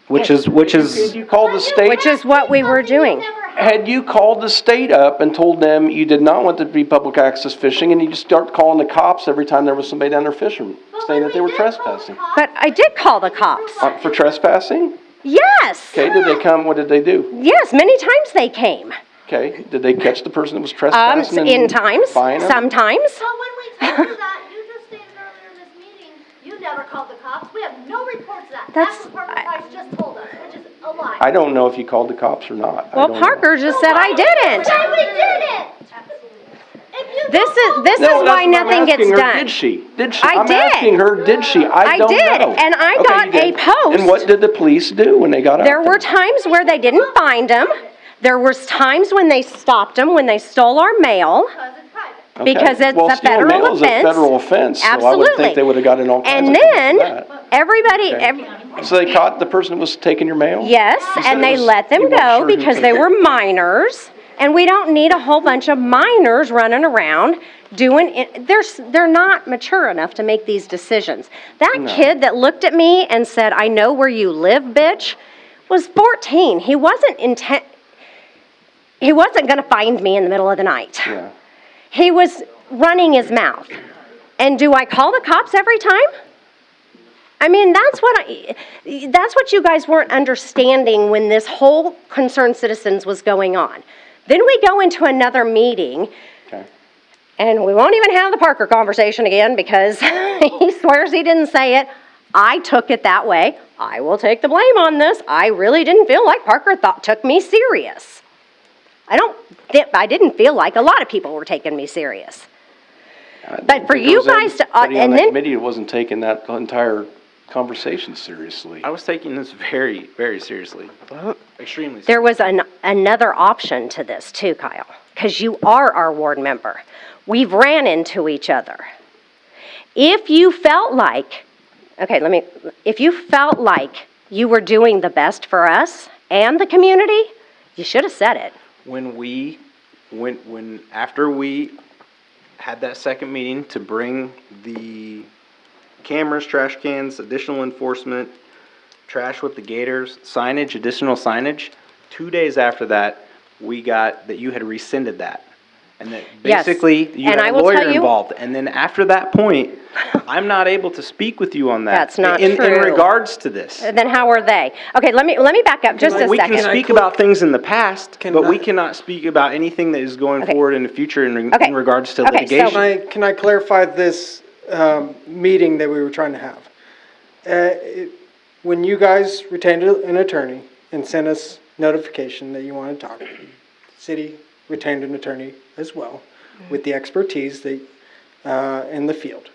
which is Had you called the state? Which is what we were doing. Had you called the state up and told them you did not want it to be public access fishing, and you just start calling the cops every time there was somebody down there fishing, saying that they were trespassing? But I did call the cops. For trespassing? Yes. Okay, did they come, what did they do? Yes, many times they came. Okay, did they catch the person that was trespassing and In times, fine them? sometimes. But when we told you that, you just stated earlier in this meeting, you never called the cops. We have no reports of that. That's what Parker Price just told us, which is a lie. I don't know if you called the cops or not. I Well, don't know. Parker just said I didn't. No, we didn't. This is No, why that's what I'm nothing gets asking her. done. Did she? Did she? I I'm did. asking her, did she? I don't know. did, and I Okay, got you did. a post. And what did the police do when they got out There there? were times where they didn't find them. There was times when they stopped them, when they stole our mail. Okay. Because it's Well, a stealing federal mail is a offense. federal offense, so I would Absolutely. think they would have gotten all kinds And of trouble then, for that. everybody, Okay. So they caught the person that was taking your mail? yes, You said and it they was- let them you weren't go sure who because took they it. were minors. And we don't need a whole bunch of minors running around they're not mature enough to make these decisions. That No. kid that looked at me and said, "I know where you live, bitch," was 14. He wasn't gonna find me in the middle of the night. Yeah. He was running his mouth. And do I call the cops every time? I mean, that's what you guys weren't understanding when this whole Concerned Citizens was going on. Then we go into another meeting, Okay. and we won't even have the Parker conversation again because he swears he didn't say it. I took it that way. I will take the blame on this. I really didn't feel like Parker took me serious. I didn't feel like a lot of people were taking me serious. But for you guys to, Anybody on and that then, committee wasn't taking that entire conversation seriously. I was taking this very, very seriously. Extremely seriously. there was another option to this too, Kyle, because you are our ward member. We've ran into each other. If you felt like, if you felt like you were doing the best for us and the community, you should have said it. After we had that second meeting to bring the cameras, trash cans, additional enforcement, trash with the gators, signage, additional signage, 2 days after that, we got that you had rescinded that. And that Yes. basically you And had I a will lawyer tell you- involved. And then after that point, I'm not able to speak with you on that. That's not in true. regards to this. Then how are they? Okay, let me back up just a We second. can speak about things in the past, Can but we I- cannot speak about anything that is going Okay. forward in the future in Okay. regards to Okay, so- litigation. Can I clarify this meeting that we were trying to have? When you guys retained an attorney and sent us notification that you wanted to talk, city retained an attorney as well with the expertise that in the field.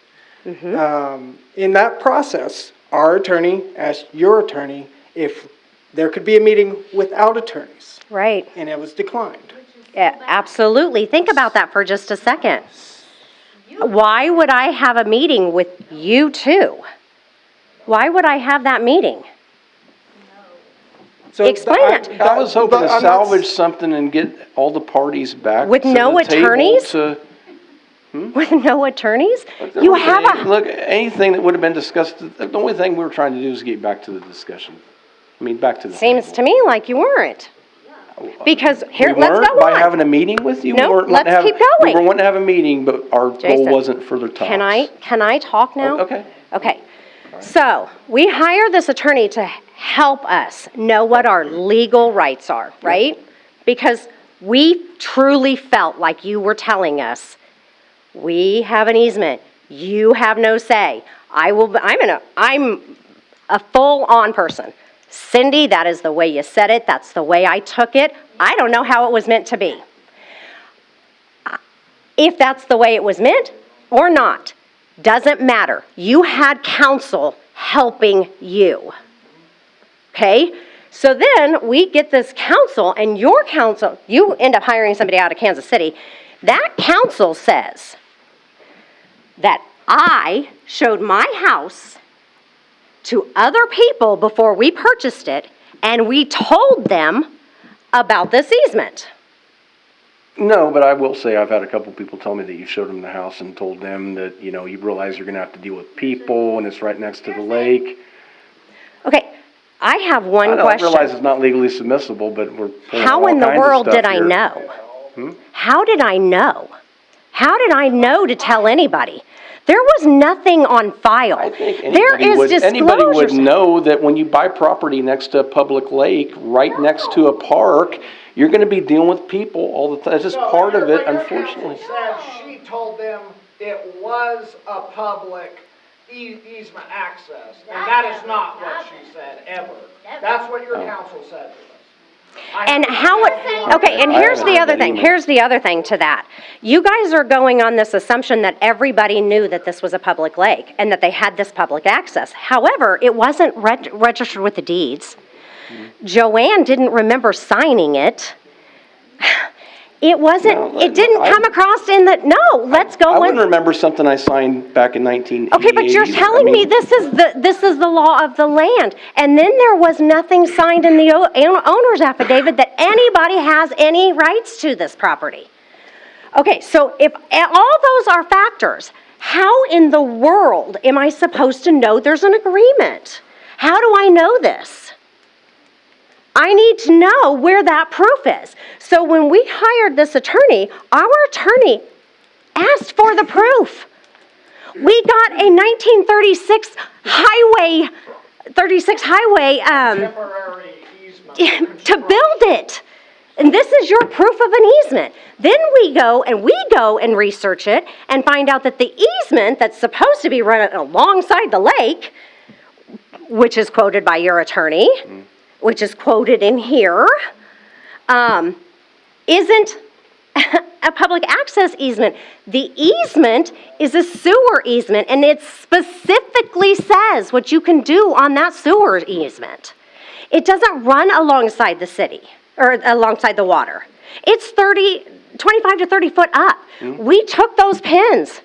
In that process, our attorney asked your attorney if there could be a meeting without attorneys, Right. and it was declined. Yeah, absolutely. Think about that for just a second. Why would I have a meeting with you two? Why would I have that meeting? So Explain that- it. I was hoping but to I'm not salvage something and get all the parties back With to no the table attorneys? to- With no attorneys? You have a, Look, anything that would have been discussed, the only thing we were trying to do is get back to the discussion. I mean, back to the seems table. to me like you weren't. Because here, We let's weren't go by on. having a meeting with you? We No, weren't wanting to let's have- keep going. We were wanting to have a meeting, but our goal Jason, wasn't further talks. Can I talk now? Okay. Okay. So, we hire this attorney to help us know what our legal rights are, right? Because we truly felt like you were telling us, we have an easement, you have no say. I'm a full-on person. Cindy, that is the way you said it, that's the way I took it. I don't know how it was meant to be. If that's the way it was meant or not, doesn't matter. You had counsel helping you. Okay? So then we get this counsel, and your counsel, you end up hiring somebody out of Kansas City. That counsel says that I showed my house to other people before we purchased it, and we told them about this easement. No, but I will say I've had a couple people tell me that you showed them the house and told them that, you know, you realize you're gonna have to deal with people and it's right next to the lake. Okay, I have one I question. realize it's not legally submissible, but we're pulling How all in the kinds of world stuff did I here. know? How did I know? How did I know to tell anybody? There was nothing on file. There is Anybody would disclosures. know that when you buy property next to a public lake, right next to a park, you're gonna be dealing with people all the time. It's just part of it, unfortunately. Said she told them it was a public easement access, and that is not what she said, ever. That's what your counsel said to us. And how it, okay, and here's the other thing, here's the other thing to that. You guys are going on this assumption that everybody knew that this was a public lake and that they had this public access. However, it wasn't registered with the deeds. Joanne didn't remember signing it. It wasn't, it didn't come across in the, no, let's go I in. wouldn't remember something I signed back in 1988. Okay, but you're telling me this is the law of the land. And then there was nothing signed in the owner's affidavit that anybody has any rights to this property. Okay, so if all those are factors, how in the world am I supposed to know there's an agreement? How do I know this? I need to know where that proof is. So when we hired this attorney, our attorney asked for the proof. We got a 1936 highway, Temporary easement. to build it. And this is your proof of an easement. Then we go and research it and find out that the easement that's supposed to be run alongside the lake, which is quoted by your attorney, which is quoted in here, isn't a public access easement. The easement is a sewer easement, and it specifically says what you can do on that sewer easement. It doesn't run alongside the city, or alongside the water. It's 25 to 30 foot up. We took those pins.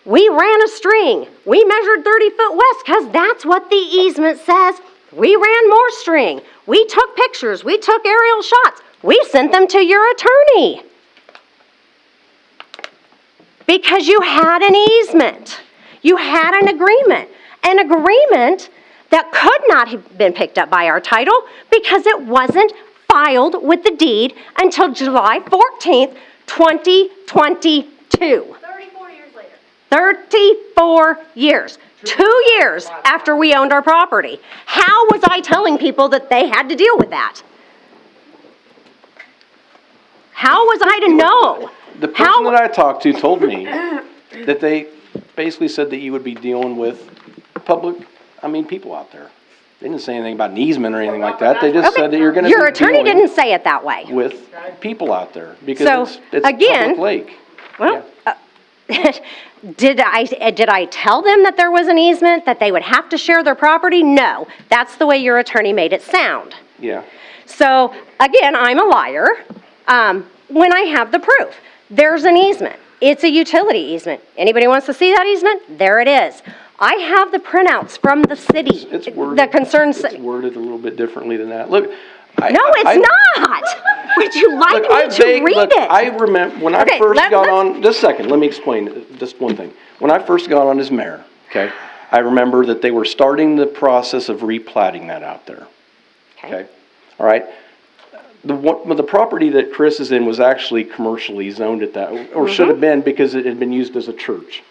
We ran a string. We measured 30 foot west because that's what the easement says. We ran more string. We took pictures. We took aerial shots. We sent them to your attorney. Because you had an easement. You had an agreement. An agreement that could not have been picked up by our title because it wasn't filed with the deed until July 14th, 2022. 34 years later. 34 years. 2 years after we owned our property. How was I telling people that they had to deal with that? How was I to know? The person that I talked to told me that they basically said that you would be dealing with people out there. They didn't say anything about an easement or anything like that. They just said that you're going to be Your attorney dealing didn't say it that way. with people out there because it's a again, public lake. Well, did I tell them that there was an easement, that they would have to share their property? No. That's the way your attorney made it sound. Yeah. So, again, I'm a liar when I have the proof. There's an easement. It's a utility easement. Anybody wants to see that easement? There it is. I have the printouts from the city. It's worded, the concerned city. It's worded a little bit differently than that. Look. No, it's not. Would you like me to read it? I remember when I first got on, just a second, let me explain just one thing. When I first got on as mayor, okay, I remember that they were starting the process of replatting that out there. Okay. All right. The property that Chris is in was actually commercially zoned at that, or should have been because it had been used as a church.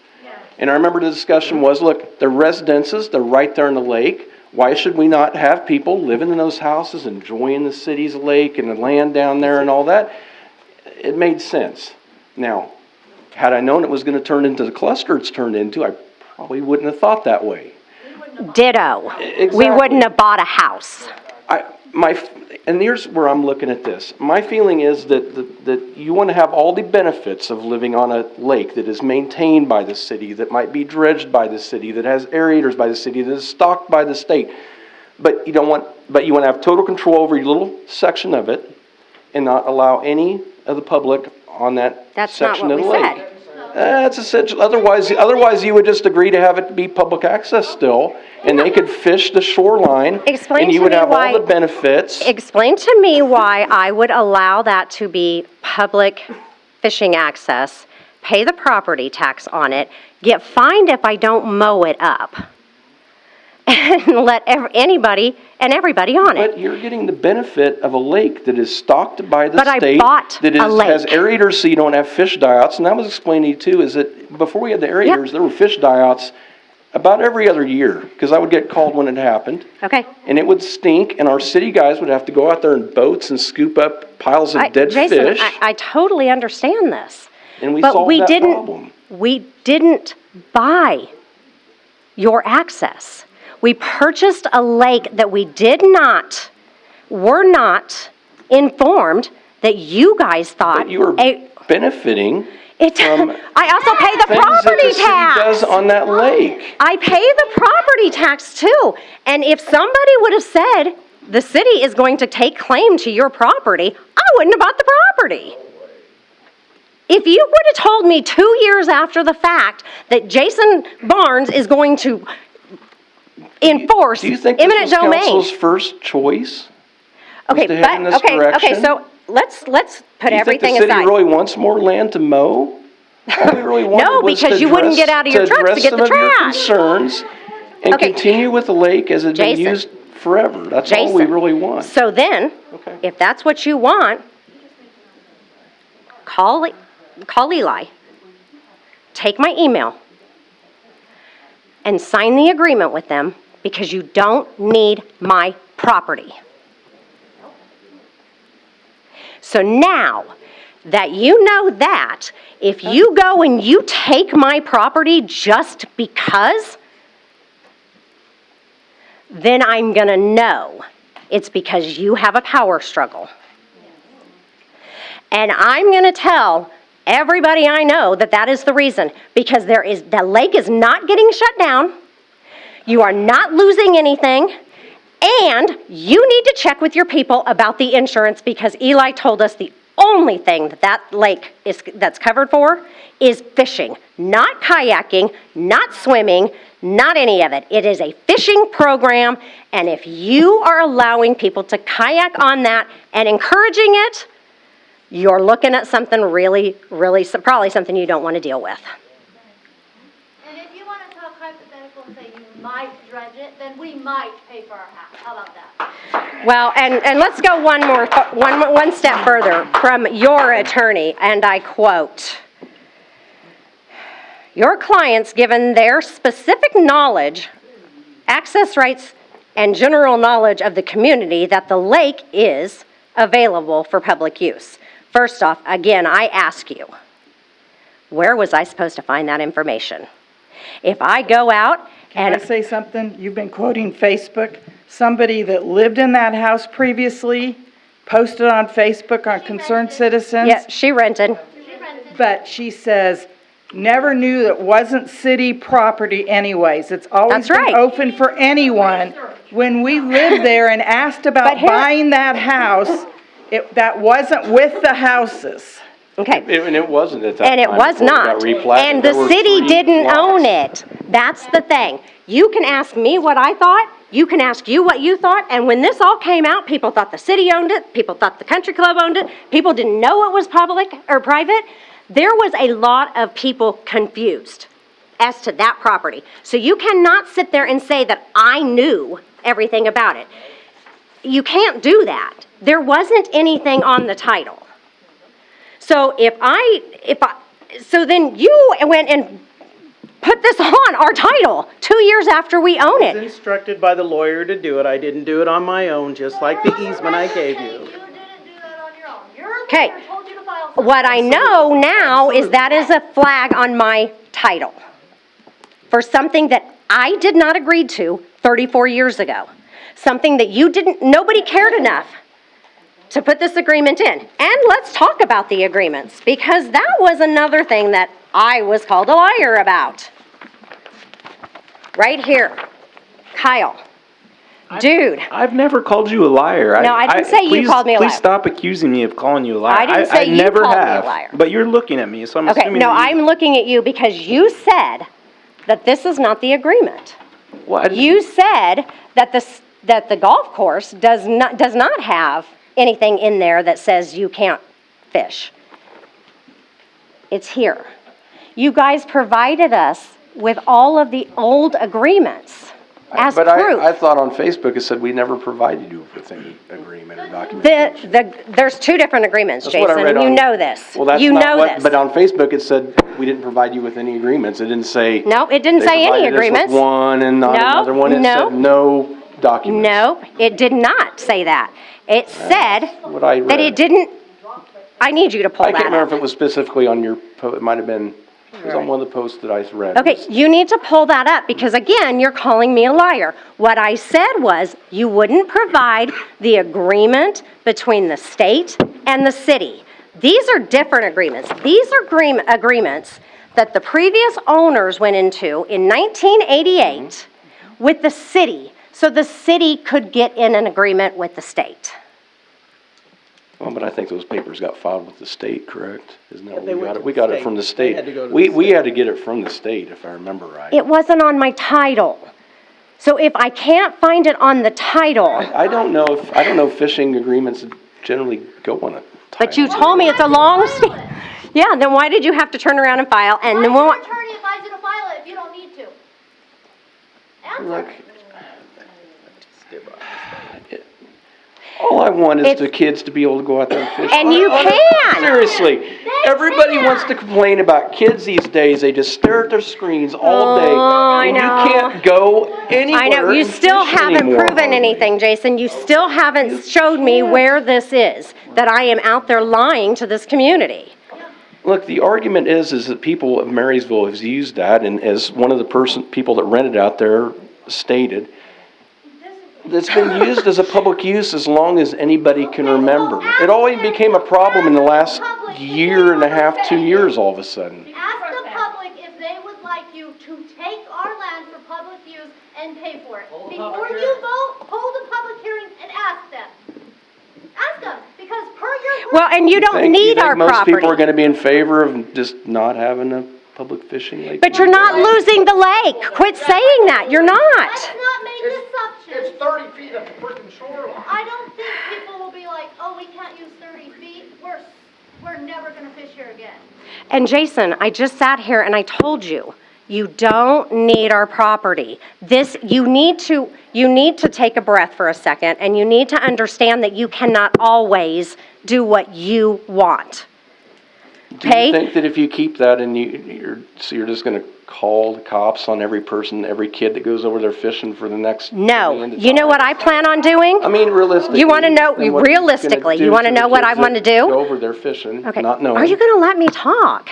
And I remember the discussion was, look, the residences, they're right there in the lake. Why should we not have people living in those houses, enjoying the city's lake and the land down there and all that? It made sense. Now, had I known it was going to turn into the cluster it's turned into, I probably wouldn't have thought that way. Ditto. Exactly. We wouldn't have bought a house. And here's where I'm looking at this. My feeling is that you want to have all the benefits of living on a lake that is maintained by the city, that might be dredged by the city, that has aerators by the city, that is stocked by the state. But you want to have total control over your little section of it and not allow any of the public on that section of the lake. That's not what we said. That's essential. Otherwise, you would just agree to have it be public access still, and they could fish the shoreline, and you would have all the benefits. Explain to me why I would allow that to be public fishing access, pay the property tax on it, get fined if I don't mow it up, and let anybody and everybody on it. But you're getting the benefit of a lake that is stocked by the state. I bought a lake. Has aerators so you don't have fish die-outs. And I was explaining to you too, is that before we had the aerators, there were fish die-outs about every other year, because I would get called when it happened. Okay. And it would stink, and our city guys would have to go out there in boats and scoop up piles of dead Jason, fish. I totally understand this. And we but solved that problem. We didn't buy your access. We purchased a lake that we were not informed that you guys thought. But you were benefiting from I also pay the property things that the city does on that lake. I pay the property tax too. And if somebody would have said the city is going to take claim to your property, I wouldn't have bought the property. If you would have told me 2 years after the fact that Jason Barnes is going to enforce eminent domain. Do you think this was council's first choice? Okay, to head in this direction? so let's put everything aside. Do you think the city aside. really wants more land to mow? All we really wanted No, was because to you wouldn't get out of your trucks to get the address some of your trash. concerns and continue with the lake as it's been used forever. That's all we really want. So then, if that's what you want, call Eli, take my email, and sign the agreement with them, because you don't need my property. So now that you know that, if you go and you take my property just because, then I'm gonna know it's because you have a power struggle. And I'm going to tell everybody I know that that is the reason, because the lake is not getting shut down. You are not losing anything. And you need to check with your people about the insurance, because Eli told us the only thing that lake that's covered for is fishing, not kayaking, not swimming, not any of it. It is a fishing program, and if you are allowing people to kayak on that and encouraging it, you're looking at something really, really, probably something you don't want to deal with. And if you want to talk hypothetical and say you might dredge it, then we might pay for our half. How about that? Well, and let's go one step further from your attorney, and I quote, "Your clients, given their specific knowledge, access rights, and general knowledge of the community that the lake is available for public use." First off, again, I ask you, where was I supposed to find that information? If I go out and... Can I say something? You've been quoting Facebook. Somebody that lived in that house previously posted on Facebook on Concerned Citizens. Yeah, she rented. But she says, never knew that wasn't city property anyways. It's always been open for anyone. When we lived there and asked about buying that house, that wasn't with the houses. Okay. And it wasn't at that time. And it was not. And the city didn't own it. That's the thing. You can ask me what I thought. You can ask you what you thought. And when this all came out, people thought the city owned it. People thought the country club owned it. People didn't know it was public or private. There was a lot of people confused as to that property. So you cannot sit there and say that I knew everything about it. You can't do that. There wasn't anything on the title. So so then you went and put this on our title 2 years after we own I it. was instructed by the lawyer to do it. I didn't do it on my own, just like the easement I gave you. Okay. What I know now is that is a flag on my title for something that I did not agree to 34 years ago. Something that nobody cared enough to put this agreement in. And let's talk about the agreements, because that was another thing that I was called a liar about. Right here. Kyle. Dude. I've never called you a liar. No, I didn't say you called me a liar. Please stop accusing me of calling you a liar. I didn't say you never called me a have. liar. But you're looking at me, so I'm Okay, assuming no, that you... I'm looking at you because you said that this is not the agreement. You said that the golf course does not have anything in there that says you can't fish. It's here. You guys provided us with all of the old agreements as proof. I thought on Facebook it said we never provided you with any agreement or documentation. There's two different agreements, That's what I Jason. read You on- know this. Well, that's You not know what, this. but on Facebook it said we didn't provide you with any agreements. It didn't say. No, it didn't they say any provided us with agreements. one and not No, another one. It no. said no documents. No, it did not say that. It said What I read. that it didn't. I need you to pull I that can't remember up. if it was specifically on your, it might have been, it was on one of the posts that I read. Okay, you need to pull that up because again, you're calling me a liar. What I said was you wouldn't provide the agreement between the state and the city. These are different agreements. These are agreements that the previous owners went into in 1988 with the city, so the city could get in an agreement with the state. Well, but I think those papers got filed with the state, correct? Isn't that they what we went got to it? We the got it state. from the They state. had to go to the We state. had to get it from the state, if I remember right. It wasn't on my title. So if I can't find it on the title, I don't know if fishing agreements generally go on a title. but you told me it's a long, yeah, then why did you have to turn around and file? And then Why what? does your attorney advise you to file it if you don't need to? Look, all I want is the kids to be able to go out there and fish. And you can. Seriously. Everybody wants to complain about kids these days. They just stare at their screens all day. I and know. you can't go anywhere. I know, you and still fish haven't anymore, proven hardly. anything, Jason. You still haven't showed me where this is, that I am out there lying to this community. Look, the argument is that people of Marysville have used that, and as one of the people that rented out there stated, It's been used as a public use as long as anybody can remember. It only became a problem in the last year and a half, 2 years, all of a sudden. Ask the public if they would like you to take our land for public use and pay for it. Before you vote, hold a public hearing and ask them. Ask them, because per your. Well, and you don't need our Most property. people are gonna be in favor of just not having a public fishing lake? But you're not losing the lake. Quit saying that. You're not. Let's not make assumptions. It's 30 feet of freaking shoreline. I don't think people will be like, oh, we can't use 30 feet. We're never gonna fish here again. And Jason, I just sat here and I told you, you don't need our property. You need to take a breath for a second, and you need to understand that you cannot always do what you want. Do you think that if you keep that and you're just gonna call the cops on every person, every kid that goes over there fishing for the next? No. You know what I plan on doing? I mean, realistically. You want to know, then what are you gonna realistically, do you want to to the know what I kids want to that do? Go over there fishing, Okay. not knowing. Are you going to let me talk?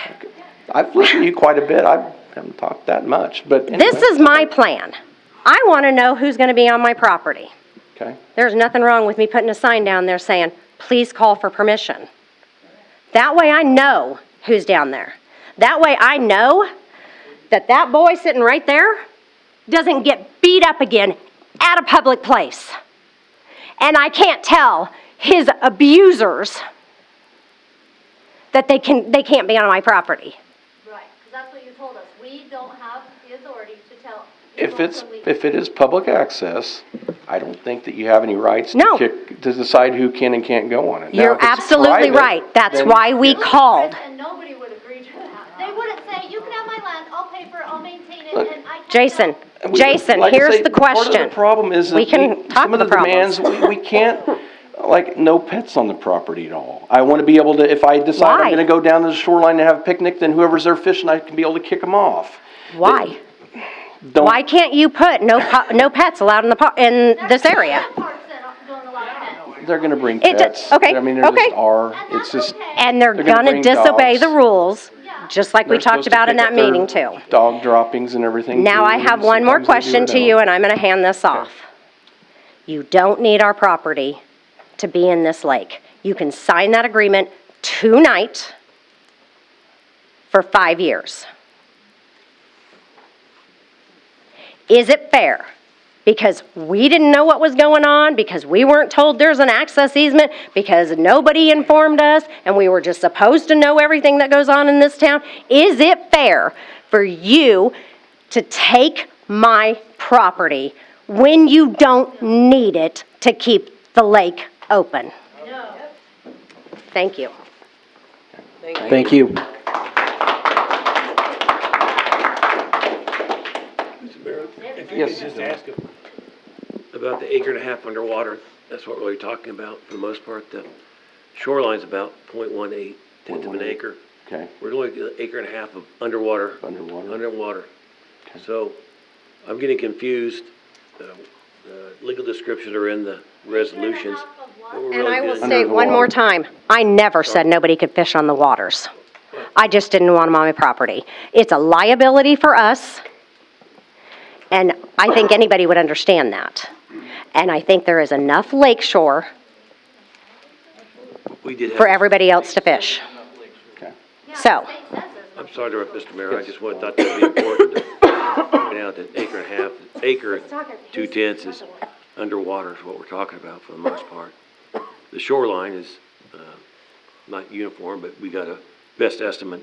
I've listened to you quite a bit. I haven't talked that much, but anyway. This is my plan. I want to know who's going to be on my property. Okay. There's nothing wrong with me putting a sign down there saying, please call for permission. That way I know who's down there. That way I know that that boy sitting right there doesn't get beat up again at a public place. And I can't tell his abusers that they can't be on my property. Right, because that's what you told us. We don't have the authority to tell. If it is public access, I don't think that you have any rights to decide who can and can't go on it. Now, You're if it's absolutely private, right. That's then- why we called. And nobody would agree to that. They wouldn't say, you can have my land, I'll pay for it, I'll maintain it, Look, and I can't. Jason, Like I here's say, the Part of question. the problem is that We can talk some of the the demands, we can't, like, no pets on the property at all. I want to be able to, if I decide Why? I'm going to go down to the shoreline and have a picnic, then whoever's there fishing, I can be able to kick them off. Why? Don't- Why can't you put no pets allowed in this area? They're going to bring It does- pets. okay, I mean, there okay. just are. It's just. And they're They're gonna gonna bring disobey dogs. the rules, just like we They're talked supposed to about in pick that up their meeting too. Dog droppings and everything. Now too, I and have one more sometimes they do question it to out. you, and I'm gonna hand this off. You don't need our property to be in this lake. You can sign that agreement tonight for 5 years. Is it fair? Because we didn't know what was going on, because we weren't told there's an access easement, because nobody informed us, and we were just supposed to know everything that goes on in this town. Is it fair for you to take my property when you don't need it to keep the lake open? No. Thank you. Thank you. If you Yes. could just ask him about the acre and a half underwater, that's what we're talking about for the most part. The shoreline's about .18 tenth of an acre. Okay. We're going to an acre and a half of underwater. Underwater. So I'm getting confused. The legal descriptions are in the resolutions. but we're And really I will doing- state one more time, I never said nobody could fish on the waters. I just didn't want them on my property. It's a liability for us, and I think anybody would understand that. And I think there is enough lakeshore We did have. for everybody else to fish. Okay. So, I'm sorry to interrupt, Mr. Mayor, I just thought that'd be important to point out that acre and a half, acre and 2/10 is underwater is what we're talking about for the most part. The shoreline is, not uniform, but we got a best estimate,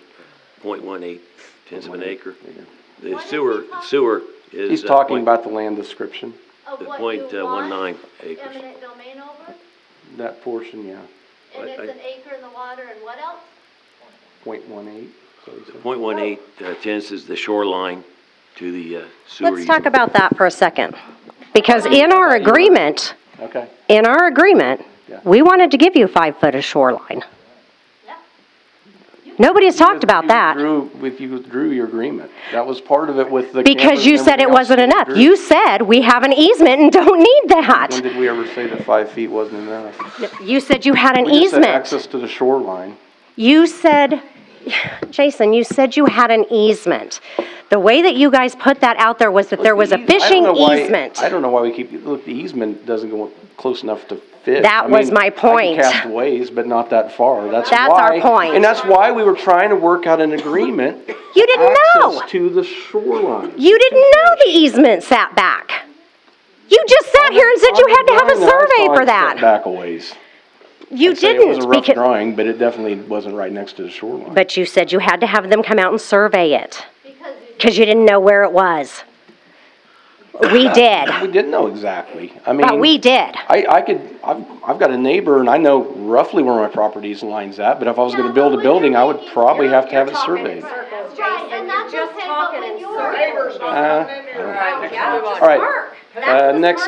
.18 tenths of an acre. The sewer is. He's talking about the land description, Of The what point, you want 19 acres. eminent domain over, that portion, yeah, and it's an acre in the water, and what else? .18. So he said. .18 tenths is the shoreline to the sewer. let's talk about that for a second. Because in our agreement, Okay. we wanted to give you 5 foot of shoreline. Nobody's talked about that. If you withdrew your agreement, that was part of it with the. Because cameras you and said it everything else wasn't enough. withdrew. You said we have an easement and don't need that. When did we ever say that 5 feet wasn't enough? You said you had an We just said easement. access to the shoreline. You said, Jason, you said you had an easement. The way that you guys put that out there was that there was a fishing easement. I don't know why we keep, look, the easement doesn't go close enough to fish. That I was mean, my point. I can cast ways, but not that far. That's our why- point. And that's why we were trying to work out an agreement. You didn't know. Access to the shoreline. You didn't know the easement sat back. You just sat here and said you had to have a survey for that. Back a ways. You It was didn't. a rough drawing, but it definitely wasn't right next to the shoreline. But you said you had to have them come out and survey it. Because you didn't know where it was. We did. We didn't know exactly. I mean. But we did. I've got a neighbor and I know roughly where my property's line's at, but if I was gonna build a building, I would probably have to have it surveyed. Right, and that's okay, but when you're. Neighbors not coming in here. All right, next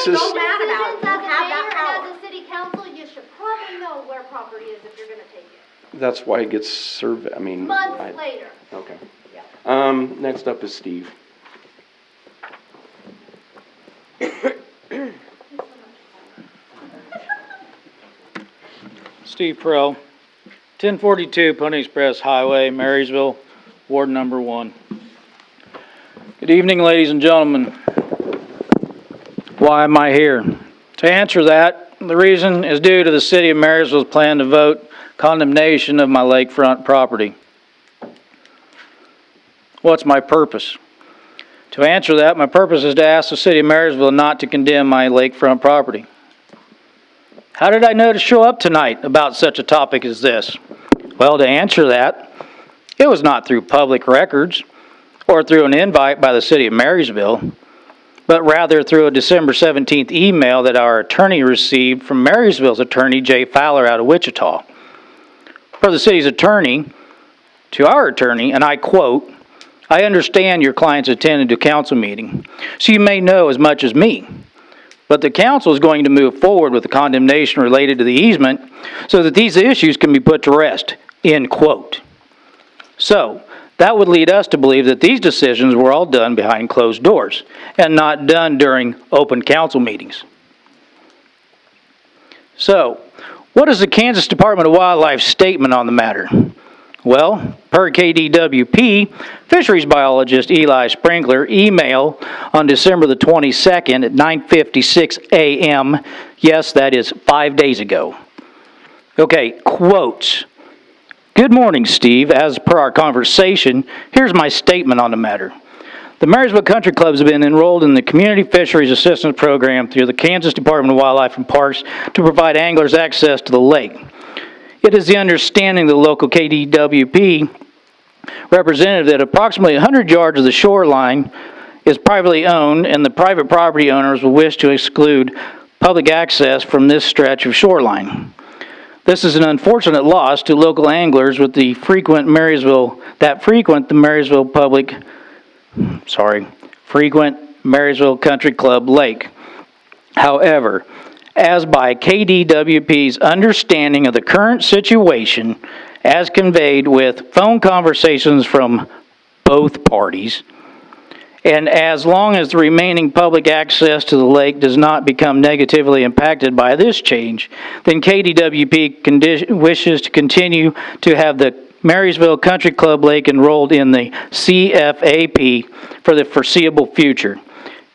is, As a mayor and as a city council, you should probably know where property is if you're gonna take it. that's why it gets surveyed, I mean. Months later. Okay. Next up is Steve. Steve Prell, 1042 Pony Express Highway, Marysville, Ward Number 1. Good evening, ladies and gentlemen. Why am I here? To answer that, the reason is due to the City of Marysville's plan to vote condemnation of my lakefront property. What's my purpose? To answer that, my purpose is to ask the City of Marysville not to condemn my lakefront property. How did I know to show up tonight about such a topic as this? Well, to answer that, it was not through public records or through an invite by the City of Marysville, but rather through a December 17th email that our attorney received from Marysville's attorney, Jay Fowler, out of Wichita. For the city's attorney, to our attorney, and I quote, "I understand your clients attended a council meeting, so you may know as much as me. But the council is going to move forward with the condemnation related to the easement so that these issues can be put to rest," end quote. So, that would lead us to believe that these decisions were all done behind closed doors and not done during open council meetings. So, what is the Kansas Department of Wildlife's statement on the matter? Well, per KDWP, fisheries biologist Eli Sprinkler email on December the 22nd at 9:56 a.m. Yes, that is 5 days ago. Okay, quotes. "Good morning, Steve. As per our conversation, here's my statement on the matter. The Marysville Country Clubs have been enrolled in the Community Fisheries Assistance Program through the Kansas Department of Wildlife and Parks to provide anglers access to the lake. It is the understanding of the local KDWP representative that approximately 100 yards of the shoreline is privately owned, and the private property owners will wish to exclude public access from this stretch of shoreline. This is an unfortunate loss to local anglers with the frequent the Marysville Country Club Lake. However, as by KDWP's understanding of the current situation, as conveyed with phone conversations from both parties, and as long as the remaining public access to the lake does not become negatively impacted by this change, then KDWP wishes to continue to have the Marysville Country Club Lake enrolled in the CFAP for the foreseeable future.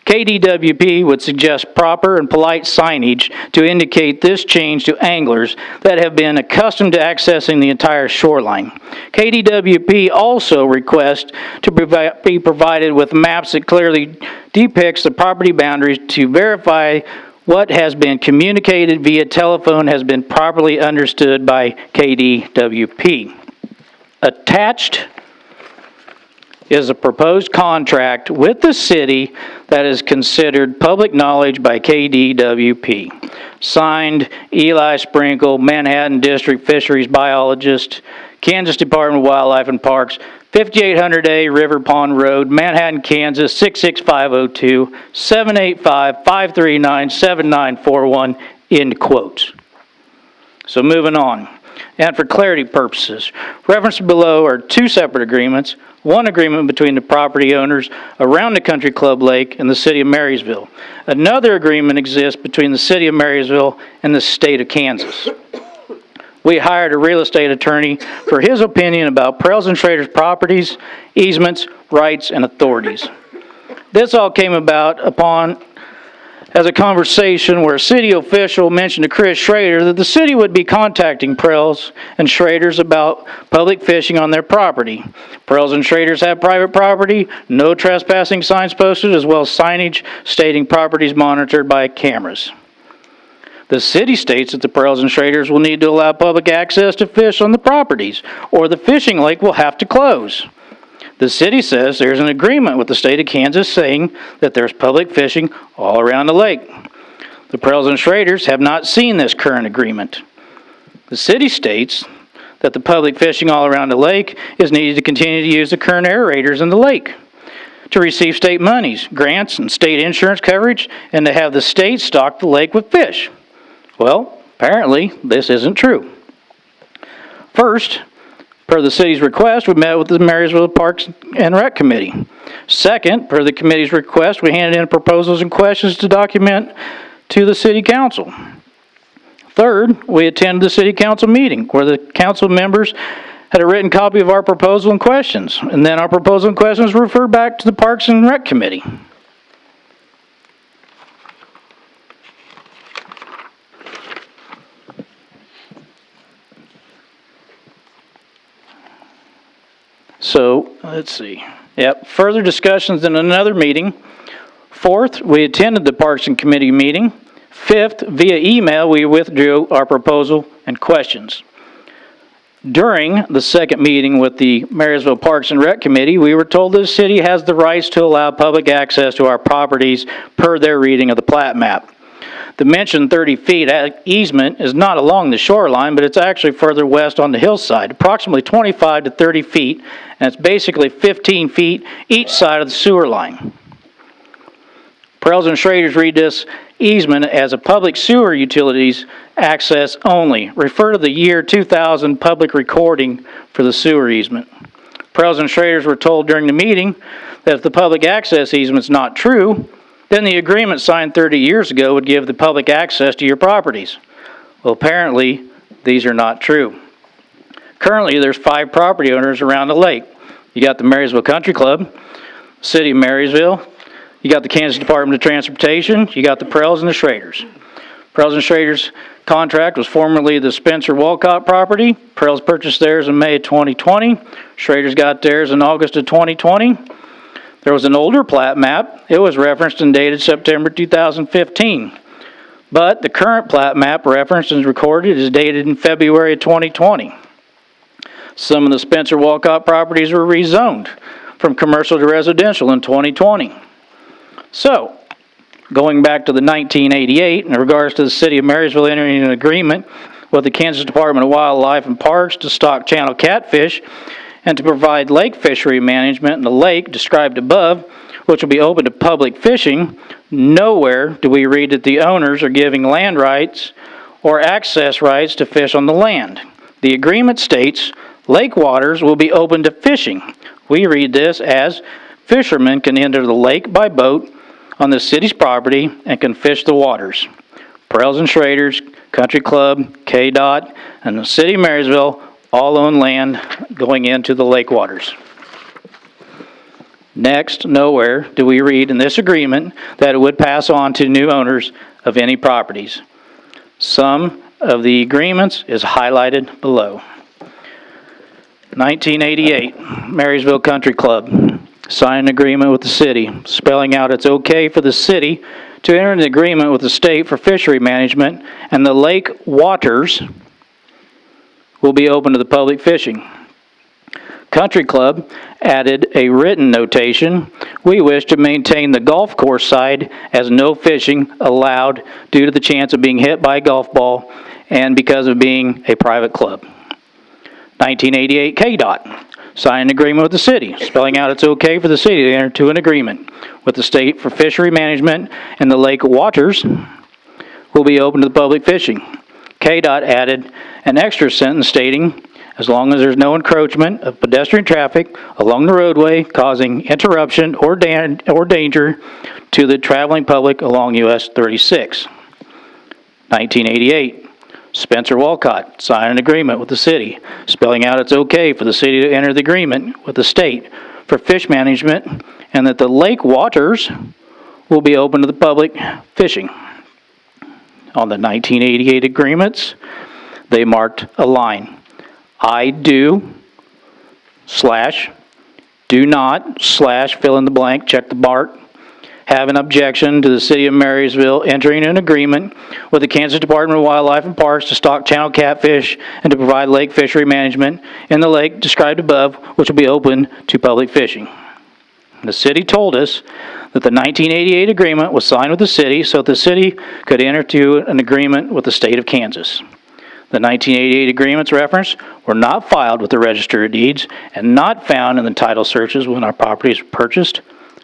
KDWP would suggest proper and polite signage to indicate this change to anglers that have been accustomed to accessing the entire shoreline. KDWP also requests to be provided with maps that clearly depicts the property boundaries to verify what has been communicated via telephone has been properly understood by KDWP. Attached is a proposed contract with the city that is considered public knowledge by KDWP. Signed, Eli Sprinkle, Manhattan District Fisheries Biologist, Kansas Department of Wildlife and Parks, 5800A River Pond Road, Manhattan, Kansas, 66502, 785-539-7941, end quotes. So moving on. And for clarity purposes, referenced below are two separate agreements. One agreement between the property owners around the Country Club Lake and the City of Marysville. Another agreement exists between the City of Marysville and the State of Kansas. we hired a real estate attorney for his opinion about Prells and Schrader's properties, easements, rights, and authorities. This all came about upon as a conversation where a city official mentioned to Chris Schrader that the city would be contacting Prells and Schrader's about public fishing on their property. Prells and Schrader's have private property, no trespassing signs posted, as well as signage stating properties monitored by cameras. The city states that the Prells and Schrader's will need to allow public access to fish on the properties, or the fishing lake will have to close. The city says there's an agreement with the state of Kansas saying that there's public fishing all around the lake. The Prells and Schrader's have not seen this current agreement. The city states that the public fishing all around the lake is needed to continue to use the current aerators in the lake, to receive state monies, grants, and state insurance coverage, and to have the state stock the lake with fish. Well, apparently this isn't true. First, per the city's request, we met with the Marysville Parks and Rec Committee. Second, per the committee's request, we handed in proposals and questions to document to the city council. Third, we attended the city council meeting where the council members had a written copy of our proposal and questions, and then our proposal and questions were referred back to the Parks and Rec Committee. So, let's see. Yep, further discussions in another meeting. Fourth, we attended the Parks and Committee meeting. Fifth, via email, we withdrew our proposal and questions. During the second meeting with the Marysville Parks and Rec Committee, we were told the city has the rights to allow public access to our properties per their reading of the plat map. The mentioned 30 feet easement is not along the shoreline, but it's actually further west on the hillside, approximately 25 to 30 feet, and it's basically 15 feet each side of the sewer line. Prells and Schrader's read this easement as a public sewer utilities access only. Refer to the year 2000 public recording for the sewer easement. Prells and Schrader's were told during the meeting that if the public access easement is not true, then the agreement signed 30 years ago would give the public access to your properties. Well, apparently, these are not true. Currently, there's 5 property owners around the lake. You got the Marysville Country Club, City of Marysville, you got the Kansas Department of Transportation, you got the Prells and the Schraders. Prells and Schrader's contract was formerly the Spencer Walcott property. Prells purchased theirs in May of 2020. Schrader's got theirs in August of 2020. There was an older plat map. It was referenced and dated September 2015. But the current plat map referenced and recorded is dated in February of 2020. Some of the Spencer Walcott properties were rezoned from commercial to residential in 2020. So, going back to the 1988, in regards to the city of Marysville entering an agreement with the Kansas Department of Wildlife and Parks to stock channel catfish, and to provide lake fishery management in the lake described above, which will be open to public fishing, nowhere do we read that the owners are giving land rights or access rights to fish on the land. The agreement states lake waters will be open to fishing. We read this as fishermen can enter the lake by boat on the city's property and can fish the waters. Prells and Schrader's, Country Club, KDOT, and the city of Marysville all own land going into the lake waters. Next, nowhere do we read in this agreement that it would pass on to new owners of any properties. Some of the agreements is highlighted below. 1988, Marysville Country Club signed an agreement with the city, spelling out it's okay for the city to enter an agreement with the state for fishery management, and the lake waters will be open to the public fishing. Country Club added a written notation. We wish to maintain the golf course side as no fishing allowed due to the chance of being hit by a golf ball and because of being a private club. 1988 KDOT signed an agreement with the city, spelling out it's okay for the city to enter into an agreement with the state for fishery management, and the lake waters will be open to the public fishing. KDOT added an extra sentence stating, as long as there's no encroachment of pedestrian traffic along the roadway causing interruption or danger to the traveling public along US 36. 1988. Spencer Walcott signed an agreement with the city, spelling out it's okay for the city to enter the agreement with the state for fish management and that the lake waters will be open to the public fishing. On the 1988 agreements, they marked a line. I do / do not / fill in the blank, check the mark, have an objection to the city of Marysville entering an agreement with the Kansas Department of Wildlife and Parks to stock channel catfish and to provide lake fishery management in the lake described above, which will be open to public fishing. The city told us that the 1988 agreement was signed with the city so that the city could enter into an agreement with the state of Kansas. The 1988 agreements referenced were not filed with the Register of Deeds and not found in the title searches when our properties were purchased.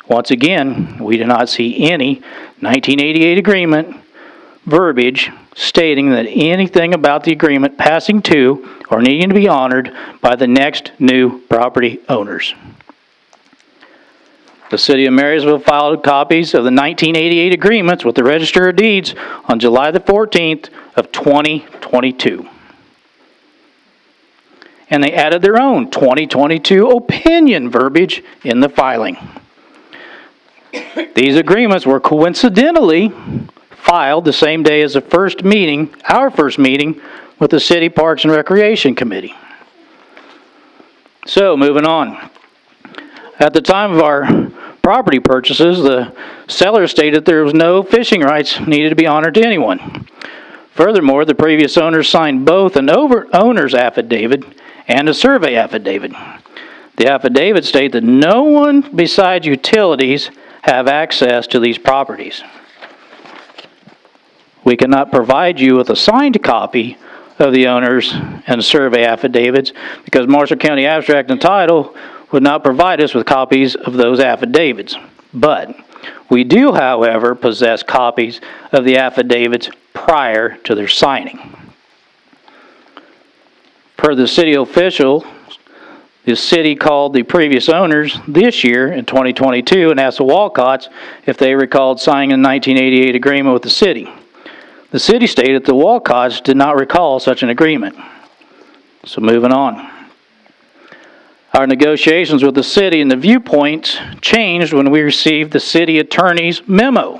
Once again, we do not see any 1988 agreement verbiage stating that anything about the agreement passing to or needing to be honored by the next new property owners. The city of Marysville filed copies of the 1988 agreements with the Register of Deeds on July the 14th of 2022. And they added their own 2022 opinion verbiage in the filing. These agreements were coincidentally filed the same day as our first meeting with the City Parks and Recreation Committee. So, moving on. At the time of our property purchases, the seller stated there was no fishing rights needed to be honored to anyone. Furthermore, the previous owners signed both an owner's affidavit and a survey affidavit. The affidavit stated that no one besides utilities have access to these properties. We cannot provide you with a signed copy of the owners and survey affidavits because Marshall County Abstract and Title would not provide us with copies of those affidavits. But we do, however, possess copies of the affidavits prior to their signing. Per the city official, the city called the previous owners this year in 2022 and asked the Walcotts if they recalled signing a 1988 agreement with the city. The city stated the Walcotts did not recall such an agreement. So moving on. Our negotiations with the city and the viewpoints changed when we received the city attorney's memo.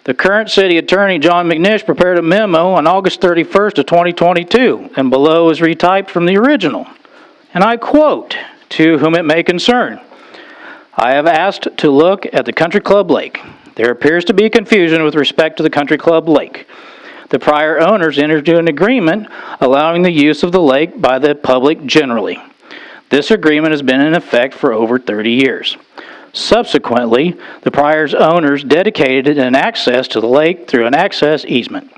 The current city attorney, John McNish, prepared a memo on August 31st of 2022, and below is retyped from the original. And I quote, to whom it may concern, I have asked to look at the Country Club Lake. There appears to be confusion with respect to the Country Club Lake. The prior owners entered into an agreement allowing the use of the lake by the public generally. This agreement has been in effect for over 30 years. Subsequently, the prior owners dedicated an access to the lake through an access easement.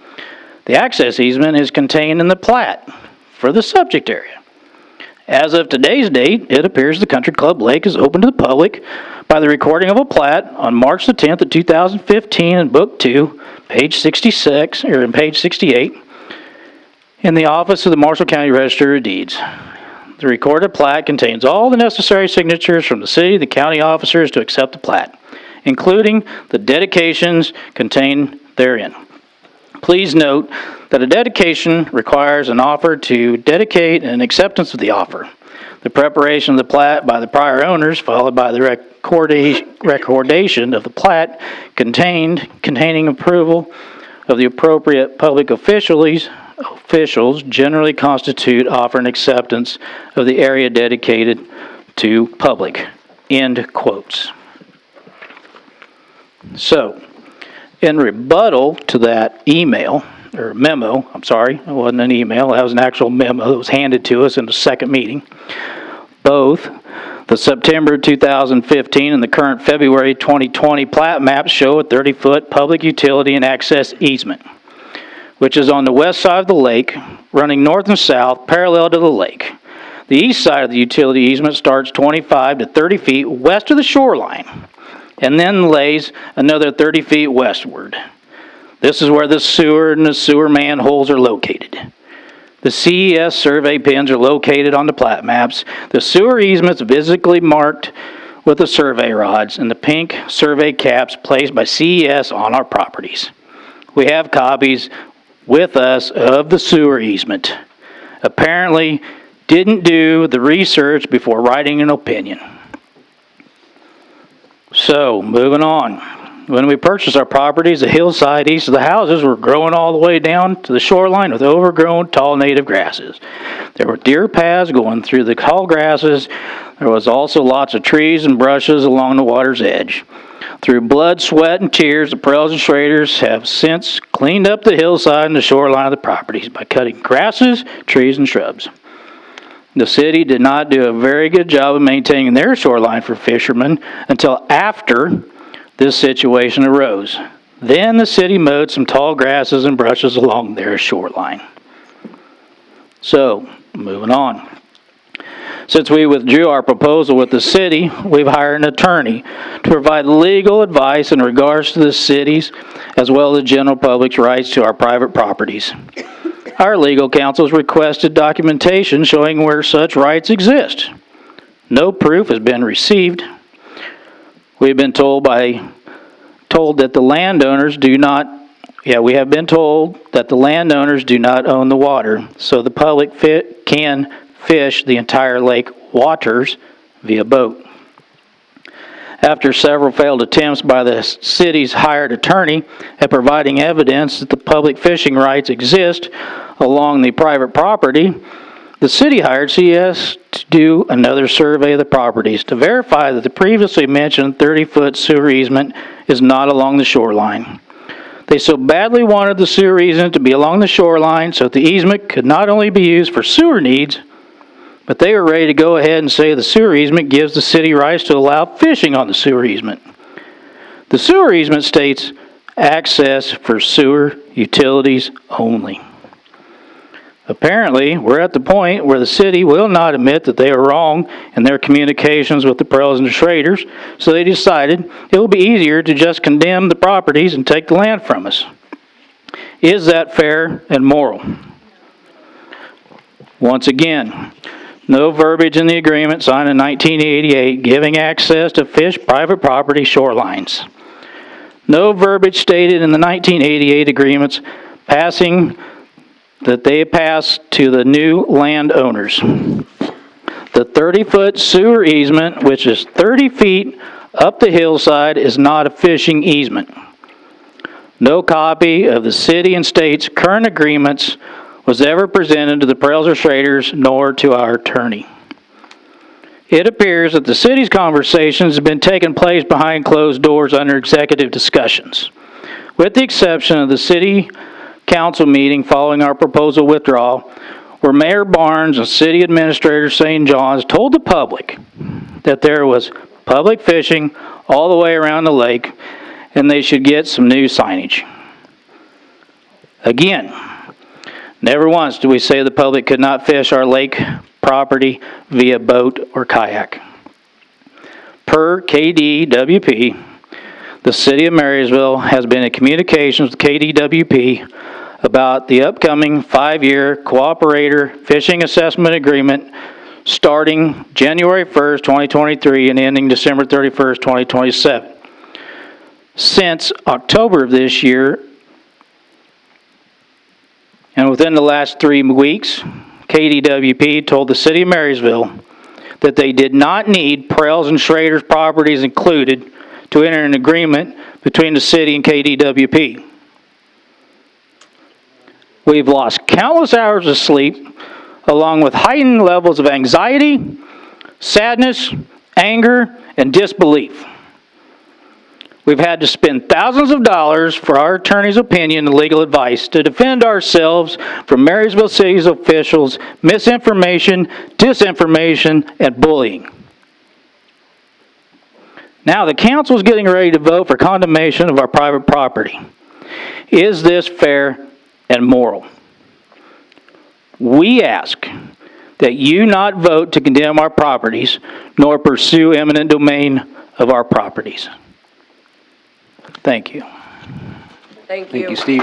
The access easement is contained in the plat for the subject area. As of today's date, it appears the Country Club Lake is open to the public by the recording of a plat on March the 10th of 2015 in Book 2, page 66, or in page 68, in the office of the Marshall County Register of Deeds. The recorded plat contains all the necessary signatures from the city and the county officers to accept the plat, including the dedications contained therein. Please note that a dedication requires an offer to dedicate and acceptance of the offer. The preparation of the plat by the prior owners, followed by the recordation of the plat containing approval of the appropriate public officials generally constitute offer and acceptance of the area dedicated to public. End quotes. So, in rebuttal to that memo, it wasn't an email, that was an actual memo that was handed to us in the second meeting. Both the September 2015 and the current February 2020 plat maps show a 30-foot public utility and access easement, which is on the west side of the lake, running north and south parallel to the lake. The east side of the utility easement starts 25 to 30 feet west of the shoreline, and then lays another 30 feet westward. This is where the sewer and the sewer manholes are located. The CES survey pins are located on the plat maps. The sewer easements physically marked with the survey rods and the pink survey caps placed by CES on our properties. We have copies with us of the sewer easement. Apparently didn't do the research before writing an opinion. So, moving on. When we purchased our properties, the hillside east of the houses were growing all the way down to the shoreline with overgrown tall native grasses. There were deer paths going through the tall grasses. There was also lots of trees and brushes along the water's edge. Through blood, sweat, and tears, the Prells and Schraders have since cleaned up the hillside and the shoreline of the properties by cutting grasses, trees, and shrubs. The city did not do a very good job of maintaining their shoreline for fishermen until after this situation arose. Then the city mowed some tall grasses and brushes along their shoreline. So, moving on. Since we withdrew our proposal with the city, we've hired an attorney to provide legal advice in regards to the city's as well as the general public's rights to our private properties. Our legal counsel has requested documentation showing where such rights exist. No proof has been received. We've been told that the landowners do not own the water, so the public can fish the entire lake waters via boat. After several failed attempts by the city's hired attorney at providing evidence that the public fishing rights exist along the private property, the city hired CS to do another survey of the properties to verify that the previously mentioned 30-foot sewer easement is not along the shoreline. They so badly wanted the sewer easement to be along the shoreline so that the easement could not only be used for sewer needs, but they were ready to go ahead and say the sewer easement gives the city rights to allow fishing on the sewer easement. The sewer easement states access for sewer utilities only. Apparently, we're at the point where the city will not admit that they are wrong in their communications with the Prells and the Schraders, so they decided it will be easier to just condemn the properties and take the land from us. Is that fair and moral? Once again, no verbiage in the agreement signed in 1988 giving access to fish private property shorelines. No verbiage stated in the 1988 agreements that they passed to the new landowners. The 30-foot sewer easement, which is 30 feet up the hillside, is not a fishing easement. No copy of the city and state's current agreements was ever presented to the Prells or Schraders nor to our attorney. It appears that the city's conversations have been taking place behind closed doors under executive discussions, with the exception of the city council meeting following our proposal withdrawal, where Mayor Barnes and City Administrator St. John's told the public that there was public fishing all the way around the lake and they should get some new signage. Again, never once did we say the public could not fish our lake property via boat or kayak. Per KDWP, the City of Marysville has been in communications with KDWP about the upcoming 5-year Cooperator Fishing Assessment Agreement starting January 1st, 2023 and ending December 31st, 2027. Since October of this year, and within the last 3 weeks, KDWP told the City of Marysville that they did not need Prells and Schraders properties included to enter an agreement between the city and KDWP. We've lost countless hours of sleep, along with heightened levels of anxiety, sadness, anger, and disbelief. We've had to spend thousands of dollars for our attorney's opinion and legal advice to defend ourselves from Marysville City's officials' misinformation, disinformation, and bullying. Now the council is getting ready to vote for condemnation of our private property. Is this fair and moral? We ask that you not vote to condemn our properties, nor pursue eminent domain of our properties. Thank you. Thank you. Thank you, Steve.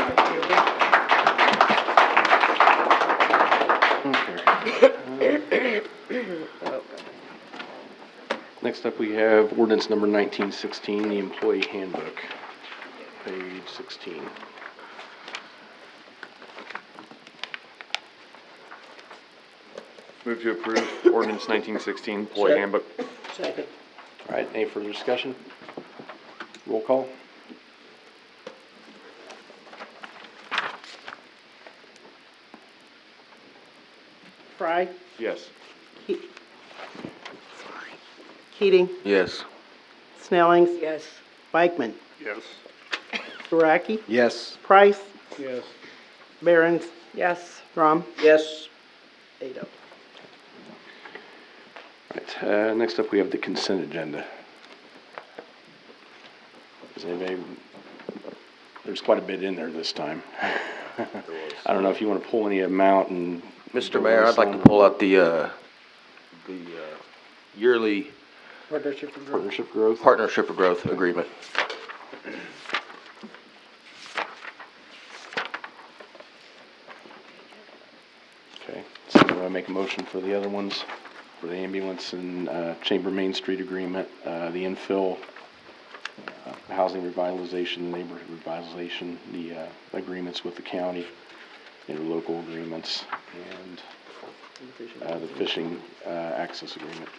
Next up, we have ordinance number 1916, the employee handbook, page 16. Move to approve ordinance 1916, employee handbook. Second. All right, any further discussion? Roll call? Fry, Yes. Keating, Yes. Snellings, Yes. Bikeman, Yes. Guaraki, Yes. Price, Yes. Barons, Yes. Crum, Yes. 8-0. Right, next up, we have the consent agenda. Does anybody, there's quite a bit in there this time. I don't know if you want to pull any of them out and. Mr. Mayor, I'd like to pull out the yearly Partnership for Growth. Partnership growth. Partnership for Growth agreement. Okay, so I make a motion for the other ones, for the ambulance and Chamber Main Street agreement, the infill, housing revitalization, neighborhood revitalization, the agreements with the county, interlocal agreements, and the fishing access agreement.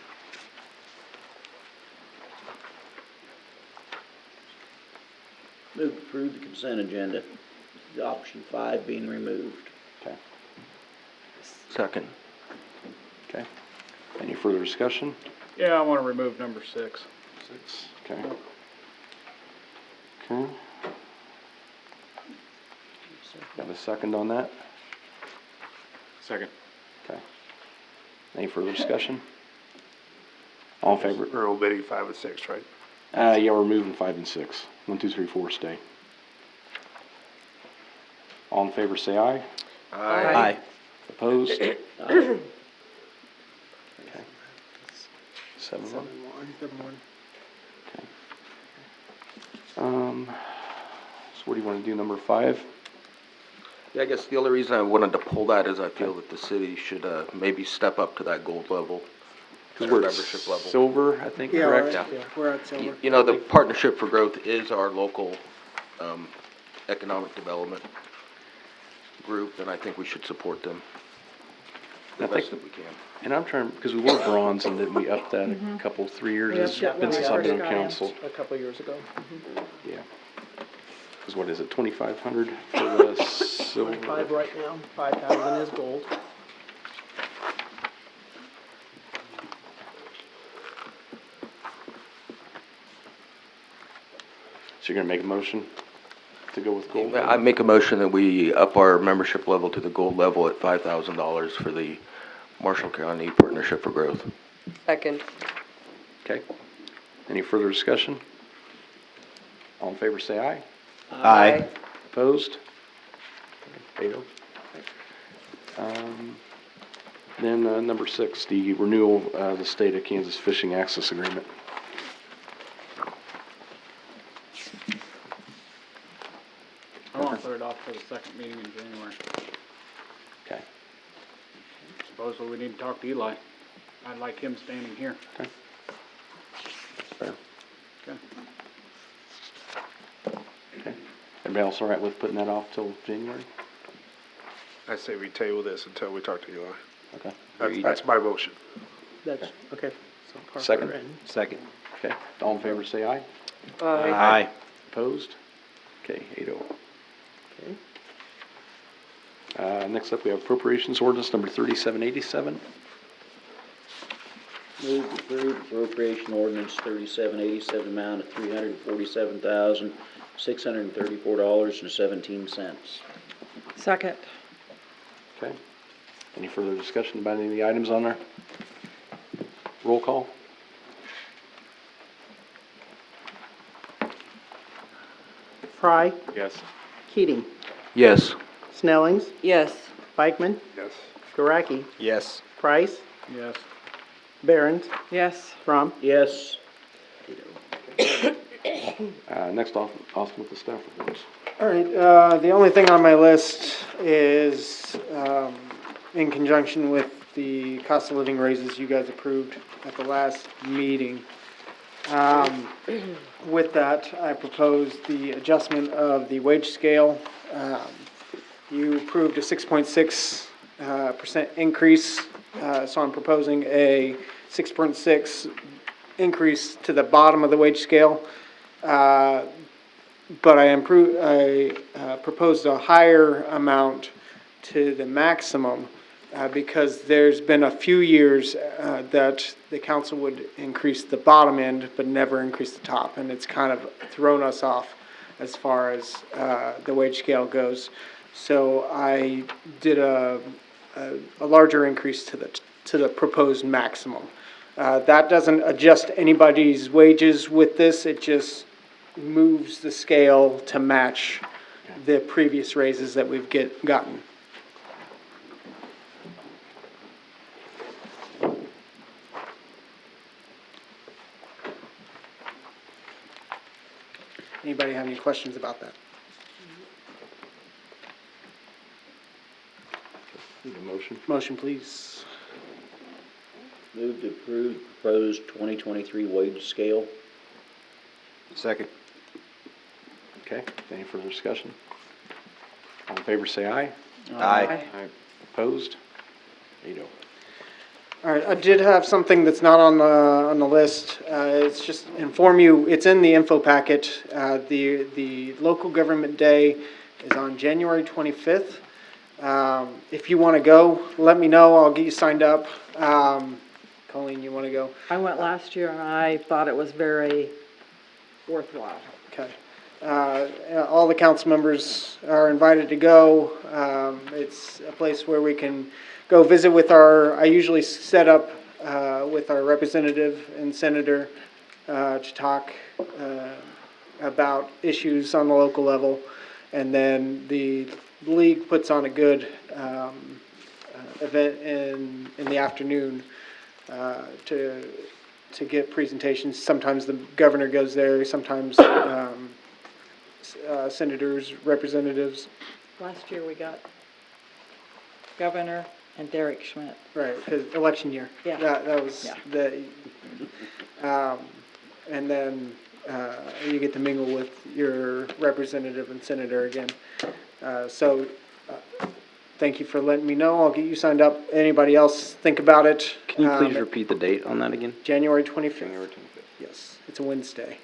Move to approve the consent agenda, the option 5 being removed. Okay. Second. Okay. Any further discussion? Yeah, I want to remove number 6. 6, okay. Okay. Got a second on that? Second. Okay. Any further discussion? All in favor? We're omitting 5 and 6, right? Yeah, we're moving 5 and 6. 1, 2, 3, 4, stay. All in favor, say aye. Aye. Opposed? Okay. 7-1. 7-1. Okay. So what do you want to do, number 5? Yeah, I guess the only reason I wanted to pull that is I feel that the city should maybe step up to that gold level. Because we're at membership level. silver, I think, Yeah, correct? we're at silver. You know, the Partnership for Growth is our local economic development group, and I think we should support them the best that we can. And I'm trying, because we were bronze, and then we upped that a couple, 3 years. It's been since I've been on council. A couple years ago. Yeah. Because what is it, 2,500 for the silver? 5 right now, 5,000 is gold. So you're gonna make a motion to go with gold? I make a motion that we up our membership level to the gold level at $5,000 for the Marshall County Partnership for Growth. Second. Okay. Any further discussion? All in favor, say aye. Aye. Opposed? 8-0. Then, number 6, the renewal of the State of Kansas Fishing Access Agreement. I want to put it off for the second meeting in January. Okay. Supposedly we need to talk to Eli. I'd like him standing here. Okay. Fair. Okay. Okay. Everybody else all right with putting that off till January? I say we table this until we talk to Eli. Okay. That's my motion. That's, okay. So Parker Second? and- Second. Okay. All in favor, say aye. Aye. Opposed? Okay, 8-0. Okay. Next up, we have appropriations ordinance number 3787. Move to approve appropriation ordinance 3787, amount of $347,634.17. Second. Okay. Any further discussion about any of the items on there? Roll call? Fry, Yes. Keating, Yes. Snellings, Yes. Bikeman, Yes. Guaraki, Yes. Price, Yes. Barons, Yes. Crum, Yes. Next off with the staff reports. All right, the only thing on my list is, in conjunction with the cost of living raises you guys approved at the last meeting. With that, I propose the adjustment of the wage scale. You approved a 6.6% increase so I'm proposing a 6.6 increase to the bottom of the wage scale. But I proposed a higher amount to the maximum because there's been a few years that the council would increase the bottom end but never increase the top, and it's kind of thrown us off as far as the wage scale goes. So I did a larger increase to the proposed maximum. That doesn't adjust anybody's wages with this, it just moves the scale to match the previous raises that we've gotten. Anybody have any questions about that? Need a motion? Motion, please. Move to approve proposed 2023 wage scale. Second. Okay, any further discussion? All in favor, say aye. Aye. Opposed? 8-0. All right, I did have something that's not on the list. It's just inform you, it's in the info packet. The local government day is on January 25th. If you want to go, let me know. I'll get you signed up. Colleen, you want to go? I went last year and I thought it was very worthwhile. Okay. All the council members are invited to go. It's a place where we can go visit with I usually set up with our representative and senator to talk about issues on the local level. And then the league puts on a good event in the afternoon to get presentations. Sometimes the governor goes there, sometimes senators, representatives. Last year we got Governor and Derek Schmidt. Right, because election year. Yeah. That was the, and then you get to mingle with your representative and senator again. Thank you for letting me know. I'll get you signed up. Anybody else think about it? Can you please repeat the date on that again? January 25th. January 25th. Yes, it's a Wednesday.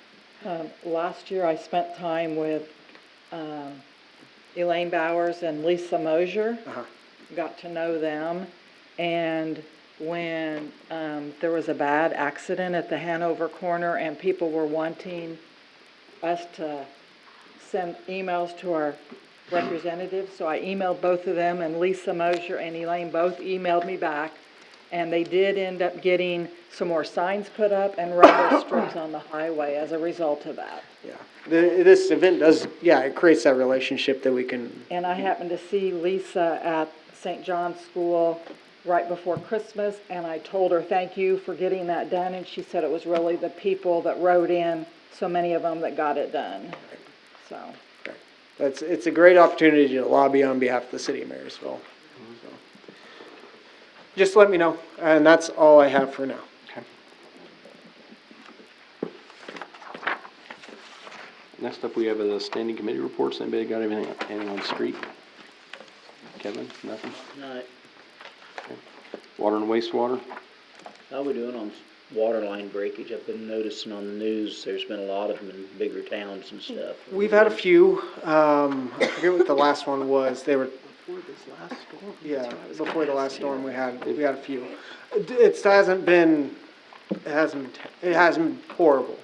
Last year I spent time with Elaine Bowers and Lisa Mosier. Got to know them. And when there was a bad accident at the Hanover corner and people were wanting us to send emails to our representatives, so I emailed both of them, and Lisa Mosier and Elaine both emailed me back, and they did end up getting some more signs put up and rumble strips on the highway as a result of that. Yeah, this event does, it creates that relationship that we can. And I happened to see Lisa at St. John's School right before Christmas, and I told her thank you for getting that done, and she said it was really the people that wrote in, so many of them, that got it done. So. It's a great opportunity to lobby on behalf of the city of Marysville. So, just let me know, and that's all I have for now. Okay. Next up, we have the standing committee reports. Anybody got anything on the street? Kevin, nothing? No. Okay. Water and wastewater? How are we doing on water line breakage? I've been noticing on the news, there's been a lot of them in bigger towns and stuff. We've had a few. I forget what the last one was. They were Before this last storm. Yeah, before the last storm, we had a few. It hasn't been horrible.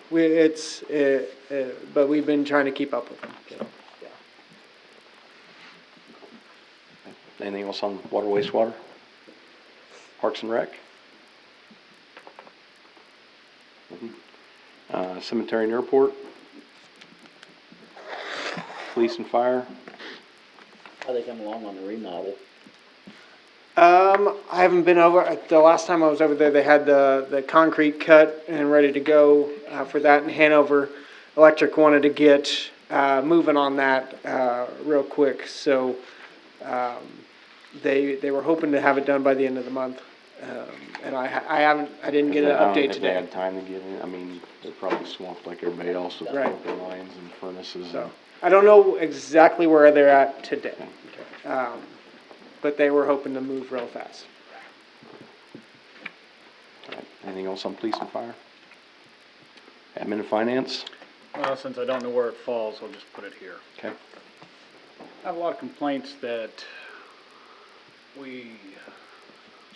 But we've been trying to keep up with them. So, Anything else on water, wastewater? Parks and Rec? Cemetery and airport? Police and fire? How they come along on the remodel? I haven't been over. The last time I was over there, they had the concrete cut and ready to go for that in Hanover. Electric wanted to get moving on that real quick, so they were hoping to have it done by the end of the month. And I didn't get an update If they today. had time to get in, I mean, they're probably swamped like everybody else with Right. propane lines and furnaces. So I don't know exactly where they're at today, but they were hoping to move real fast. Anything else on police and fire? Admin and finance? Well, since I don't know where it falls, I'll just put it here. Okay. I have a lot of complaints that we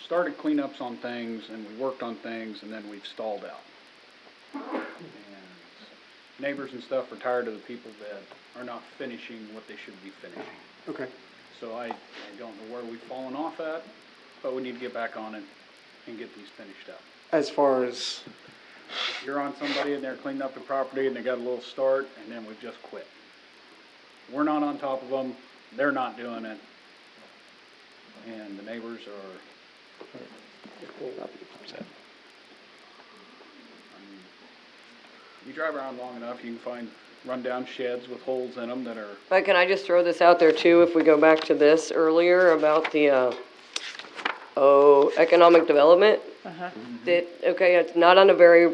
started cleanups on things and we worked on things and then we've stalled out. And neighbors and stuff are tired of the people that are not finishing what they should be finishing. Okay. So I don't know where we've fallen off at, but we need to get back on it and get these finished up. As far as, If you're on somebody and they're cleaning up the property and they got a little start and then we've just quit. We're not on top of them, they're not doing it, and the neighbors are upset. You drive around long enough, you can find rundown sheds with holes in them that are, But can I just throw this out there too, if we go back to this earlier about the, economic development? That, okay, it's not on a very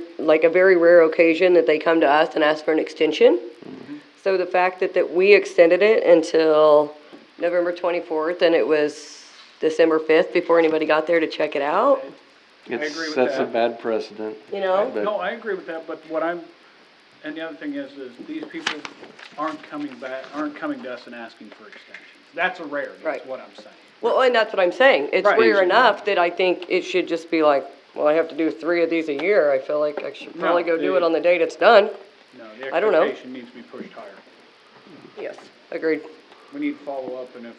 rare occasion that they come to us and ask for an extension. So the fact that we extended it until November 24th and it was December 5th before anybody got there to check it out, I agree with That's a that. bad precedent. you know? No, I agree with that, but and the other thing is these people aren't coming to us and asking for extensions. That's a rarity, Right. is what I'm saying. Well, and that's what I'm saying. It's Right. rare enough that I think it should just be like, well, I have to do 3 of these a year. I feel like I should probably go do it on the date it's done. No, the I don't know. expectation needs to be pushed higher. Yes, agreed. We need to follow up, and if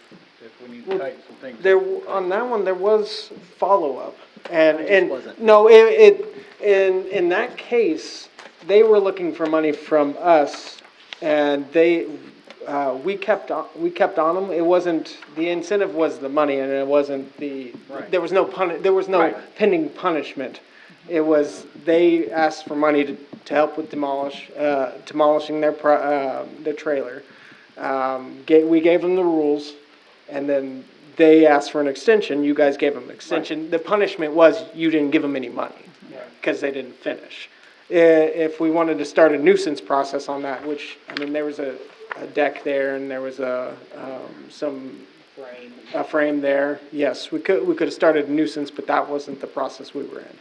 we need to tighten some things. there, on that one, there was follow-up. And, wasn't. no, in that case, they were looking for money from us, and we kept on them. It wasn't, the incentive was the money, and it wasn't Right. there was no Right. pending punishment. It was, they asked for money to help with demolishing their trailer. We gave them the rules, and then they asked for an extension, you guys gave them an extension. The punishment was you didn't give them any money, because they didn't finish. If we wanted to start a nuisance process on that, which, I mean, there was a deck there, and there was a frame there, yes, we could have started a nuisance, but that wasn't the process we were in.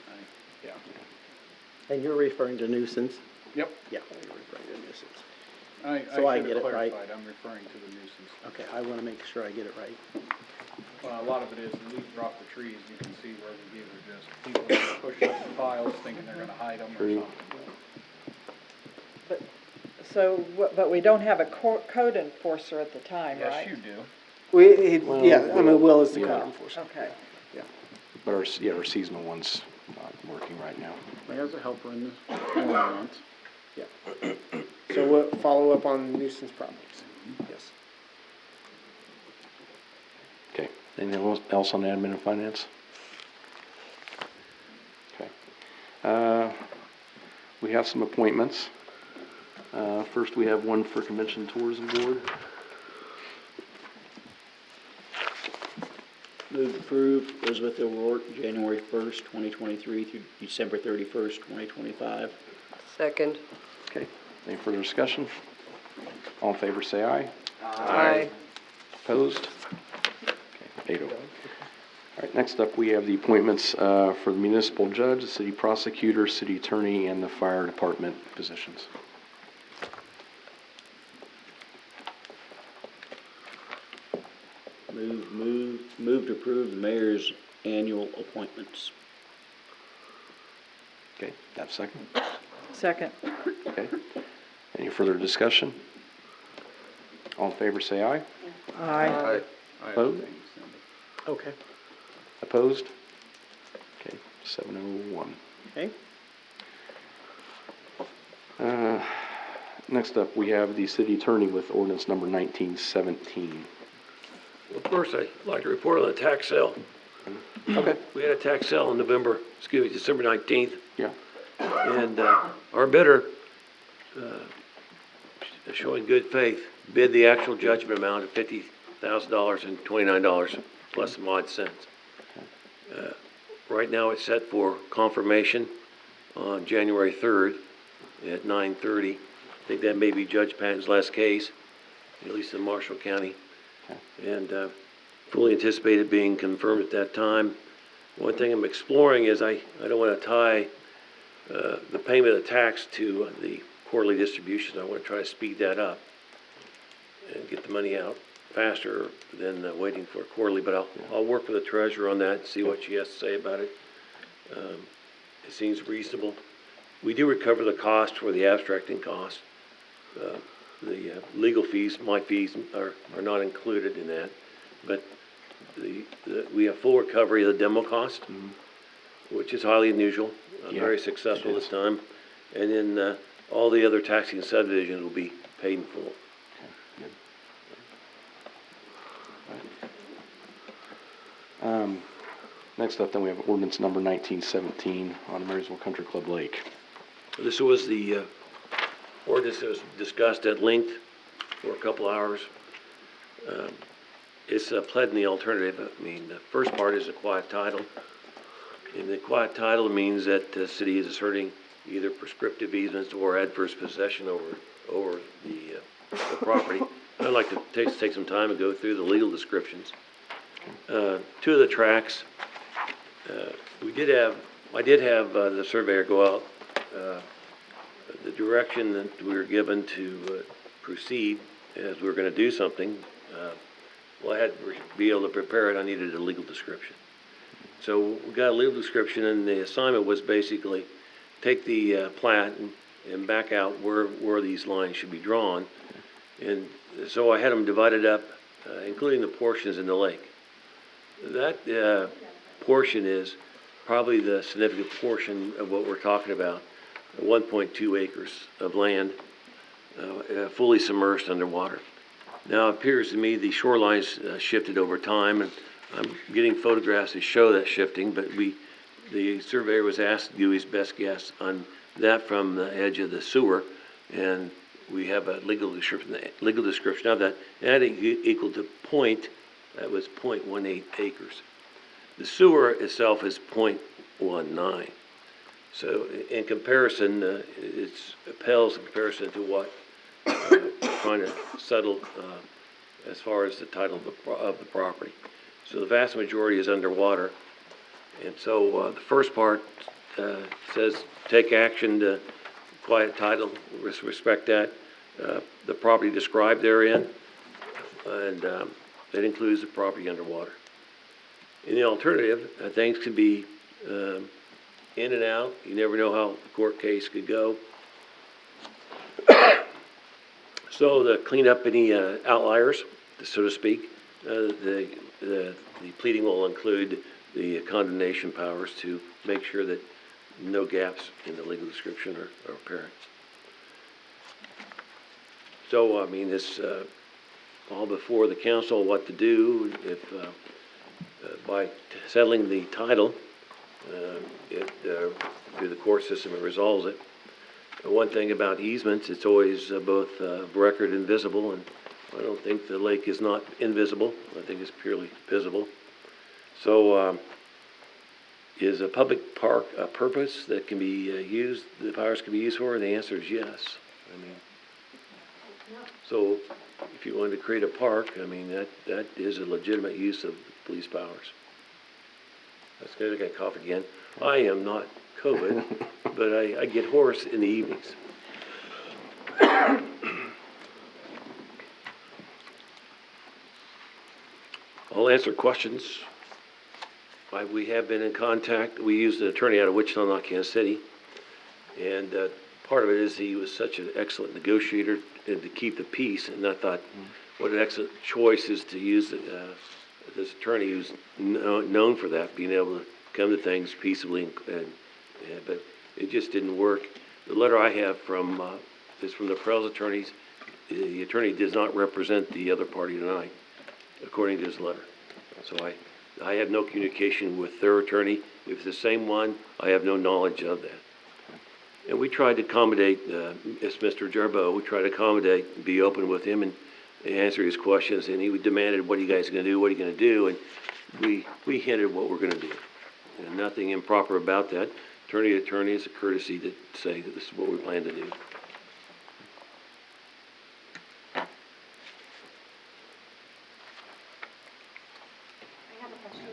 And you're referring to nuisance? Yep. Yeah, you're referring to nuisance. I So I should get have it right. clarified, I'm referring to the nuisance. Okay, I want to make sure I get it right. Well, a lot of it is the leaves are off the trees, you can see where the leaves are just, people that push up the piles thinking they're gonna hide them or True. something. But we don't have a code enforcer at the time, right? Yes, you do. Will is the Yeah. code enforcement. Okay. But our seasonal one's not working right now. He has a helper in the months. So we'll follow up on nuisance properties, yes. Okay, anything else on admin and finance? Okay. We have some appointments. First, we have one for Convention and Tourism Board. Move approved, Elizabeth O'Rourke, January 1st, 2023 through December 31st, 2025. Second. Okay, any further discussion? All in favor, say aye. Aye. Opposed? Okay, 8-0. All right, next up, we have the appointments for the municipal judge, the city prosecutor, city attorney, and the fire department positions. Move to approve the mayor's annual appointments. Okay, have a second? Second. Okay. Any further discussion? All in favor, say aye. Aye. Opposed? Okay. Opposed? Okay, 701. Okay. Next up, we have the city attorney with ordinance number 1917. Well, first, I'd like to report on the tax sale. Okay. We had a tax sale in December 19th. Yeah. And our bidder, showing good faith, bid the actual judgment amount of $50,000 and $29 plus some odd cents. Right now, it's set for confirmation on January 3rd at 9:30. I think that may be Judge Patton's last case, at least in Marshall County. And fully anticipated being confirmed at that time. One thing I'm exploring is I don't want to tie the payment of tax to the quarterly distribution. I want to try to speed that up and get the money out faster than waiting for a quarterly, but I'll work with the treasurer on that and see what she has to say about it. It seems reasonable. We do recover the cost for the abstracting cost. The legal fees, my fees are not included in that, but we have full recovery of the demo cost, which is highly unusual, very successful this time. And then all the other taxing subdivisions will be paid in full. Next up, then we have ordinance number 1917 on Marysville Country Club Lake. This was the ordinance that was discussed at length for a couple hours. It's pled in the alternative. I mean, the first part is a quiet title. And the quiet title means that the city is asserting either prescriptive easements or adverse possession over the property. I'd like to take some time and go through the legal descriptions. Two of the tracks, I did have the surveyor go out. The direction that we were given to proceed as we were going to do something, well, I had to be able to prepare it. I needed a legal description. So we got a legal description, and the assignment was basically take the plat and back out where these lines should be drawn. And so I had them divided up, including the portions in the lake. That portion is probably the significant portion of what we're talking about, 1.2 acres of land fully submerged underwater. Now, it appears to me the shorelines shifted over time, and I'm getting photographs that show that shifting, but the surveyor was asked to do his best guess on that from the edge of the sewer, and we have a legal description of that. That equal to that was 0.18 acres. The sewer itself is 0.19. So in comparison, it pales in comparison to what we're trying to settle as far as the title of the property. So the vast majority is underwater. And so the first part says take action to quiet title, respect that. The property described therein, and that includes the property underwater. In the alternative, things could be in and out. You never know how the court case could go. So to clean up any outliers, so to speak, the pleading will include the condemnation powers to make sure that no gaps in the legal description are apparent. So, I mean, it's all before the council what to do if by settling the title, through the court system, it resolves it. One thing about easements, it's always both record and visible, and I don't think the lake is not invisible. I think it's purely visible. So is a public park a purpose that can be used, the powers can be used for? And the answer is yes. I mean, so if you wanted to create a park, I mean, that is a legitimate use of police powers. That's good. I got cough again. I am not COVID, but I get hoarse in the evenings. I'll answer questions. We have been in contact. We used an attorney out of Wichita, not Kansas City. And part of it is he was such an excellent negotiator and to keep the peace. And I thought, what an excellent choice is to use this attorney who's known for that, being able to come to things peaceably. But it just didn't work. The letter I have is from the Prell's attorneys. The attorney does not represent the other party tonight, according to his letter. So I have no communication with their attorney. If it's the same one, I have no knowledge of that. And we tried to accommodate, it's Mr. Jarboe, we tried to accommodate and be open with him and answer his questions. And he demanded, what are you guys going to do? What are you going to do? And we hinted what we're going to do. And nothing improper about that. Attorney to attorney, it's a courtesy to say that this is what we plan to do.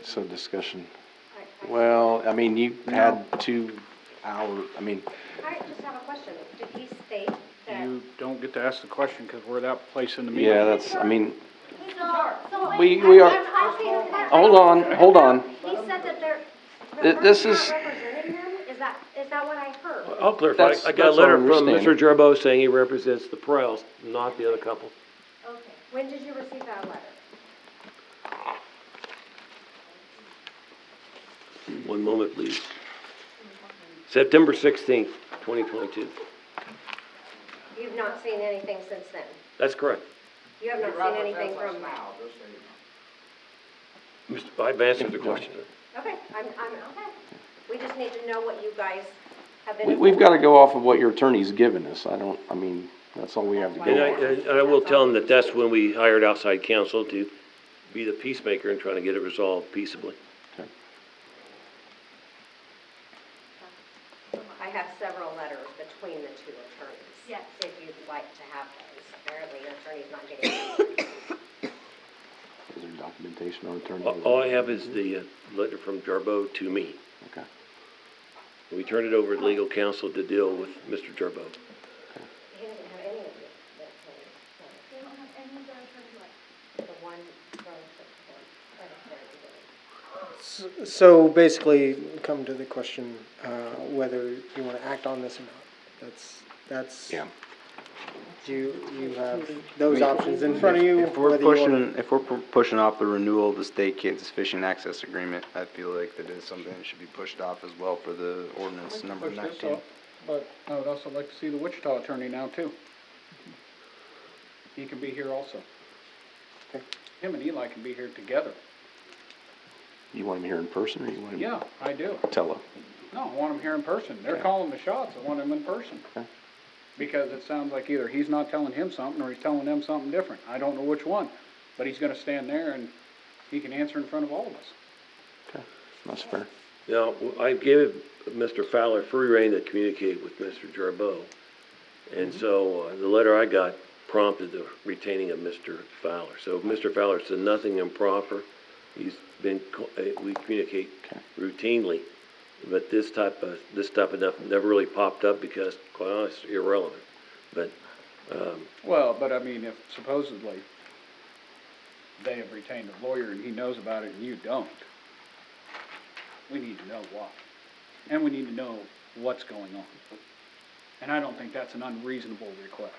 So discussion. Well, I mean, you had 2 hours, I mean, I just have a question. Did he state that? You don't get to ask the question because we're that place in the meeting. yeah, that's, I mean, So we are, hold on. He said that they're, This we're is, not representing them? Is that what I heard? I'll clarify. That's- I got a that's our letter from Mr. understanding. Gerbo saying he represents the Prels, not the other couple. Okay. When did you receive that letter? One moment, please. September 16th, 2022. You've not seen anything since then? That's correct. You have not seen anything from? I've answered the question. Okay, I'm, okay. We just need to know what you guys have been. we've got to go off of what your attorney's given us. I mean, that's all we have to go And off. I will tell him that that's when we hired outside counsel to be the peacemaker and trying to get it resolved peaceably. I have several letters between the two attorneys. Yes. If you'd like to have those. Apparently your attorney's not getting them. Is there documentation on attorney? All I have is the letter from Jarbo to me. Okay. We turned it over to legal counsel to deal with Mr. Jarbo. He doesn't have any of the attorneys. They don't have any of their attorney rights. The one from right up there at the beginning. So basically, come to the question, whether you want to act on this or not. That's. Yeah. You have those options in front of you. If we're whether you wanna- pushing, if we're pushing off the renewal of the state Kansas fishing access agreement, I feel like that is something that should be pushed off as well for the ordinance number Push this 19. up, but I would also like to see the Wichita attorney now too. He can be here also. Okay. Him and Eli can be here together. You want him here in person, or you want him? Yeah, I do. Tell him. No, I want him here in person. They're Yeah. calling the shots. I want him in person. Okay. Because it sounds like either he's not telling him something or he's telling them something different. I don't know which one. But he's gonna stand there and he can answer in front of all of us. Okay, that's fair. Now, I gave Mr. Fowler free rein to communicate with Mr. Jarbo. And so the letter I got prompted the retaining of Mr. Fowler. So Mr. Fowler said nothing improper. He's been, we communicate routinely. But this type of stuff never really popped up because, quite honestly, irrelevant. But, Well, but I mean, if supposedly they have retained a lawyer and he knows about it and you don't, we need to know why. And we need to know what's going on. And I don't think that's an unreasonable request.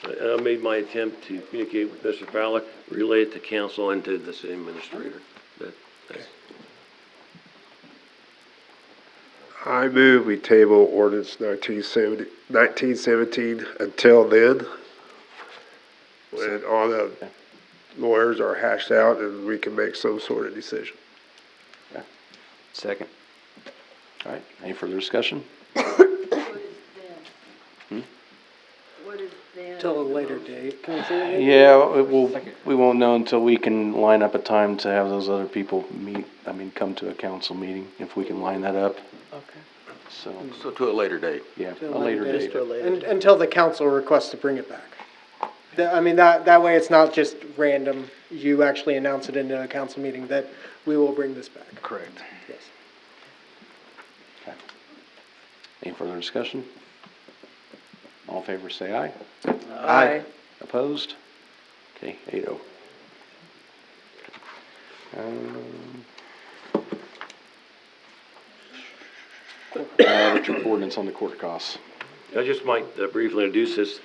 I made my attempt to communicate with Mr. Fowler, relay it to council and to the city administrator. That's I move we table ordinance 1917 until then, when all the lawyers are hashed out and we can make some sort of decision. Second. All right, any further discussion? Till a later date. Can we say that? Yeah, we won't know until we can line up a time to have those other people come to a council meeting, if we can line that up. Okay. So to a later date. Yeah, To a later date. Until the council requests to bring it back. That way it's not just random. You actually announce it in a council meeting that we will bring this back. Correct. Yes. Okay. Any further discussion? All in favor, say aye. Aye. Opposed? Okay, 8-0. What's your ordinance on the court costs? I just might briefly introduce this.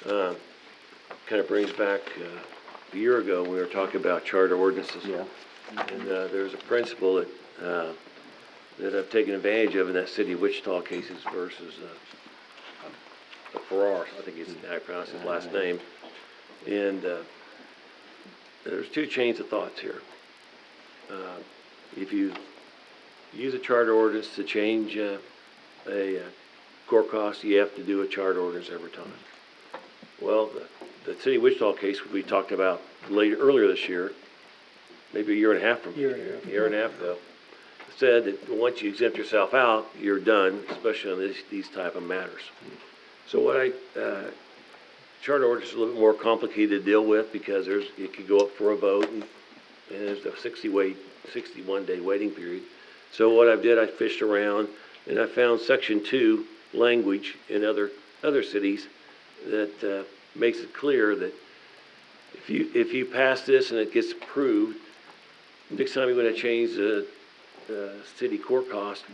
Kind of brings back a year ago, we were talking about charter ordinances. Yeah. And there's a principle that I've taken advantage of in that city of Wichita cases versus Farrar, I think it's how I pronounce his last name. And there's two chains of thoughts here. If you use a charter ordinance to change a court cost, you have to do a charter ordinance every time. Well, the city of Wichita case we talked about earlier this year, maybe a year and a half ago, said that once you exempt yourself out, you're done, especially on these type of matters. So charter ordinance is a little bit more complicated to deal with because it could go up for a vote, and and there's a 61-day waiting period. So what I did, I fished around, and I found Section 2 language in other cities that makes it clear that if you pass this and it gets approved, next time you want to change the city court cost,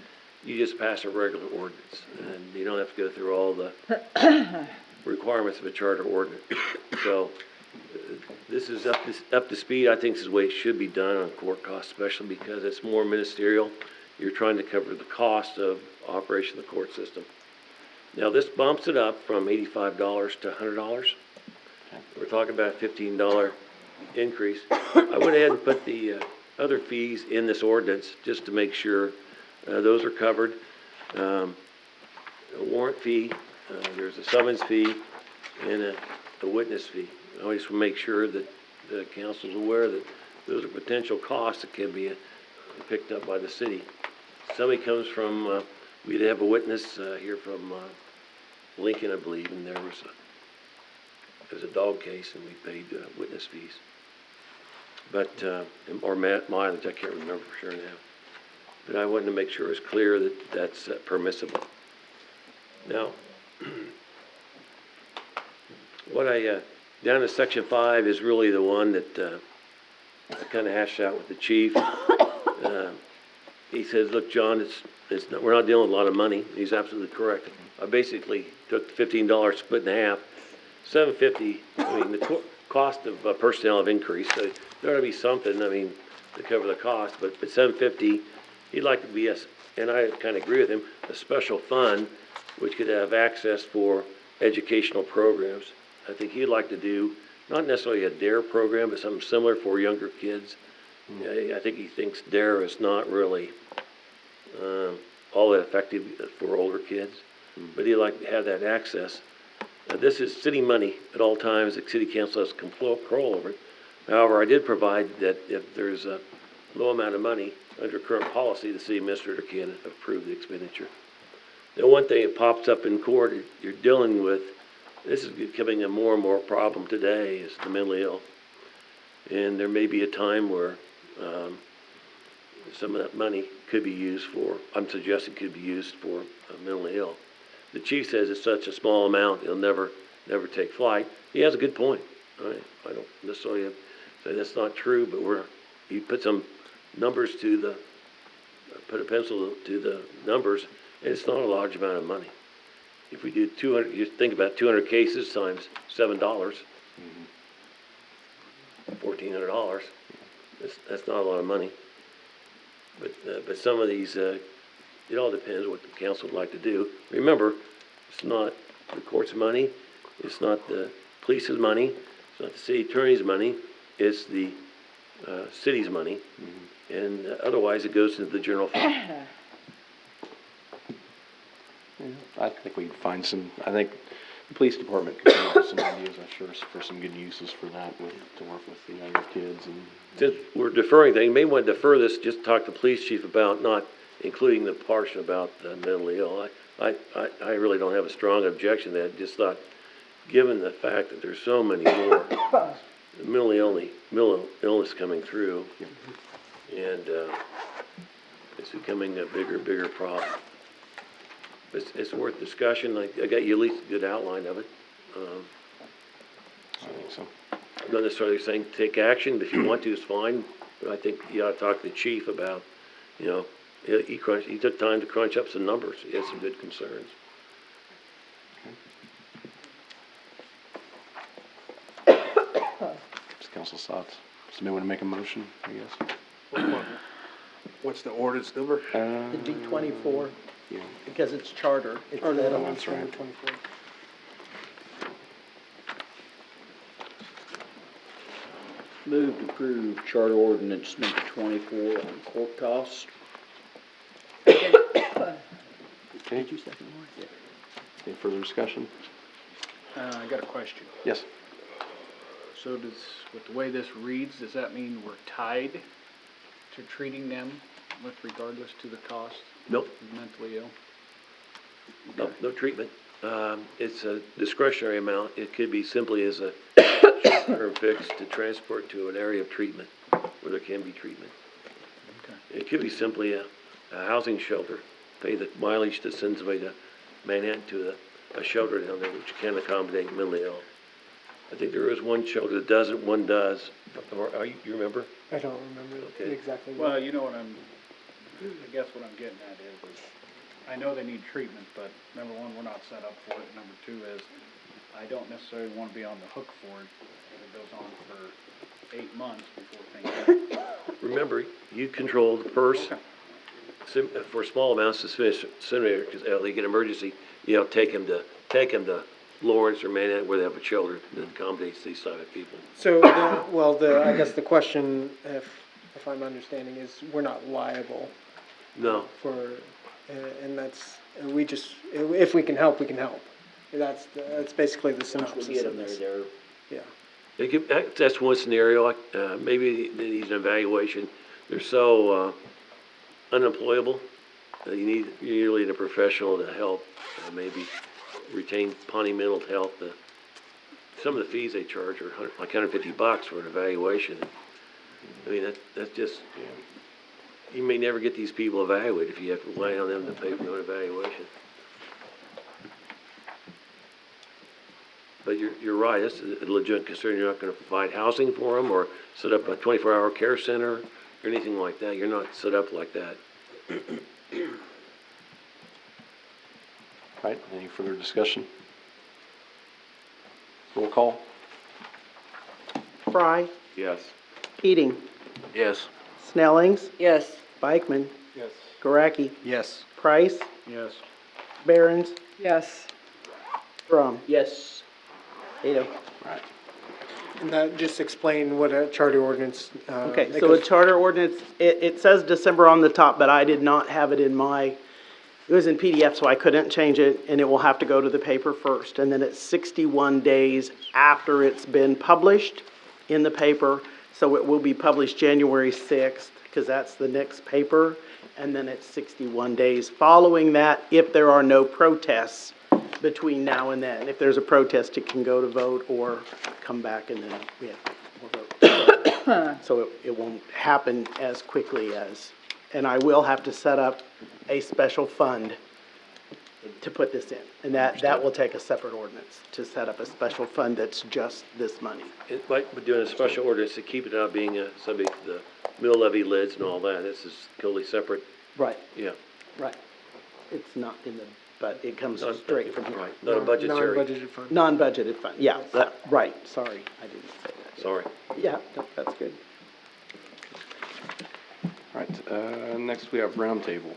you just pass a regular ordinance, and you don't have to go through all the requirements of a charter ordinance. So this is up to speed. I think this is the way it should be done on court costs, especially because it's more ministerial. You're trying to cover the cost of operation of the court system. Now, this bumps it up from $85 to $100. We're talking about a $15 increase. I went ahead and put the other fees in this ordinance just to make sure those are covered. A warrant fee, there's a summons fee, and a witness fee. I always want to make sure that the council's aware that those are potential costs that can be picked up by the city. Somebody comes from, we have a witness here from Lincoln, I believe, and there was a dog case, and we paid witness fees. But, or mileage, I can't remember for sure now. But I wanted to make sure it's clear that that's permissible. Now, what down in Section 5 is really the one that I kind of hashed out with the chief. He says, look, John, we're not dealing with a lot of money. He's absolutely correct. I basically took the $15 split in half. $750, I mean, the cost of personnel have increased, so there ought to be something, I mean, to cover the cost, but $750, he'd like to be and I kind of agree with him, a special fund which could have access for educational programs. I think he'd like to do, not necessarily a DARE program, but something similar for younger kids. I think he thinks DARE is not really all that effective for older kids, but he'd like to have that access. This is city money at all times. The city council has control over it. However, I did provide that if there's a low amount of money under current policy, the city administrator can approve the expenditure. Now, one thing that pops up in court, you're dealing with, this is becoming a more and more problem today, is the mentally ill. And there may be a time where some of that money could be used for, I'm suggesting could be used for mentally ill. The chief says it's such a small amount, it'll never take flight. He has a good point. I don't necessarily say that's not true, but you put some numbers put a pencil to the numbers, and it's not a large amount of money. If we do 200, you think about 200 cases times $7, $1,400. That's not a lot of money. But some of these, it all depends what the council would like to do. Remember, it's not the court's money, it's not the police's money, it's not the city attorney's money, it's the city's money, and otherwise it goes into the general fund. I think we can find I think the police department could come up with some ideas, I'm sure, for some good uses for that, to work with the younger kids. And since we're deferring things, you may want to defer this, just talk to the police chief about not including the portion about mentally ill. I really don't have a strong objection to that, just thought, given the fact that there's so many more mental illness coming through, and it's becoming a bigger problem. It's worth discussion. I got you at least a good outline of it. I think so. I'm not necessarily saying take action, but if you want to, it's fine. But I think you ought to talk to the chief about, he took time to crunch up some numbers. He had some good concerns. Council's thoughts. Somebody want to make a motion, I guess? What's the ordinance number? It'd be 24, because it's charter. It's that's right. 24. Move to approve charter ordinance number 24 on court costs. Okay. Any further discussion? I got a question. Yes. So with the way this reads, does that mean we're tied to treating them regardless to the cost? Nope. Of mentally ill? No treatment. It's a discretionary amount. It could be simply as a short-term fix to transport to an area of treatment where where there can be treatment. It could be simply a housing shelter, pay the mileage to send somebody to Manhattan to a shelter down there which can accommodate mentally ill. I think there is one shelter that doesn't, one does. Or, you remember? I don't remember Okay. exactly. Well, you know what I guess what I'm getting at is I know they need treatment, but number one, we're not set up for it. Number two is, I don't necessarily want to be on the hook for it if it goes on for 8 months before things happen. Remember, you control the purse. For small amounts of incinerator, because they get emergency, take them to Lawrence or Manhattan where they have a shelter that accommodates these type of people. So, I guess the question, if I'm understanding, is we're not liable No. for, and that's, we just, if we can help, we can help. That's basically the Once synopsis we get of them this. there, Yeah. That's one scenario. Maybe they need an evaluation. They're so unemployable. You need a professional to help, maybe retain Pawnee Mental Health. Some of the fees they charge are like $150 for an evaluation. I mean, that's just, you may never get these people evaluated if you have to rely on them to pay for an evaluation. But you're right, that's a legitimate concern. You're not gonna provide housing for them or set up a 24-hour care center or anything like that. You're not set up like that. Right, any further discussion? Roll call? Fry, Yes. Keating, Yes. Snellings, Yes. Bikeman, Yes. Gurecki, Yes. Price, Yes. Barons, Yes. Crum. yes. 8-0. Right. And that, just explain what a charter ordinance, Okay, so a charter ordinance, it says December on the top, but I did not have it in my, it was in PDF, so I couldn't change it, and it will have to go to the paper first. And then it's 61 days after it's been published in the paper, so it will be published January 6th, because that's the next paper. And then it's 61 days following that, if there are no protests between now and then. If there's a protest, it can go to vote or come back and then, we'll vote. So it won't happen as quickly as, and I will have to set up a special fund to put this in. And that will take a separate ordinance, to set up a special fund that's just this money. It might be doing a special ordinance to keep it out being subject to the mill levy lids and all that. This is totally separate. Right, Yeah. right. It's not in the, but it comes Not- straight from here. Right, not a budgetary. non-budgeted fund. Non-budgeted fund, yeah, right, sorry, I didn't say that. Sorry. Yeah, that's good. All right, next we have roundtable.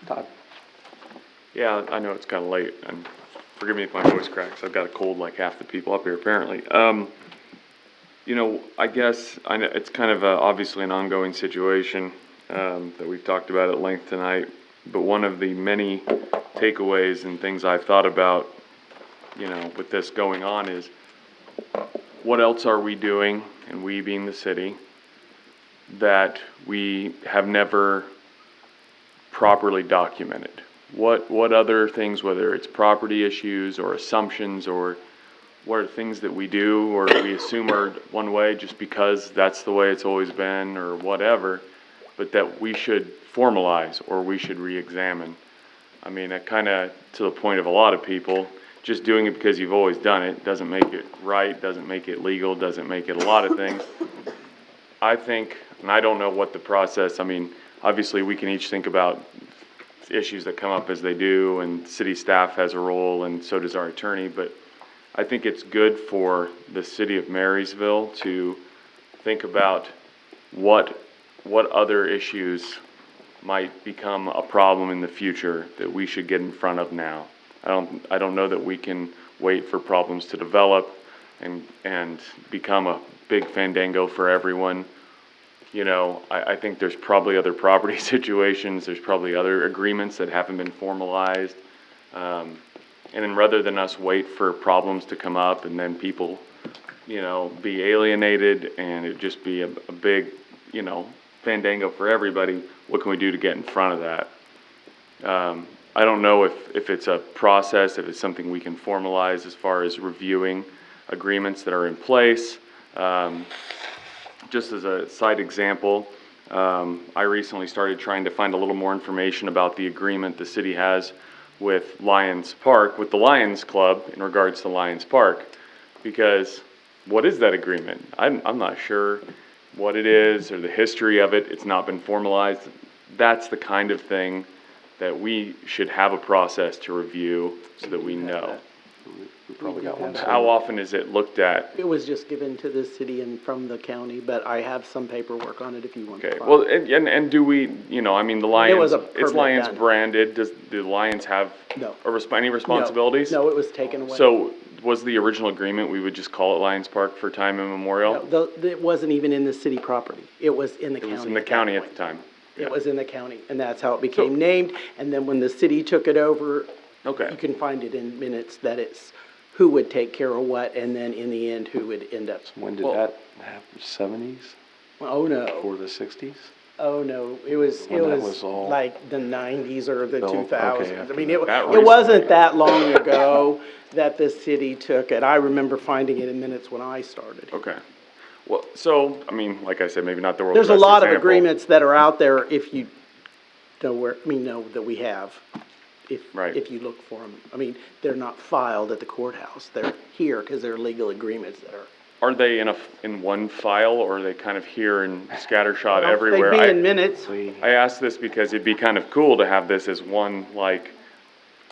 Todd? Yeah, I know it's kinda late, and forgive me if my voice cracks, I've got a cold like half the people up here apparently. I guess, I know it's kind of obviously an ongoing situation, that we've talked about at length tonight, but one of the many takeaways and things I've thought about, with this going on is, what else are we doing, and we being the city, that we have never properly documented? What other things, whether it's property issues or assumptions, or what are things that we do or we assume are one way just because that's the way it's always been or whatever, but that we should formalize or we should re-examine? I mean, it kind of, to the point of a lot of people, just doing it because you've always done it doesn't make it right, doesn't make it legal, doesn't make it a lot of things. I think, and I don't know what the process, I mean, obviously we can each think about issues that come up as they do, and city staff has a role and so does our attorney, but I think it's good for the city of Marysville to think about what other issues might become a problem in the future that we should get in front of now. I don't know that we can wait for problems to develop and become a big fandango for everyone. I think there's probably other property situations, there's probably other agreements that haven't been formalized. And then rather than us wait for problems to come up and then people, be alienated and it just be a big, fandango for everybody, what can we do to get in front of that? I don't know if it's a process, if it's something we can formalize as far as reviewing agreements that are in place, Just as a side example, I recently started trying to find a little more information about the agreement the city has with Lions Park, with the Lions Club in regards to Lions Park. Because what is that agreement? I'm not sure what it is or the history of it. It's not been formalized. That's the kind of thing that we should have a process to review so that we know. We probably got one. How often is it looked at? It was just given to the city and from the county, but I have some paperwork on it if you want to. Okay, well, and do we, you know, I mean, the It was Lions, a it's permit Lions done. branded, does the Lions have No. any responsibilities? No, it was taken away. So, was the original agreement, we would just call it Lions Park for time immemorial? No, it wasn't even in the city property. It was in the It county. was in the at that county at point. the time? It was in the county, and that's how it became named. And then when the city took it over, Okay. you can find it in minutes that it's who would take care of what, and then in the end, who would end up. When did that happen? 70s? Oh, no. Or the 60s? Oh, no, it was When that was all- like the 90s or the Oh, okay, 2000s. I after mean, that. it wasn't that long ago that the city took it. I remember finding it in minutes when I started. Okay. Well, so, I mean, like I said, maybe not the world's There's a best lot of example. agreements that are out there if you know that we have, Right. if you look for them. I mean, they're not filed at the courthouse. They're here because they're legal agreements that are. Are they in one file, or are they kind of here and scattershot everywhere? They'd be in minutes. I ask this because it'd be kind of cool to have this as one, like,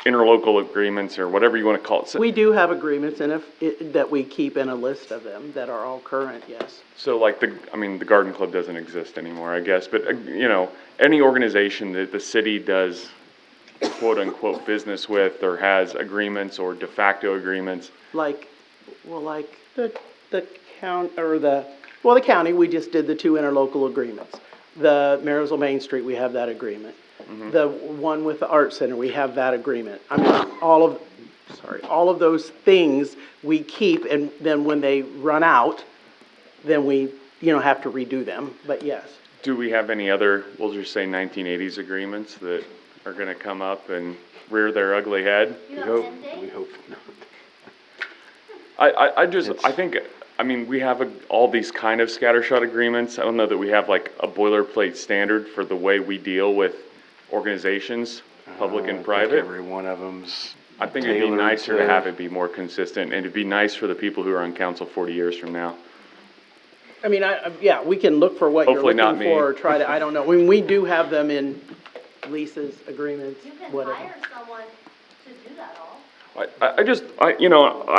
interlocal agreements, or whatever you want to call it. So- We do have agreements and that we keep in a list of them that are all current, yes. So like the Garden Club doesn't exist anymore, I guess, but, you know, any organization that the city does quote-unquote business with, or has agreements or de facto agreements. Like the county, we just did the 2 interlocal agreements. The Marysville Main Street, we have that agreement. The one with the Art Center, we have that agreement. I mean, all of those things we keep, and then when they run out, then we, have to redo them, but yes. Do we have any other, we'll just say 1980s agreements that are gonna come up and rear their ugly head? You have end date? We hope not. I think, we have all these kind of scattershot agreements. I don't know that we have like a boilerplate standard for the way we deal with organizations, public I and think private. every one of them's I think it'd be tailored nicer to have it be more consistent, and it'd be nice for the people who are on council 40 years from now. I mean, we can look for what you're Hopefully not looking me. for, or try to, I don't know. I mean, we do have them in leases, agreements, You can whatever. hire someone to do that all.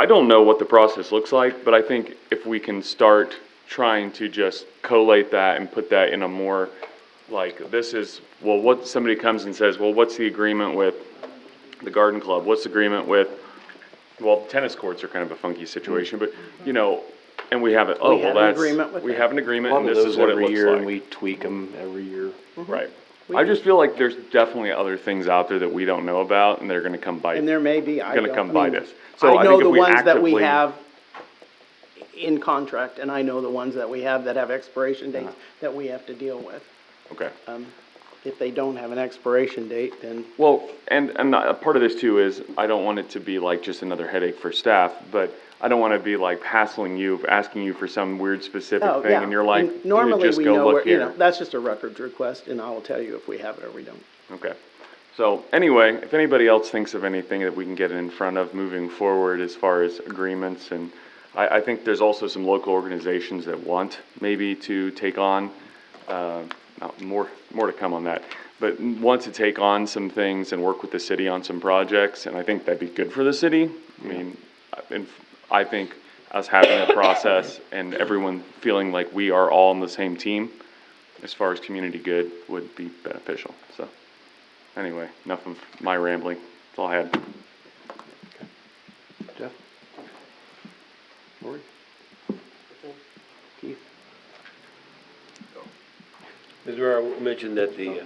I don't know what the process looks like, but I think if we can start trying to just collate that and put that in a more, like, what somebody comes and says, well, what's the agreement with the garden club? What's the agreement with, tennis courts are kind of a funky situation, but, and we have it, We have an agreement with we them. have an agreement, A and lot of this is those what it every looks year, and like. we tweak them every year. Right. I just feel like there's definitely other things out there that we don't know about, and they're gonna come bite. And there may be, Gonna come bite us. So I I know think the if we ones that we actively- have in contract, and I know the ones that we have that have expiration dates that we have to deal with. Okay. If they don't have an expiration date, then Well, and a part of this too is, I don't want it to be like just another headache for staff, but I don't wanna be like hassling you, asking you for some weird specific oh, thing, yeah. and you're like, And normally just we go know look where, here. that's just a records request, and I will tell you if we have it or we don't. Okay. So anyway, if anybody else thinks of anything that we can get in front of moving forward as far as agreements, and I think there's also some local organizations that want maybe to take on, more to come on that, but want to take on some things and work with the city on some projects, and I think that'd be good for the city. I think us having a process and everyone feeling like we are all on the same team as far as community good would be beneficial, so. Anyway, enough of my rambling. That's all I had. Jeff? Lori? Keith? Mr. Mayor, I mentioned that the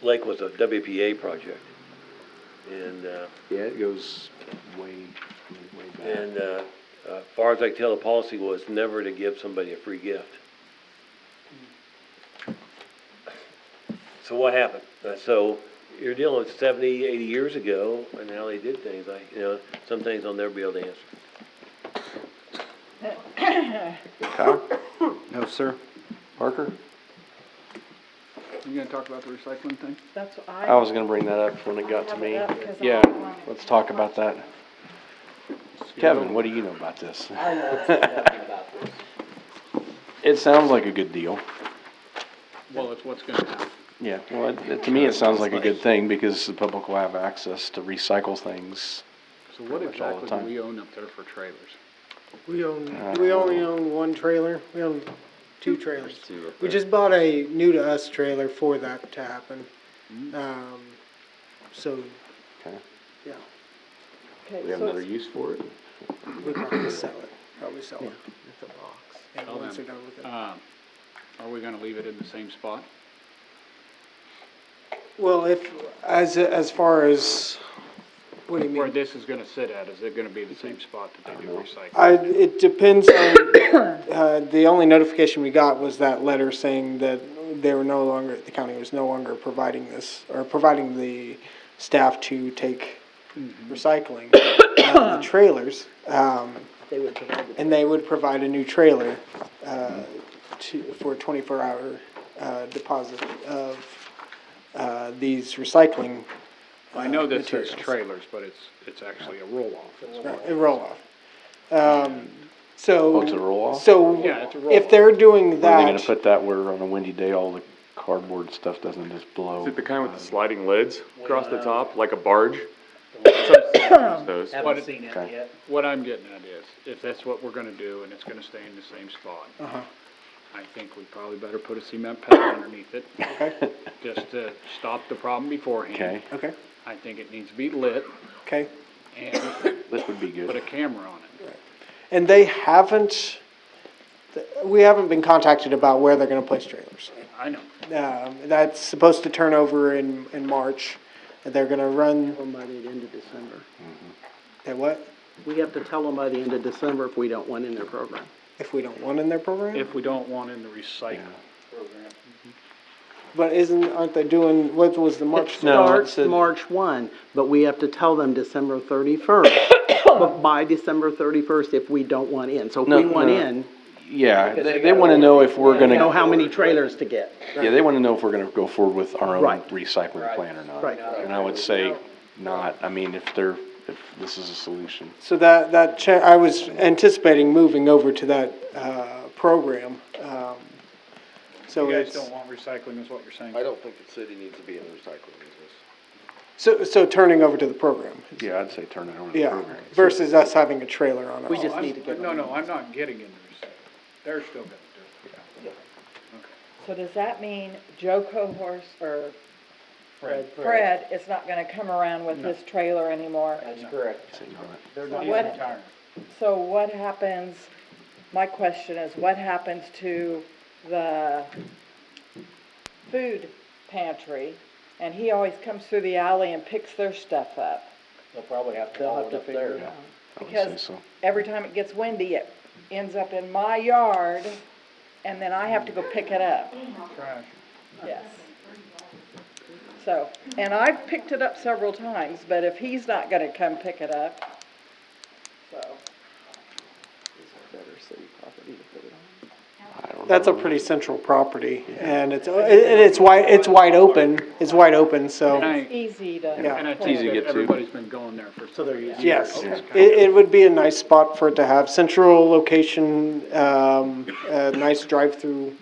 lake was a WPA project. And, Yeah, it goes way back. and, as far as I can tell, the policy was never to give somebody a free gift. So what happened? So you're dealing with 70, 80 years ago, and how they did things. Some things I'll never be able to answer. Kyle? No, sir. Parker? You gonna talk about the recycling thing? That's what I was gonna bring that up when it got to me. Yeah, let's talk about that. Kevin, what do you know about this? I know nothing about this. It sounds like a good deal. Well, it's what's gonna happen. Yeah, well, to me, it sounds like a good thing because the public will have access to recycle things. So what pretty much all the exactly do time. we own up there for trailers? We only own one trailer. We own two trailers. We just bought a new to us trailer for that to happen. So, Okay. yeah, We have another use for it? we probably sell it. Probably sell it. It's a box. Yeah, Tell once them. they're done with it. Are we gonna leave it in the same spot? Well, as far as, what do you mean? Where this is gonna sit at, is it gonna be the same spot that they do recycling? It depends on, the only notification we got was that letter saying that they were no longer, the county was no longer providing this, or providing the staff to take recycling, the trailers. They would provide it. And they would provide a new trailer, for a 24-hour, deposit of, these recycling. I know this says materials. trailers, but it's actually a roll-off. That's why. A roll-off. So. Oh, it's a roll-off? So, Yeah, it's a if roll-off. they're doing Were they gonna that, put that where on a windy day, all the cardboard stuff doesn't just blow? Is it the kind with the sliding lids across the top, like a barge? Those. Haven't seen it Okay. yet. What I'm getting at is, if that's what we're gonna do and it's gonna stay in the same spot, uh-huh, I think we probably better put a cement pad underneath it, okay, just to stop the problem beforehand. Okay, okay, I think it needs to be lit okay. and this would be put a good. camera on it. And they haven't, we haven't been contacted about where they're gonna place trailers. I know. That's supposed to turn over in March. They're gonna run, Tell them by the end of December. at what? We have to tell them by the end of December if we don't want in their program. If we don't want in their program? If we don't want in the recycling program. But aren't they doing, what was the March? It No, it starts said- March 1, but we have to tell them December 31st. But by December 31st, if we don't want in. So if we No, want no. in, Yeah, they wanna know if we're we know gonna, how many trailers to get. yeah, they wanna know if we're gonna go forward with our own Right. recycling plan or not. Right. And I would say not. I mean, if this is a solution. So I was anticipating moving over to that, program. So You guys it's, don't want recycling is what you're saying? I don't think the city needs to be in the recycling business. so turning over to the program. Yeah, I'd say turn it over to the Yeah, program. versus us having a trailer on it. We just need to get. No, I'm not getting into recycling. They're still gonna do it. Okay. So does that mean Joe Cohorse or Fred is not gonna come around with his trailer anymore? That's correct. Say no. They're So not what- retiring. So what happens, my question is, what happens to the food pantry? And he always comes through the alley and picks their stuff up. They'll probably have to They'll haul have it to up figure there. it out. I would say Because so. every time it gets windy, it ends up in my yard, and then I have to go pick it up. Trash. Yes. So, and I've picked it up several times, but if he's not gonna come pick it up, so. Better city property to put it on. I don't That's a know. pretty central property, and it's wide open, so, And Easy to. Yeah. I It's think easy to that get to. everybody's been going there for. So they're using. yes. Yeah. It would be a nice spot for it to have, central location, a nice drive-through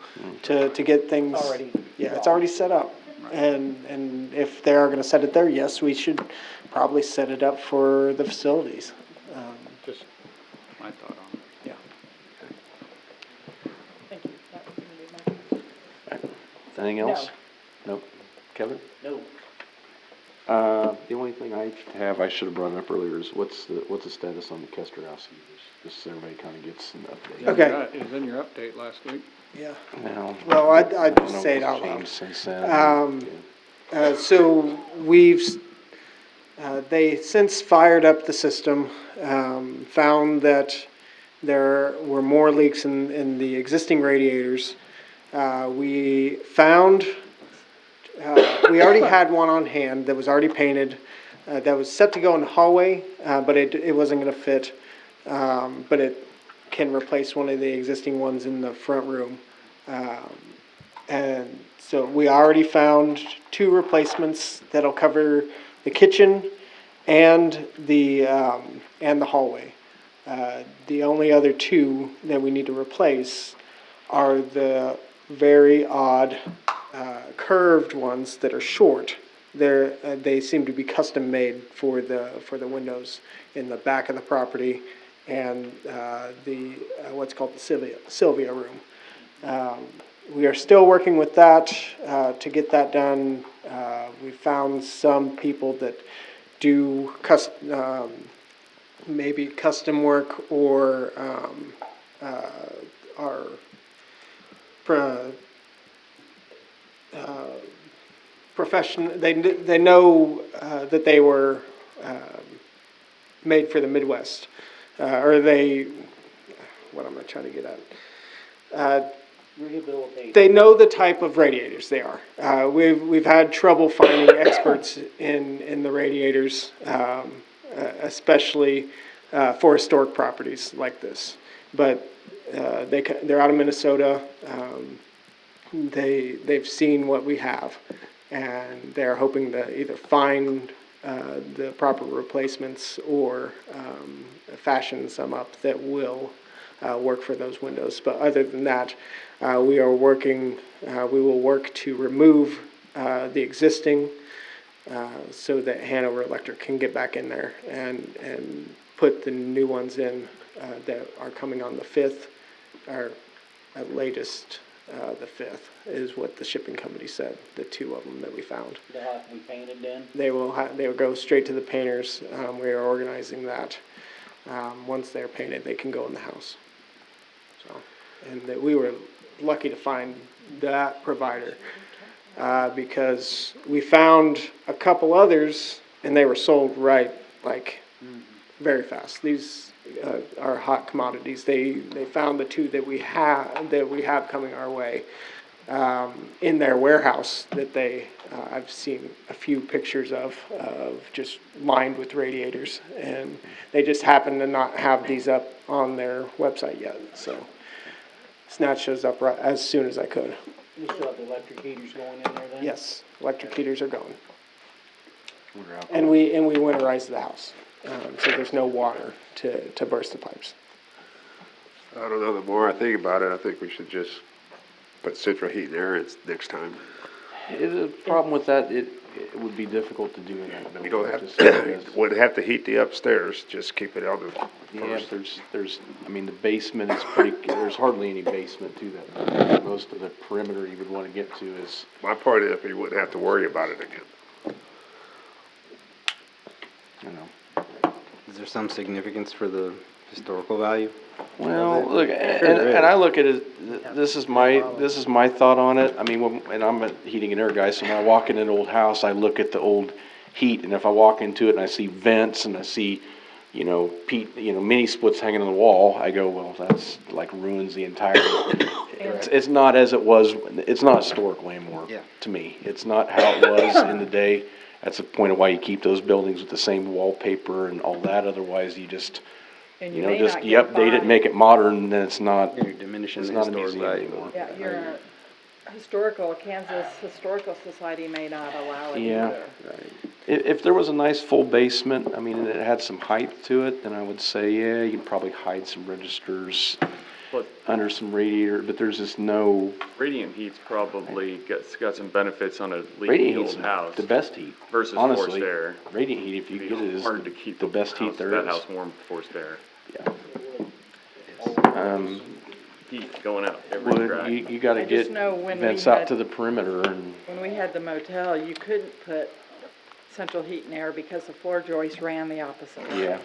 to get things. Already. Yeah, it's already set up, and if they are gonna set it there, yes, we should probably set it up for the facilities. Just my thought on it. Yeah. Thank you. That was gonna be my. Anything else? Nope. Kevin? No. The only thing I should have brought up earlier is what's the status on the Kester House users? Just so everybody kinda gets an update. Okay. It was in your update last week. Yeah. Now, Well, I'd I don't just know say it what's out loud. changed since then. So they since fired up the system, found that there were more leaks in the existing radiators. We already had one on hand that was already painted, that was set to go in the hallway, but it wasn't gonna fit. But it can replace one of the existing ones in the front room. And so we already found 2 replacements that'll cover the kitchen and the hallway. The only other 2 that we need to replace are the very odd curved ones that are short. They seem to be custom made for the windows in the back of the property and the what's called the Sylvia room. We are still working with that to get that done. We found some people that do maybe custom work or are professional. They know that they were made for the Midwest, or they. What am I trying to get at? They know the type of radiators they are. We've had trouble finding experts in the radiators, especially for historic properties like this. But they're out of Minnesota. They've seen what we have, and they're hoping to either find the proper replacements or fashion some up that will work for those windows. But other than that, we will work to remove the existing so that Hanover Electric can get back in there and put the new ones in that are coming on the 5th, or at latest the 5th is what the shipping company said, the 2 of them that we found. They'll have to be painted then? They will go straight to the painters. We are organizing that. Once they're painted, they can go in the house. So, and that we were lucky to find that provider because we found a couple others and they were sold very fast. These are hot commodities. They found the 2 that we have coming our way in their warehouse that I've seen a few pictures of just lined with radiators, and they just happen to not have these up on their website yet. So Snatch shows up as soon as I could. You still have the electric heaters going in there then? Yes, electric heaters are going. And we winterize the house, so there's no water to burst the pipes. I don't know, the more I think about it, I think we should just put central heat there next time. The problem with that, it would be difficult to do in that building. You don't have wouldn't have to heat the upstairs, just keep it on the first. Yeah, there's, I mean, the basement is there's hardly any basement to that. Most of the perimeter you would want to get to is. My part is you wouldn't have to worry about it again. I know. Is there some significance for the historical value? Well, look, and I look at it, this is my thought on it. I mean, and I'm a heating and air guy, so when I walk in an old house, I look at the old heat, and if I walk into it and I see vents and I see, mini splits hanging on the wall, I go, well, that's like ruins the entire, it's not as it was, it's not historical anymore, to me. It's not how it was in the day. That's the point of why you keep those buildings with the same wallpaper and all that, otherwise you just, you update it, make it modern, then it's not, You're diminishing it's the not a historic museum value. anymore. Yeah, Kansas Historical Society may not allow it Yeah. either. If there was a nice full basement, I mean, and it had some height to it, then I would say, yeah, you could probably hide some registers under some radiator, but there's just no. Radiant heat's probably got some benefits on a leaky Radiant old heat's house. the best heat. Versus honestly. forced air. Radiant heat, if you get it, is hard to keep the best heat there that is. house warm with forced air. Yeah. Heat going out every crack. You gotta I get just know when vents we out had- to the perimeter and. When we had the motel, you couldn't put central heat and air because the floor joist ran the opposite way. Yeah.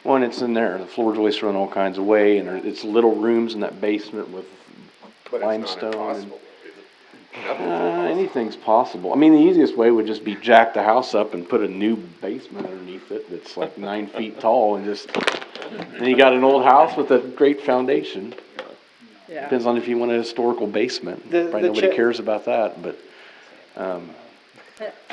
Well, and it's in there. The floor joists run all kinds of way, and it's little rooms in that basement with limestone. Anything's possible. I mean, the easiest way would just be jack the house up and put a new basement underneath it that's like 9 feet tall, and then you got an old house with a great foundation. Yeah. Depends on if you want a historical basement. The Probably nobody cares about that, but,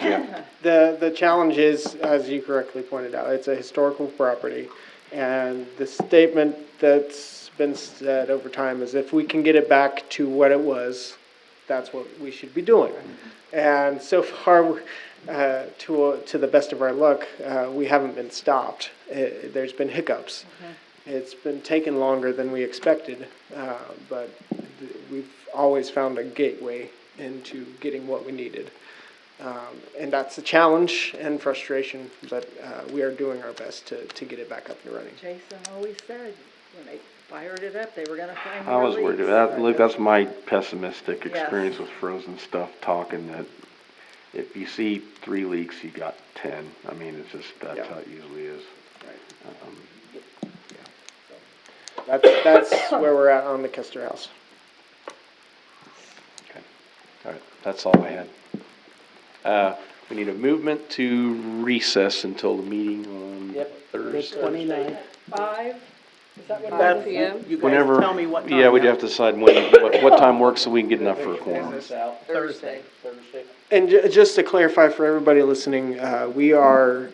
yeah. The challenge is, as you correctly pointed out, it's a historical property, and the statement that's been said over time is if we can get it back to what it was, that's what we should be doing. And so far, to the best of our luck, we haven't been stopped. There's been hiccups. It's been taking longer than we expected, but we've always found a gateway into getting what we needed. And that's a challenge and frustration, but we are doing our best to get it back up and running. Jason always said, when they fired it up, they were gonna find I more was worried leaks. about that. Look, that's my pessimistic Yes. experience with frozen stuff, talking that if you see 3 leaks, you got 10. I mean, it's just, that's how it usually is. That's where we're at on the Kester House. Okay, all right, that's all I had. We need a movement to recess until the meeting on Thursday. 29th. 5, is that what it That's, is? you guys Whenever, tell me what time. yeah, we'd now. have to decide what time works so we can get enough for a quorum. Thursday. And just to clarify for everybody listening, we are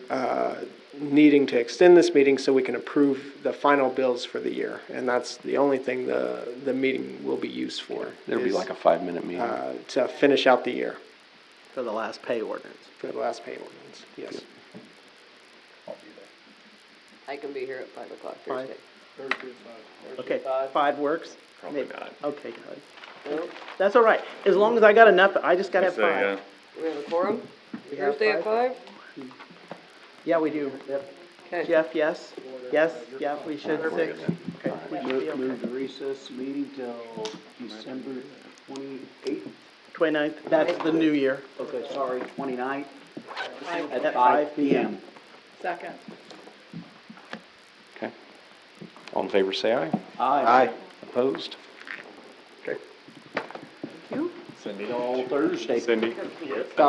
needing to extend this meeting so we can approve the final bills for the year. And that's the only thing the meeting will be used for. It'll be is, like a 5-minute meeting. to finish out the year. For the last pay ordinance. For the last pay ordinance, yes. I can be here at 5 o'clock Fine. Thursday. Okay, 5 works? Probably Maybe. not. Okay, good. That's all right. As long as I got enough, I just gotta have 5. Do we have a quorum? We have Thursday at 5? Yeah, we do. Okay. Jeff, yes? Yes, yeah, we should. We're good then. Okay, we should be okay. Move the recess meeting till December 28th. 29th, that's the new year. Okay, sorry, 29th At 5 p.m. Second. Okay. All in favor, say aye. Aye. Opposed? Okay. All Thursday. Cindy?